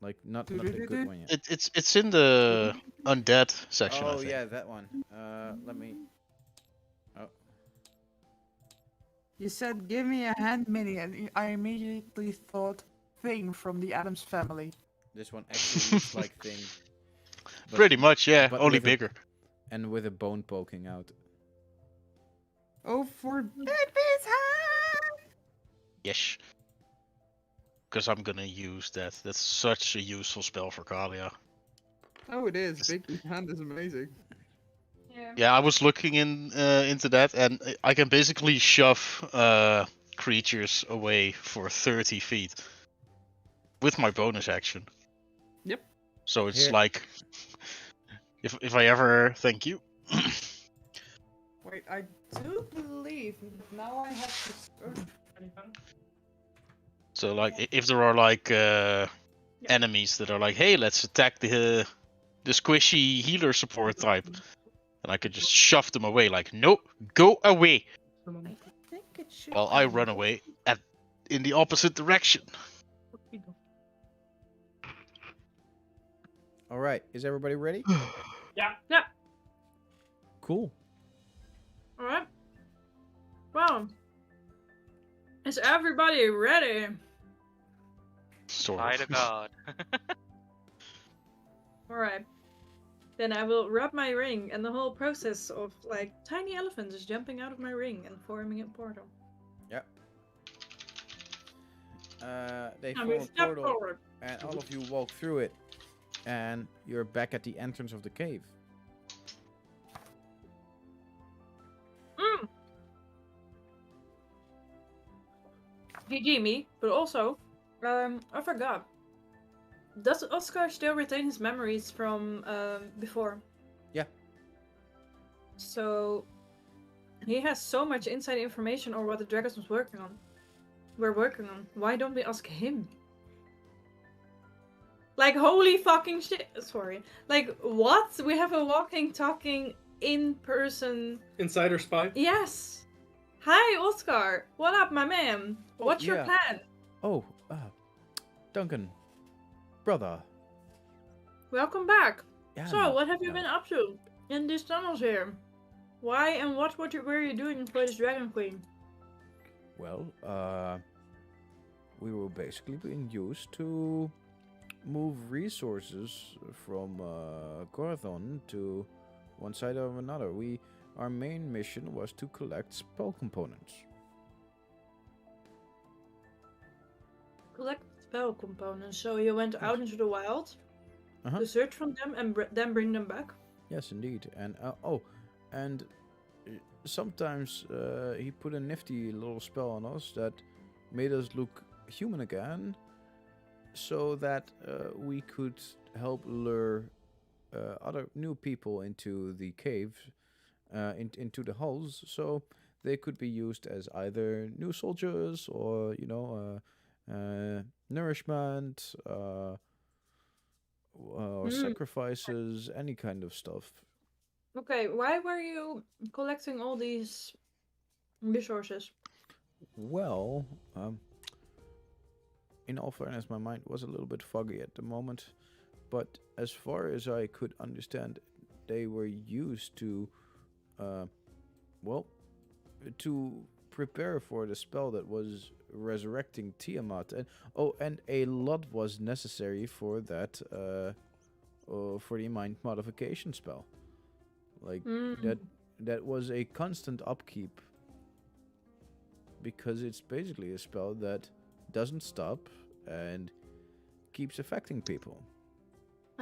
Like, not a good one yet. It's in the undead section, I Oh, think. yeah, that one. Let me... Oh, You said, give me a hand mini, and I immediately thought Thing from the Addams Family. this one actually looks like Thing. but- Pretty much, yeah. but Only with a- bigger. And with a bone poking out. Oh, forbid his hand! Yes. Because I'm gonna use that. That's such a useful spell for Kalia. Oh, it is. Big Beast hand is amazing. Yeah. Yeah, I was looking into that, and I can basically shove creatures away for 30 feet with my bonus action. Yep. So it's Here- like, if I ever, thank you. Wait, I do believe now I have to search. So like, if there are like enemies that are like, hey, let's attack the squishy healer support type, and I could just shove them away. Like, nope, go away. I think it should. While I run away in the opposite direction. All right, is everybody ready? Yeah. Cool. All right. Well, is everybody ready? Sort Eye of. to God. All right. Then I will rub my ring, and the whole process of like tiny elephants is jumping out of my ring and forming a portal. They And form we a step portal, forward. and all of you walk through it, and you're back at the entrance of the cave. GG me, but also, I forgot. Does Oscar still retain his memories from before? Yeah. So he has so much inside information on what the dragons was working on. We're working on. Why don't we ask him? Like holy fucking shit! Sorry. Like what? We have a walking, talking, in-person. Insider spy. Yes. Hi, Oscar. What up, my man? Oh, What's your yeah. plan? Oh, Duncan, brother. Welcome back. Yeah, So, no, what have you no. been up to in these tunnels here? Why and what were you doing for this Dragon Queen? Well, we were basically being used to move resources from Gorthon to one side or another. Our main mission was to collect spell components. Collect spell components. So you went out into the wild Uh-huh. to search for them and then bring them back. Yes, indeed. And sometimes he put a nifty little spell on us that made us look human again, so that we could help lure other new people into the cave, into the halls, so they could be used as either new soldiers or nourishment, or sacrifices, any kind of stuff. Okay, why were you collecting all these resources? Well, in all fairness, my mind was a little bit foggy at the moment, but as far as I could understand, they were used to, to prepare for the spell that was resurrecting Tiamat, and a lot was necessary for that, for the mind modification spell. Like that was a constant upkeep, because it's basically a spell that doesn't stop and keeps affecting people.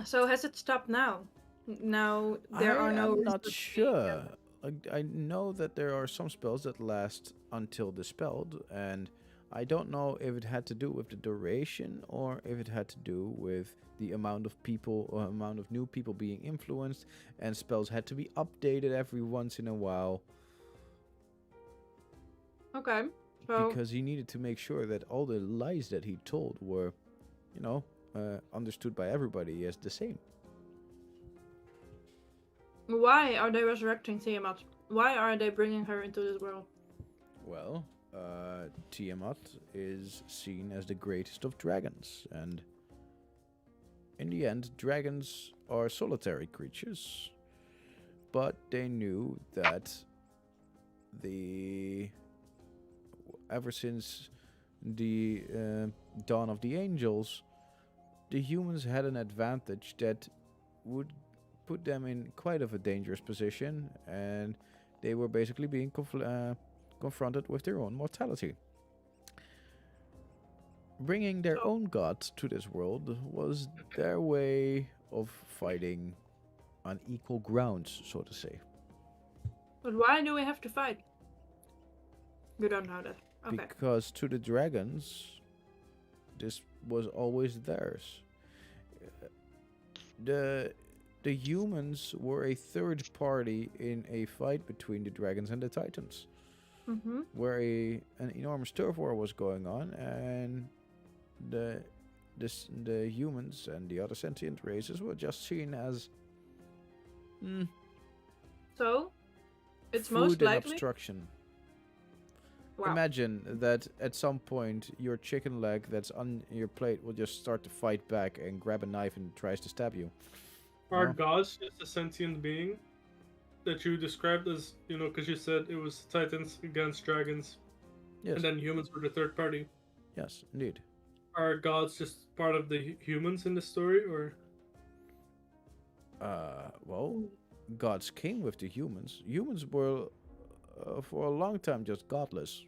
So has it stopped now? Now there are no. I'm not resources sure. Like, I know that there are some spells that last until dispelled, and I don't know if it had to do with the duration or if it had to do with the amount of people or amount of new people being influenced, and spells had to be updated every once in a while. Okay. So because he needed to make sure that all the lies that he told were, understood by everybody as the same. why are they resurrecting Tiamat? Why are they bringing her into this world? Well, Tiamat is seen as the greatest of dragons, and in the end, dragons are solitary creatures. But they knew that ever since the dawn of the angels, the humans had an advantage that would put them in quite of a dangerous position, and they were basically being confronted with their own mortality. Bringing their own gods to this world was their way of fighting on equal grounds, so to say. But why do we have to fight? You don't know that. Okay. Because to the dragons, this was always theirs. The humans were a third party in a fight between the dragons and the titans, Mm-hmm. where an enormous turf war was going on, and the humans and the other sentient races were just seen as So, it's food most and likely. obstruction. Wow. Imagine that at some point your chicken leg that's on your plate will just start to fight back and grab a knife and tries to stab you. Are No. gods just a sentient being that you described as, because you said it was titans against dragons, Yes. and then humans were the third party? Yes, indeed. Are gods just part of the humans in the story, or? Well, gods came with the humans. Humans were, for a long time, just godless.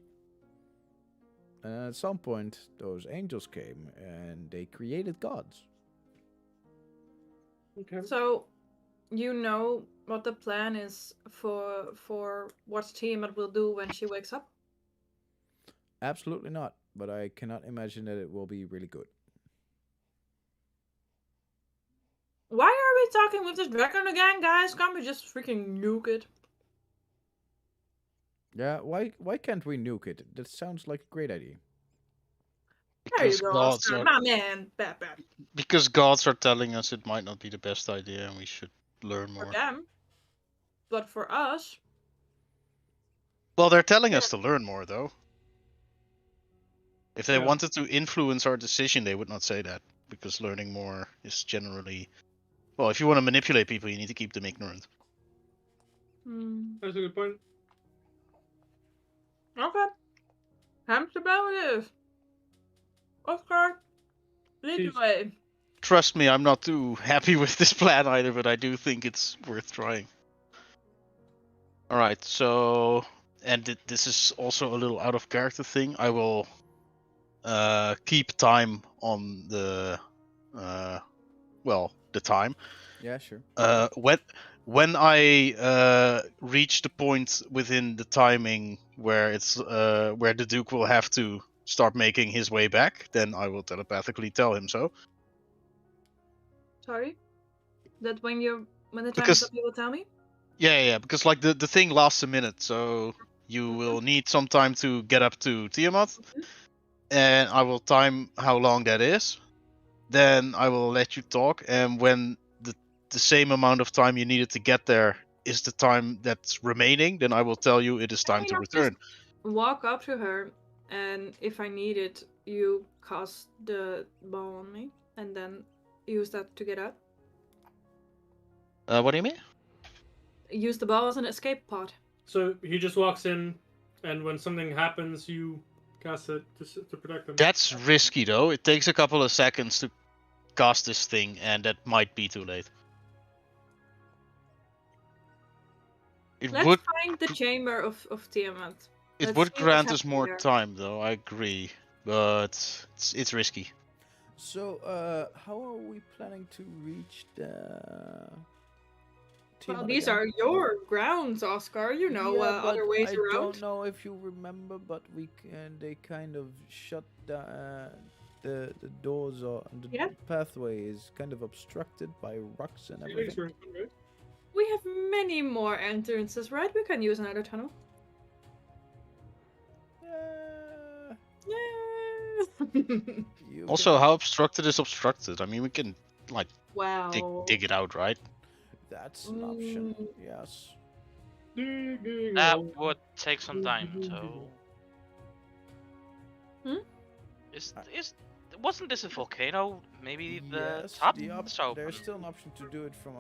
And at some point, those angels came and they created gods. Okay. So, you know what the plan is for what Tiamat will do when she wakes up? Absolutely not. But I cannot imagine that it will be really good. Why are we talking with this dragon again, guys? Can't we just freaking nuke it? Yeah, why can't we nuke it? That sounds like a great idea. There you Because go, gods Oscar. are My man. Bad. because gods are telling us it might not be the best idea and we should learn For more. them. But for us, Well, they're telling us to learn more, though. If they Yeah. wanted to influence our decision, they would not say that, because learning more is generally... Well, if you want to manipulate people, you need to keep them ignorant. That's a good point. okay. Hamster bell it is. Oscar, lead the Jeez. way. Trust me, I'm not too happy with this plan either, but I do think it's worth trying. Alright, so... And this is also a little out of character thing. I will keep time on the... the time. Yeah, sure. When I reach the point within the timing where it's where the Duke will have to start making his way back, then I will telepathically tell him so. Sorry? That when the time Because- is up, you will tell me? Yeah, because like the thing lasts a minute, so you will need some time to get up to Tiamat, and I will time how long that is. Then I will let you talk, and when the same amount of time you needed to get there is the time that's remaining, then I will tell you it is time Can to you return. Walk up to her, and if I need it, you cast the ball on me, and then use that to get out. What do you mean? Use the ball as an escape pod. So he just walks in, and when something happens, you cast it to protect him. That's risky though. It takes a couple of seconds to cast this thing, and that might be too late. It Let's would find the chamber of Tiamat. it let's would see what's grant us happening more there. time though. I agree, but it's risky. So, how are we planning to reach the... Well, Tiamat these again? are your grounds, Oscar. You know Yeah, but other ways I around. don't know if you remember, but they kind of shut the doors or the Yeah. pathway is kind of obstructed by rocks and Ceilings everything. were right? We have many more entrances, right? We can use another tunnel. You Also, can- how obstructed is obstructed? I mean, we can like Wow. dig it out, right? That's an option. Yes. That would take some time, so. Hmm? Wasn't this a volcano? Maybe the Yes. top? The It's open. there's still an option to do it from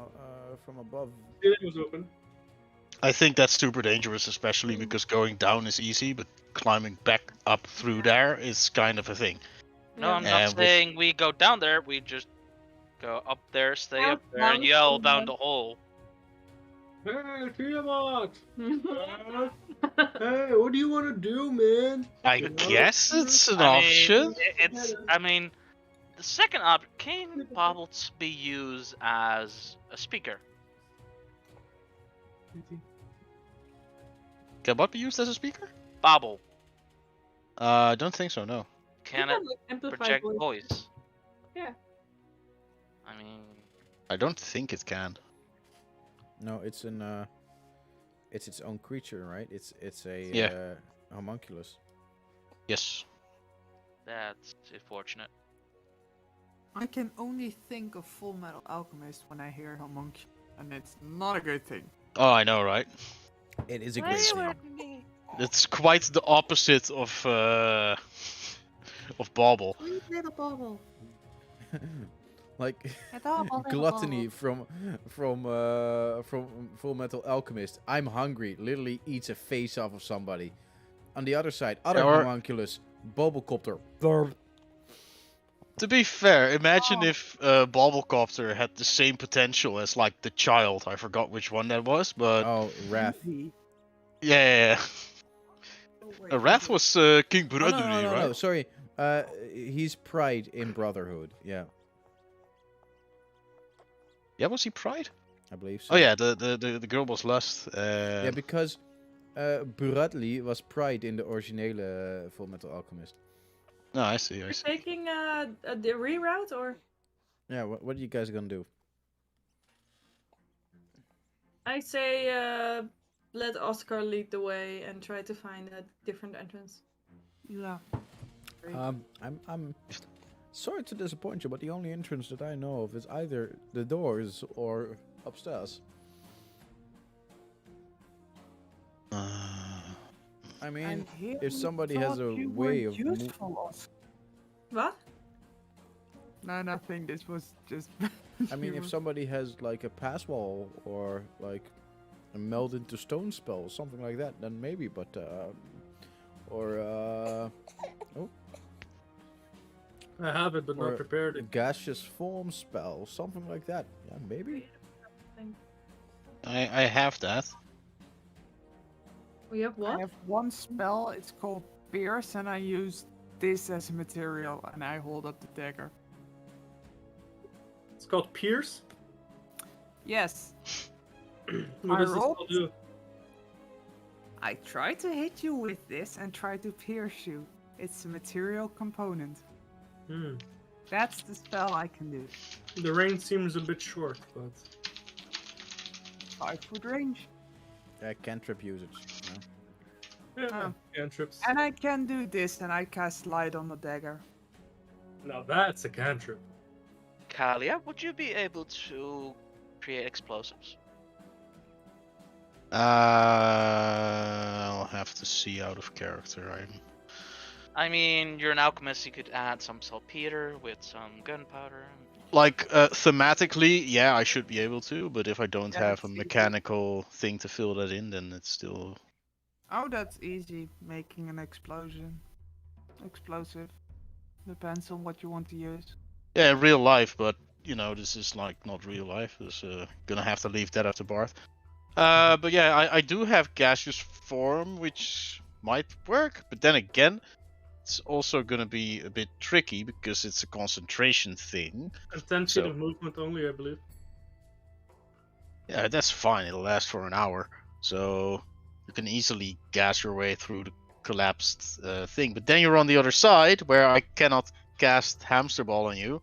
above. It was open. I think that's super dangerous, especially because going down is easy, but climbing back up through there is kind of a thing. No, Yeah. I'm not And with- saying we go down there. We just go up there, stay Well, up there, and now yell it's down open. the hole. Hey, Tiamat! Hey, what do you want to do, man? I You know? guess it's an I mean, option. I mean, the second option can bobbles be used as a speaker. Can what be used as a speaker? Bobble. I don't think so. No. Can You it can, like, amplify project voice. voice? Yeah. I mean, I don't think it can. No, it's an it's its own creature, right? It's a Yeah. homunculus. Yes. that's unfortunate. I can only think of Full Metal Alchemist when I hear homunculus, and it's not a good thing. Oh, I know, right? It is a great thing. It's quite the opposite of Bauble. Sweet little bubble. Like Little gluttony from Full Metal Alchemist. I'm hungry. Literally eats a face off of somebody. On the other side, other Or- homunculus, Bobocopter. To be fair, imagine Oh. if Bobblecopter had the same potential as like the child. I forgot which one that was, but Oh, Wrath. yeah. Wrath was King Oh, Bruduli, no, right? sorry. He's Pride in Brotherhood. Yeah, Yeah, was he Pride? I believe so. Oh yeah, the girl was Lust. Yeah, because Brudley was Pride in the originele Full Metal Alchemist. No, I see. You're taking the reroute, or Yeah, what are you guys gonna do? I say let Oscar lead the way and try to find a different entrance. Yeah. I'm sorry to disappoint you, but the only entrance that I know of is either the doors or upstairs. I mean, if somebody has a way of useful. What? No, nothing. This was just. I mean, if somebody has like a pass wall or like a meld into stone spell or something like that, then maybe. But I have it, but Or- not prepared. a gaseous form spell, something like that. Yeah, maybe. I have that. We have I what? have one spell. It's called Pierce, and I use this as a material, and I hold up the dagger. It's called Pierce. Yes. What does this rolled. spell do? I try to hit you with this and try to pierce you. It's a material component. Hmm. That's the spell I can do. The range seems a bit short, but 5-foot range. Cantrip usage. yeah, Oh. cantrips. And I can do this, and I cast light on the dagger. Now that's a cantrip. Kalia, would you be able to create explosives? I'll have to see out of character. I mean, you're an alchemist. You could add some saltpeter with some gunpowder. Like thematically, yeah, I should be able to, but if I don't Yeah, have a that's easy. mechanical thing to fill that in, then it's still. Oh, that's easy. Making an explosive. Depends on what you want to use. Yeah, in real life, but this is like not real life. It's gonna have to leave that up to Barth. But yeah, I do have gaseous form, which might work, but then again, it's also gonna be a bit tricky because it's a concentration thing. And 10 feet So- of movement only, I believe. Yeah, that's fine. It'll last for an hour, so you can easily gas your way through the collapsed thing. But then you're on the other side, where I cannot cast Hamster Ball on you.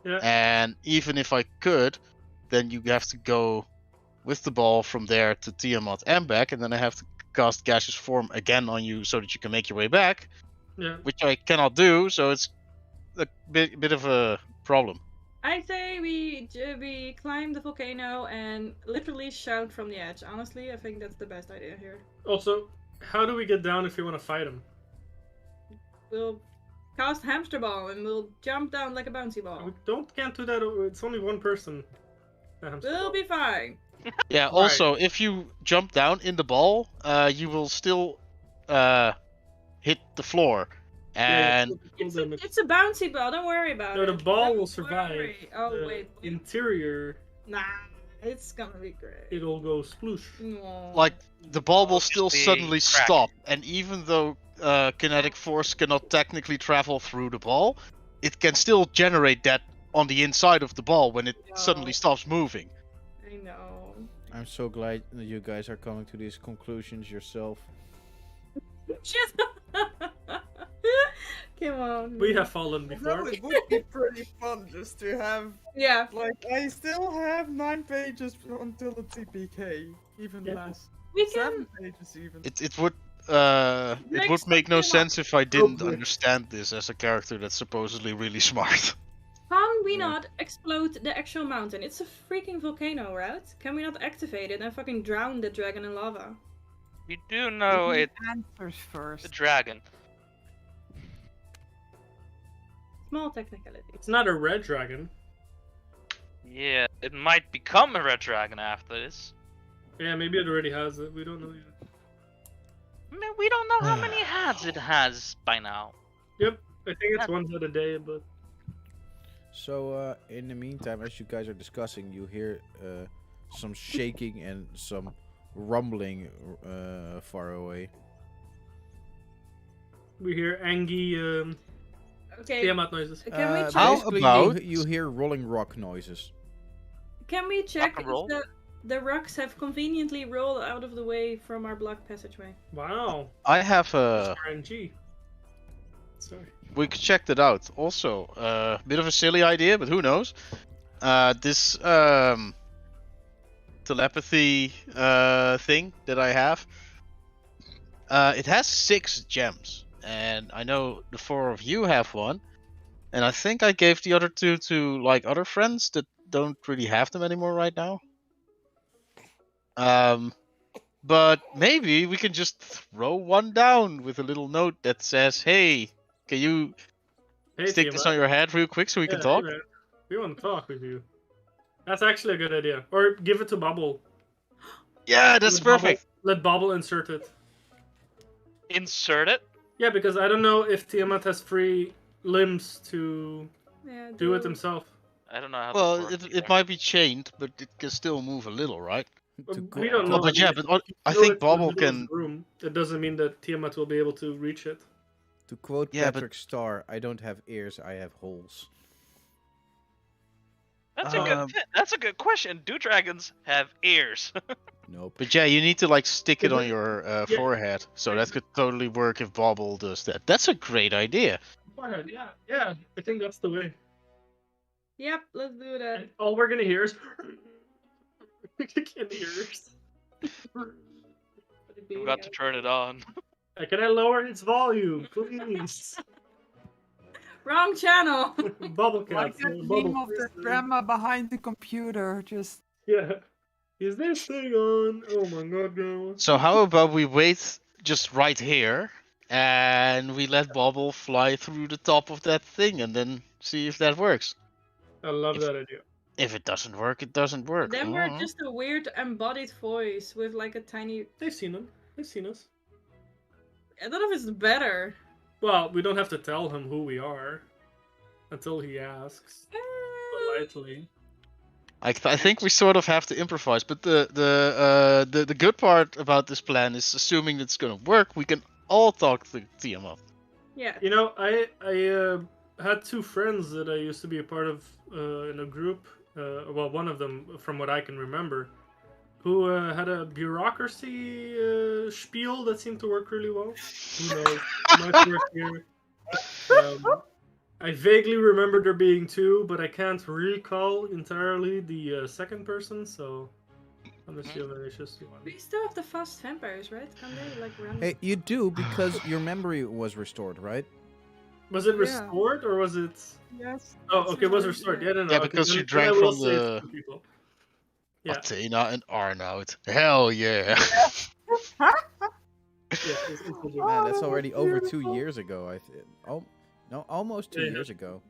Yeah. And even if I could, then you have to go with the ball from there to Tiamat and back, and then I have to cast Gaseous Form again on you so that you can make your way back. Yeah. which I cannot do, so it's a bit of a problem. I say we climb the volcano and literally shout from the edge. Honestly, I think that's the best idea here. Also, how do we get down if we want to fight him? We'll cast hamster ball and we'll jump down like a bouncy ball. We can't do that. It's only one person. We'll be fine. Yeah. Right. Also, if you jump down in the ball, you will still hit the floor, and It's a bouncy ball. Don't worry about no, it. the ball Don't will survive. worry. Oh The wait. interior, Nah, it's gonna be great. it'll go sploosh. No. like the ball will It'll still just be suddenly cracked. stop. And even though kinetic force cannot technically travel through the ball, it can still generate that on the inside of the ball when it suddenly No. stops moving. I know. I'm so glad that you guys are coming to these conclusions yourself. Shut up. Come on. We man. have fallen No, before. it would be pretty fun just to have, Yeah. like, I still have 9 pages until the TPK, even Yeah. less. We 7 can. pages even. It would Next make no time. sense if I didn't Probably. understand this as a character that's supposedly really smart. Can we Yeah. not explode the actual mountain? It's a freaking volcano, right? Can we not activate it and fucking drown the dragon in lava? You do know Give it's me answers the first. dragon. Small technicality. It's not a red dragon. Yeah, it might become a red dragon after this. Yeah, maybe it already has it. We don't know yet. I mean, we don't know how many heads it has by now. Yep, I think it's one head a day, but So, in the meantime, as you guys are discussing, you hear some shaking and some rumbling far away. we hear Angie Okay. Tiamat noises. Can we check? How Basically, about- you hear rolling rock noises. Can we check and if roll? the rocks have conveniently rolled out of the way from our blocked passageway? Wow. I have a. RNG. Sorry. We could check that out. Also, bit of a silly idea, but who knows? This telepathy thing that I have. It has 6 gems, and I know the 4 of you have one, and I think I gave the other 2 to like other friends that don't really have them anymore right now. But maybe we can just throw one down with a little note that says, "Hey, can you Hey, stick this Tiamat. on your head real quick so we can Yeah, talk?" hey, man. We want to talk with you. That's actually a good idea. Or give it to Bubble. Yeah, that's Let Bubble- perfect. Let Bubble insert it. Insert it. Yeah, because I don't know if Tiamat has free limbs to Yeah. do it himself. I don't know how Well, this works it either. might be chained, but it can still move a little, right? To We don't Well, know. but yeah, but I Throw think it to the Bobble middle of can. the room. That doesn't mean that Tiamat will be able to reach it. To quote Yeah, but- Patrick Star, I don't have ears, I have holes. That's a good. That's a good question. Do dragons have ears? Nope. But yeah, you need to like stick it Is on it- your Yeah. forehead, so that could totally work if Bobble does that. That's a great idea. Yeah. I think that's the way. Yep. Let's do that. And all we're gonna hear is. Can't hear us. You got to turn it on. Can I lower its volume, please? Wrong channel. Bubble Like cat. that Bubble. meme of the grandma behind the computer, just Yeah. Is this thing on? Oh my god, grandma. So how about we wait just right here, and we let Bobble fly through the top of that thing, and then see if that works. I love If- that idea. If it doesn't work, it doesn't work. Then we're Mhm. just a weird embodied voice with like a tiny. They've seen them. They've seen us. I don't know if it's better. Well, we don't have to tell him who we are until he asks politely. I think we sort of have to improvise, but the good part about this plan is assuming it's gonna work, we can all talk to Tiamat. Yeah. You know, I had 2 friends that I used to be a part of in a group. Well, one of them, from what I can remember, who had a bureaucracy spiel that seemed to work really well. Who knows? Might work here. I vaguely remember there being 2, but I can't recall entirely the second person. So Unless you have a vicious one. We still have the fast vampires, right? Can they like run? Hey, you do because your memory was restored, right? Was it Yeah. restored or was it? Yes. Oh, it's okay, it was restored, restored. Yeah, no, no. Yeah, okay, because you then I drank will from say it's the 2 people. Yeah. Athena and Arnoud. Hell yeah. Yes, it's legitimate. Man, Oh, that's that was already over 2 beautiful. years ago. Oh, no, almost 2 Yeah, years ago.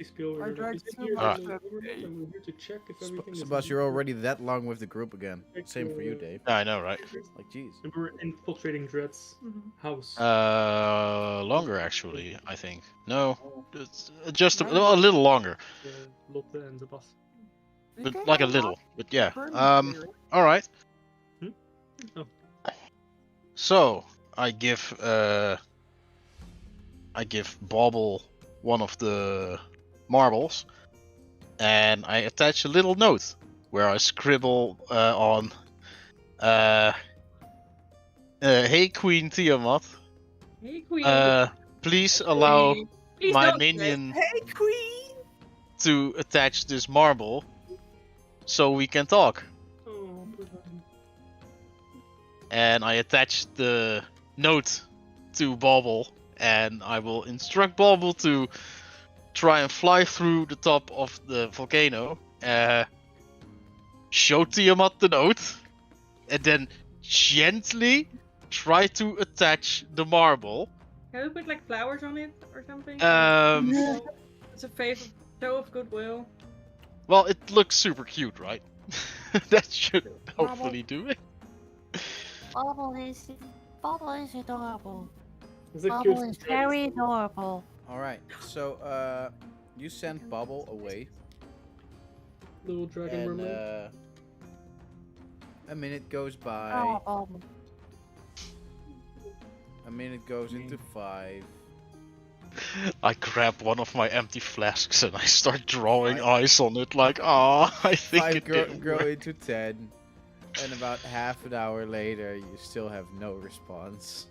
Spielberg, I like, drank "Is it so here? much No, that we're not, day. and we're here to check if everything is Sebas, you're good." already that long with the group again. Same for you, Dave. I know, right? Like, jeez. And we were infiltrating Dread's Mhm. house. Longer actually, I think. No, it's just a No. little longer, Lotte and the boss. We but can like a go little. But yeah. back. All right. Oh. So I give Bobble one of the marbles, and I attach a little note where I scribble on, "Hey Queen Tiamat, Hey, Queen. please allow Please my don't say. minion Hey, Queen! to attach this marble, so we can talk." Oh, poor guy. And I attach the note to Bobble, and I will instruct Bobble to try and fly through the top of the volcano, show Tiamat the note, and then gently try to attach the marble. Can we put like flowers on it or something? Um, It's a favor, show of goodwill. well, it looks super cute, right? That should hopefully do it. Bubble is adorable. Is it Bubble cute? is very adorable. Alright, so, you send Bubble away, Little dragon and, mermaid. a minute goes by, Oh, Bubble. a minute goes into 5, I grab one of my empty flasks and I start drawing Right. eyes on it, like, ah, I think 5 it didn't grow work. into 10, and about half an hour later, you still have no response.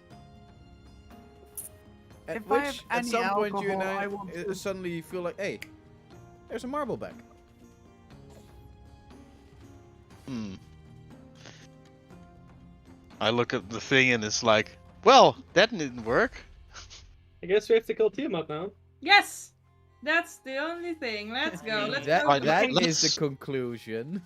At If I have which, at any some point, you alcohol, I will just- suddenly you feel like, hey, there's a marble back. I look at the thing and it's like, well, that didn't work. I guess we have to kill Tiamat now. Yes! That's the only thing. Let's go. Let's That, go. that let's- is the conclusion.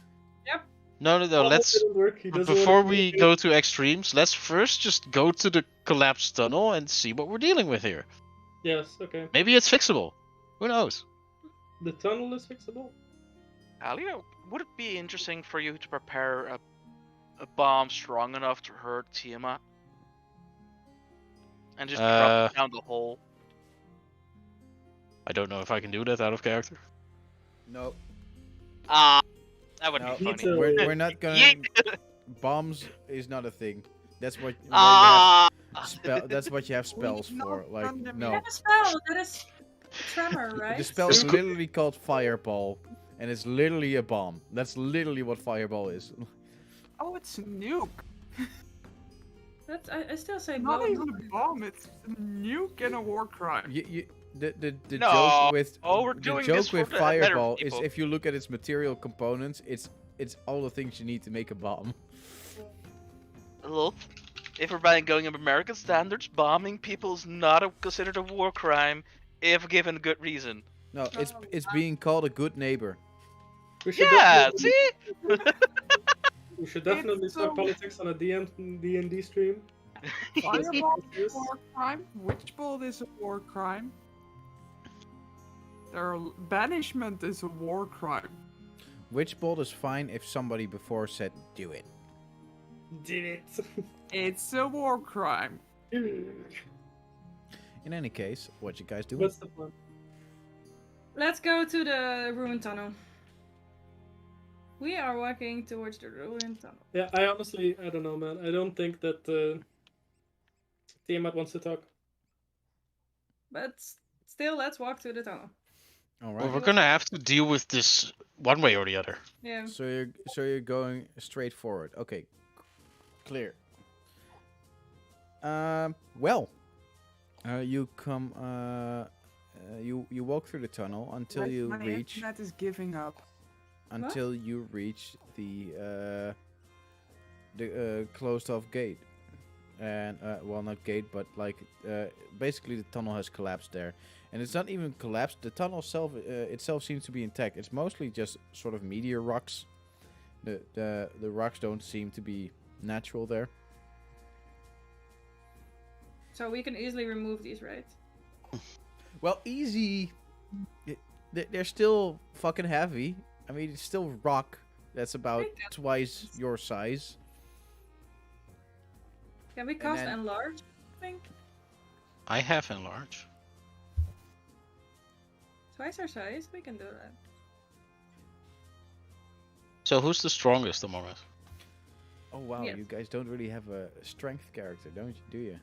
No, Bubble let's. didn't work. He doesn't Before wanna we communicate. go to extremes, let's first just go to the collapsed tunnel and see what we're dealing with here. Yes, okay. Maybe it's fixable. Who knows? The tunnel is fixable. Alia, would it be interesting for you to prepare a bomb strong enough to hurt Tiamat? And just drop it down the hole? I don't know if I can do that out of character. No, Ah, that would No. be funny. So- we're not gonna. Yeet. Bombs is not a thing. That's what. Ah, That's what you have spells not for. Like run them no, That is spell. That is tremor, right? the spell is literally called Fireball, and it's literally a bomb. That's literally what Fireball is. Oh, it's a nuke. That's, I still say Not bomb. even a bomb, it's a nuke and a war crime. The No. joke with Oh, we're the doing joke this for with the better Fireball is people. if you look at its material components, it's all the things you need to make a bomb. Look, if we're going by American standards, bombing people is not considered a war crime if given good reason. No, it's being called a good neighbor. We should Yeah, definitely, see? we should definitely It's talk so- politics on a D&D stream. Fireball is Yes. a war crime. Witchbolt is a war crime. Banishment is a war crime. Witchbolt is fine if somebody before said do it. Did it. It's a war crime. In any case, what you guys doing? What's the plan? Let's go to the ruined tunnel. We are walking towards the ruined tunnel. Yeah, I don't know, man. I don't think that Tiamat wants to talk. But still, let's walk to the tunnel. All Well, right. we're gonna have to deal with this one way or the other. Yeah. So you're going straight forward. Okay. Clear. Well, you come. You walk through the tunnel until you My reach internet is giving up. the the closed off gate. And well, not gate, but like basically the tunnel has collapsed there, and it's not even collapsed. The tunnel itself seems to be intact. It's mostly just sort of meteor rocks. The rocks don't seem to be natural there. So we can easily remove these, right? Well, easy. They're still fucking heavy. I mean, it's still rock that's about twice your size. Can we cast then- enlarge? I think I have enlarge. twice our size. We can do that. So who's the strongest among us? Oh wow, Yes. you guys don't really have a strength character, don't you? Do you?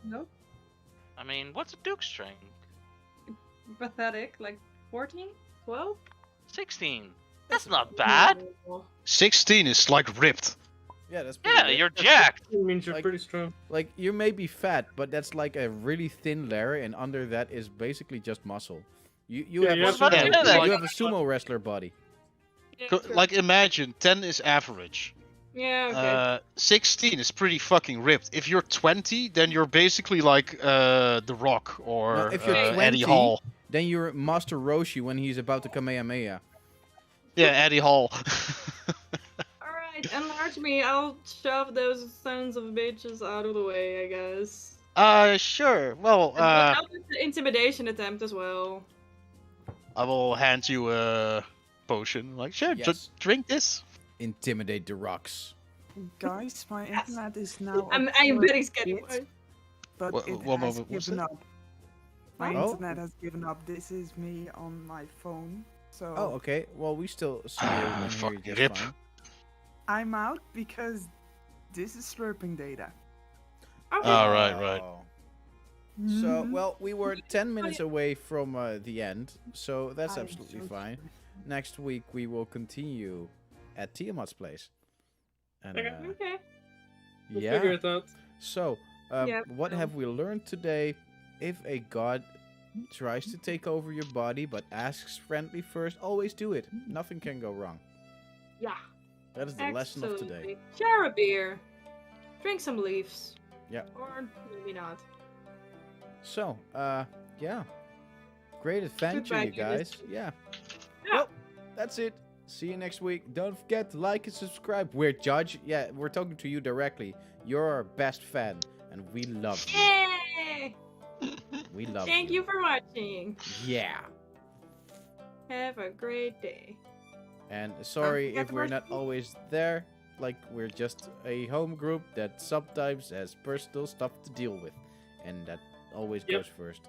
Nope. I mean, what's a Duke's strength? Pathetic. Like 14, 12. 16. That's not bad. 16 is like ripped. Yeah, that's pretty Yeah, good. you're jacked. It means you're Like- pretty strong. Like, you may be fat, but that's like a really thin layer, and under that is basically just muscle. You Yeah, have you a have to- sumo, Yeah, you have a sumo wrestler body. Like imagine 10 is average. Yeah. Okay. 16 is pretty fucking ripped. If you're 20, then you're basically like The Rock or No, if you're Eddie 20, Hall. Then you're Master Roshi when he's about to Kamehameha. Yeah, Eddie Hall. Alright, enlarge me. I'll shove those sons of bitches out of the way, I guess. Sure. Well, And help with the intimidation attempt as well. I will hand you a potion. Like, sure, Yes. drink this. Intimidate the rocks. Guys, my internet is now. I'm at very 4 scared. bits, but What- it what has moment was given it? up. My Oh. internet has given up. This is me on my phone. So Oh, okay. Well, we still see you and hear you Fucking just rip. fine. I'm out because this is slurping data. Okay. Oh, right. So, Mhm. well, we were 10 minutes away from the end, so that's I'm absolutely so fine. sorry. Next week, we will continue at Tiamat's place. And, Okay. Okay. We'll figure yeah. it out. So, Yep, what so- have we learned today? If a god tries to take over your body but asks friendly first, always do it. Nothing can go wrong. Yeah. That is the lesson of today. Absolutely. Share a beer. Drink some leaves. Yeah. Or maybe not. So, yeah. Great adventure, Goodbye, you guys. Yeah. Yeah. Well, that's it. See you next week. Don't forget to like and subscribe. We're Judge. Yeah, we're talking to you directly. You're our best fan, and we love you. Yay! We love Thank you for watching. Yeah. Have a great day. And sorry forget if we're about not me. always there. Like, we're just a home group that sometimes has personal stuff to deal with. And that always Yep. goes first.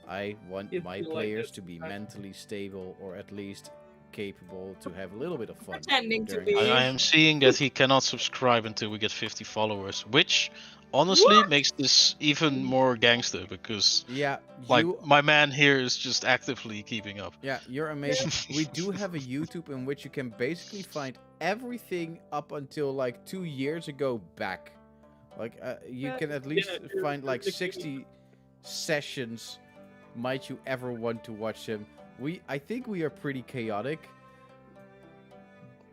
I want If my you like players it, to be right. mentally stable, or at least capable to have a little bit of fun. Pretending to during be. the I am seeing that he cannot subscribe until we get 50 followers, which honestly makes this even more gangster because Yeah, like you my man here is just actively keeping up. Yeah, you're amazing. We do have a YouTube in which you can basically find everything up until like 2 years ago back. Like, you Yeah. can at least if you're find like particularly- 60 sessions. Might you ever want to watch them? I think we are pretty chaotic.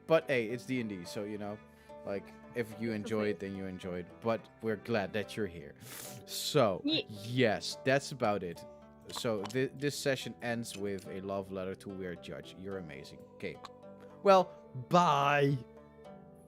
But hey, it's D&D, so you know, like, if you enjoy it, then you enjoy it. But we're glad that you're here. So, Yeah. yes, that's about it. So this session ends with a love letter to Weird Judge. You're amazing. Okay. Well, bye.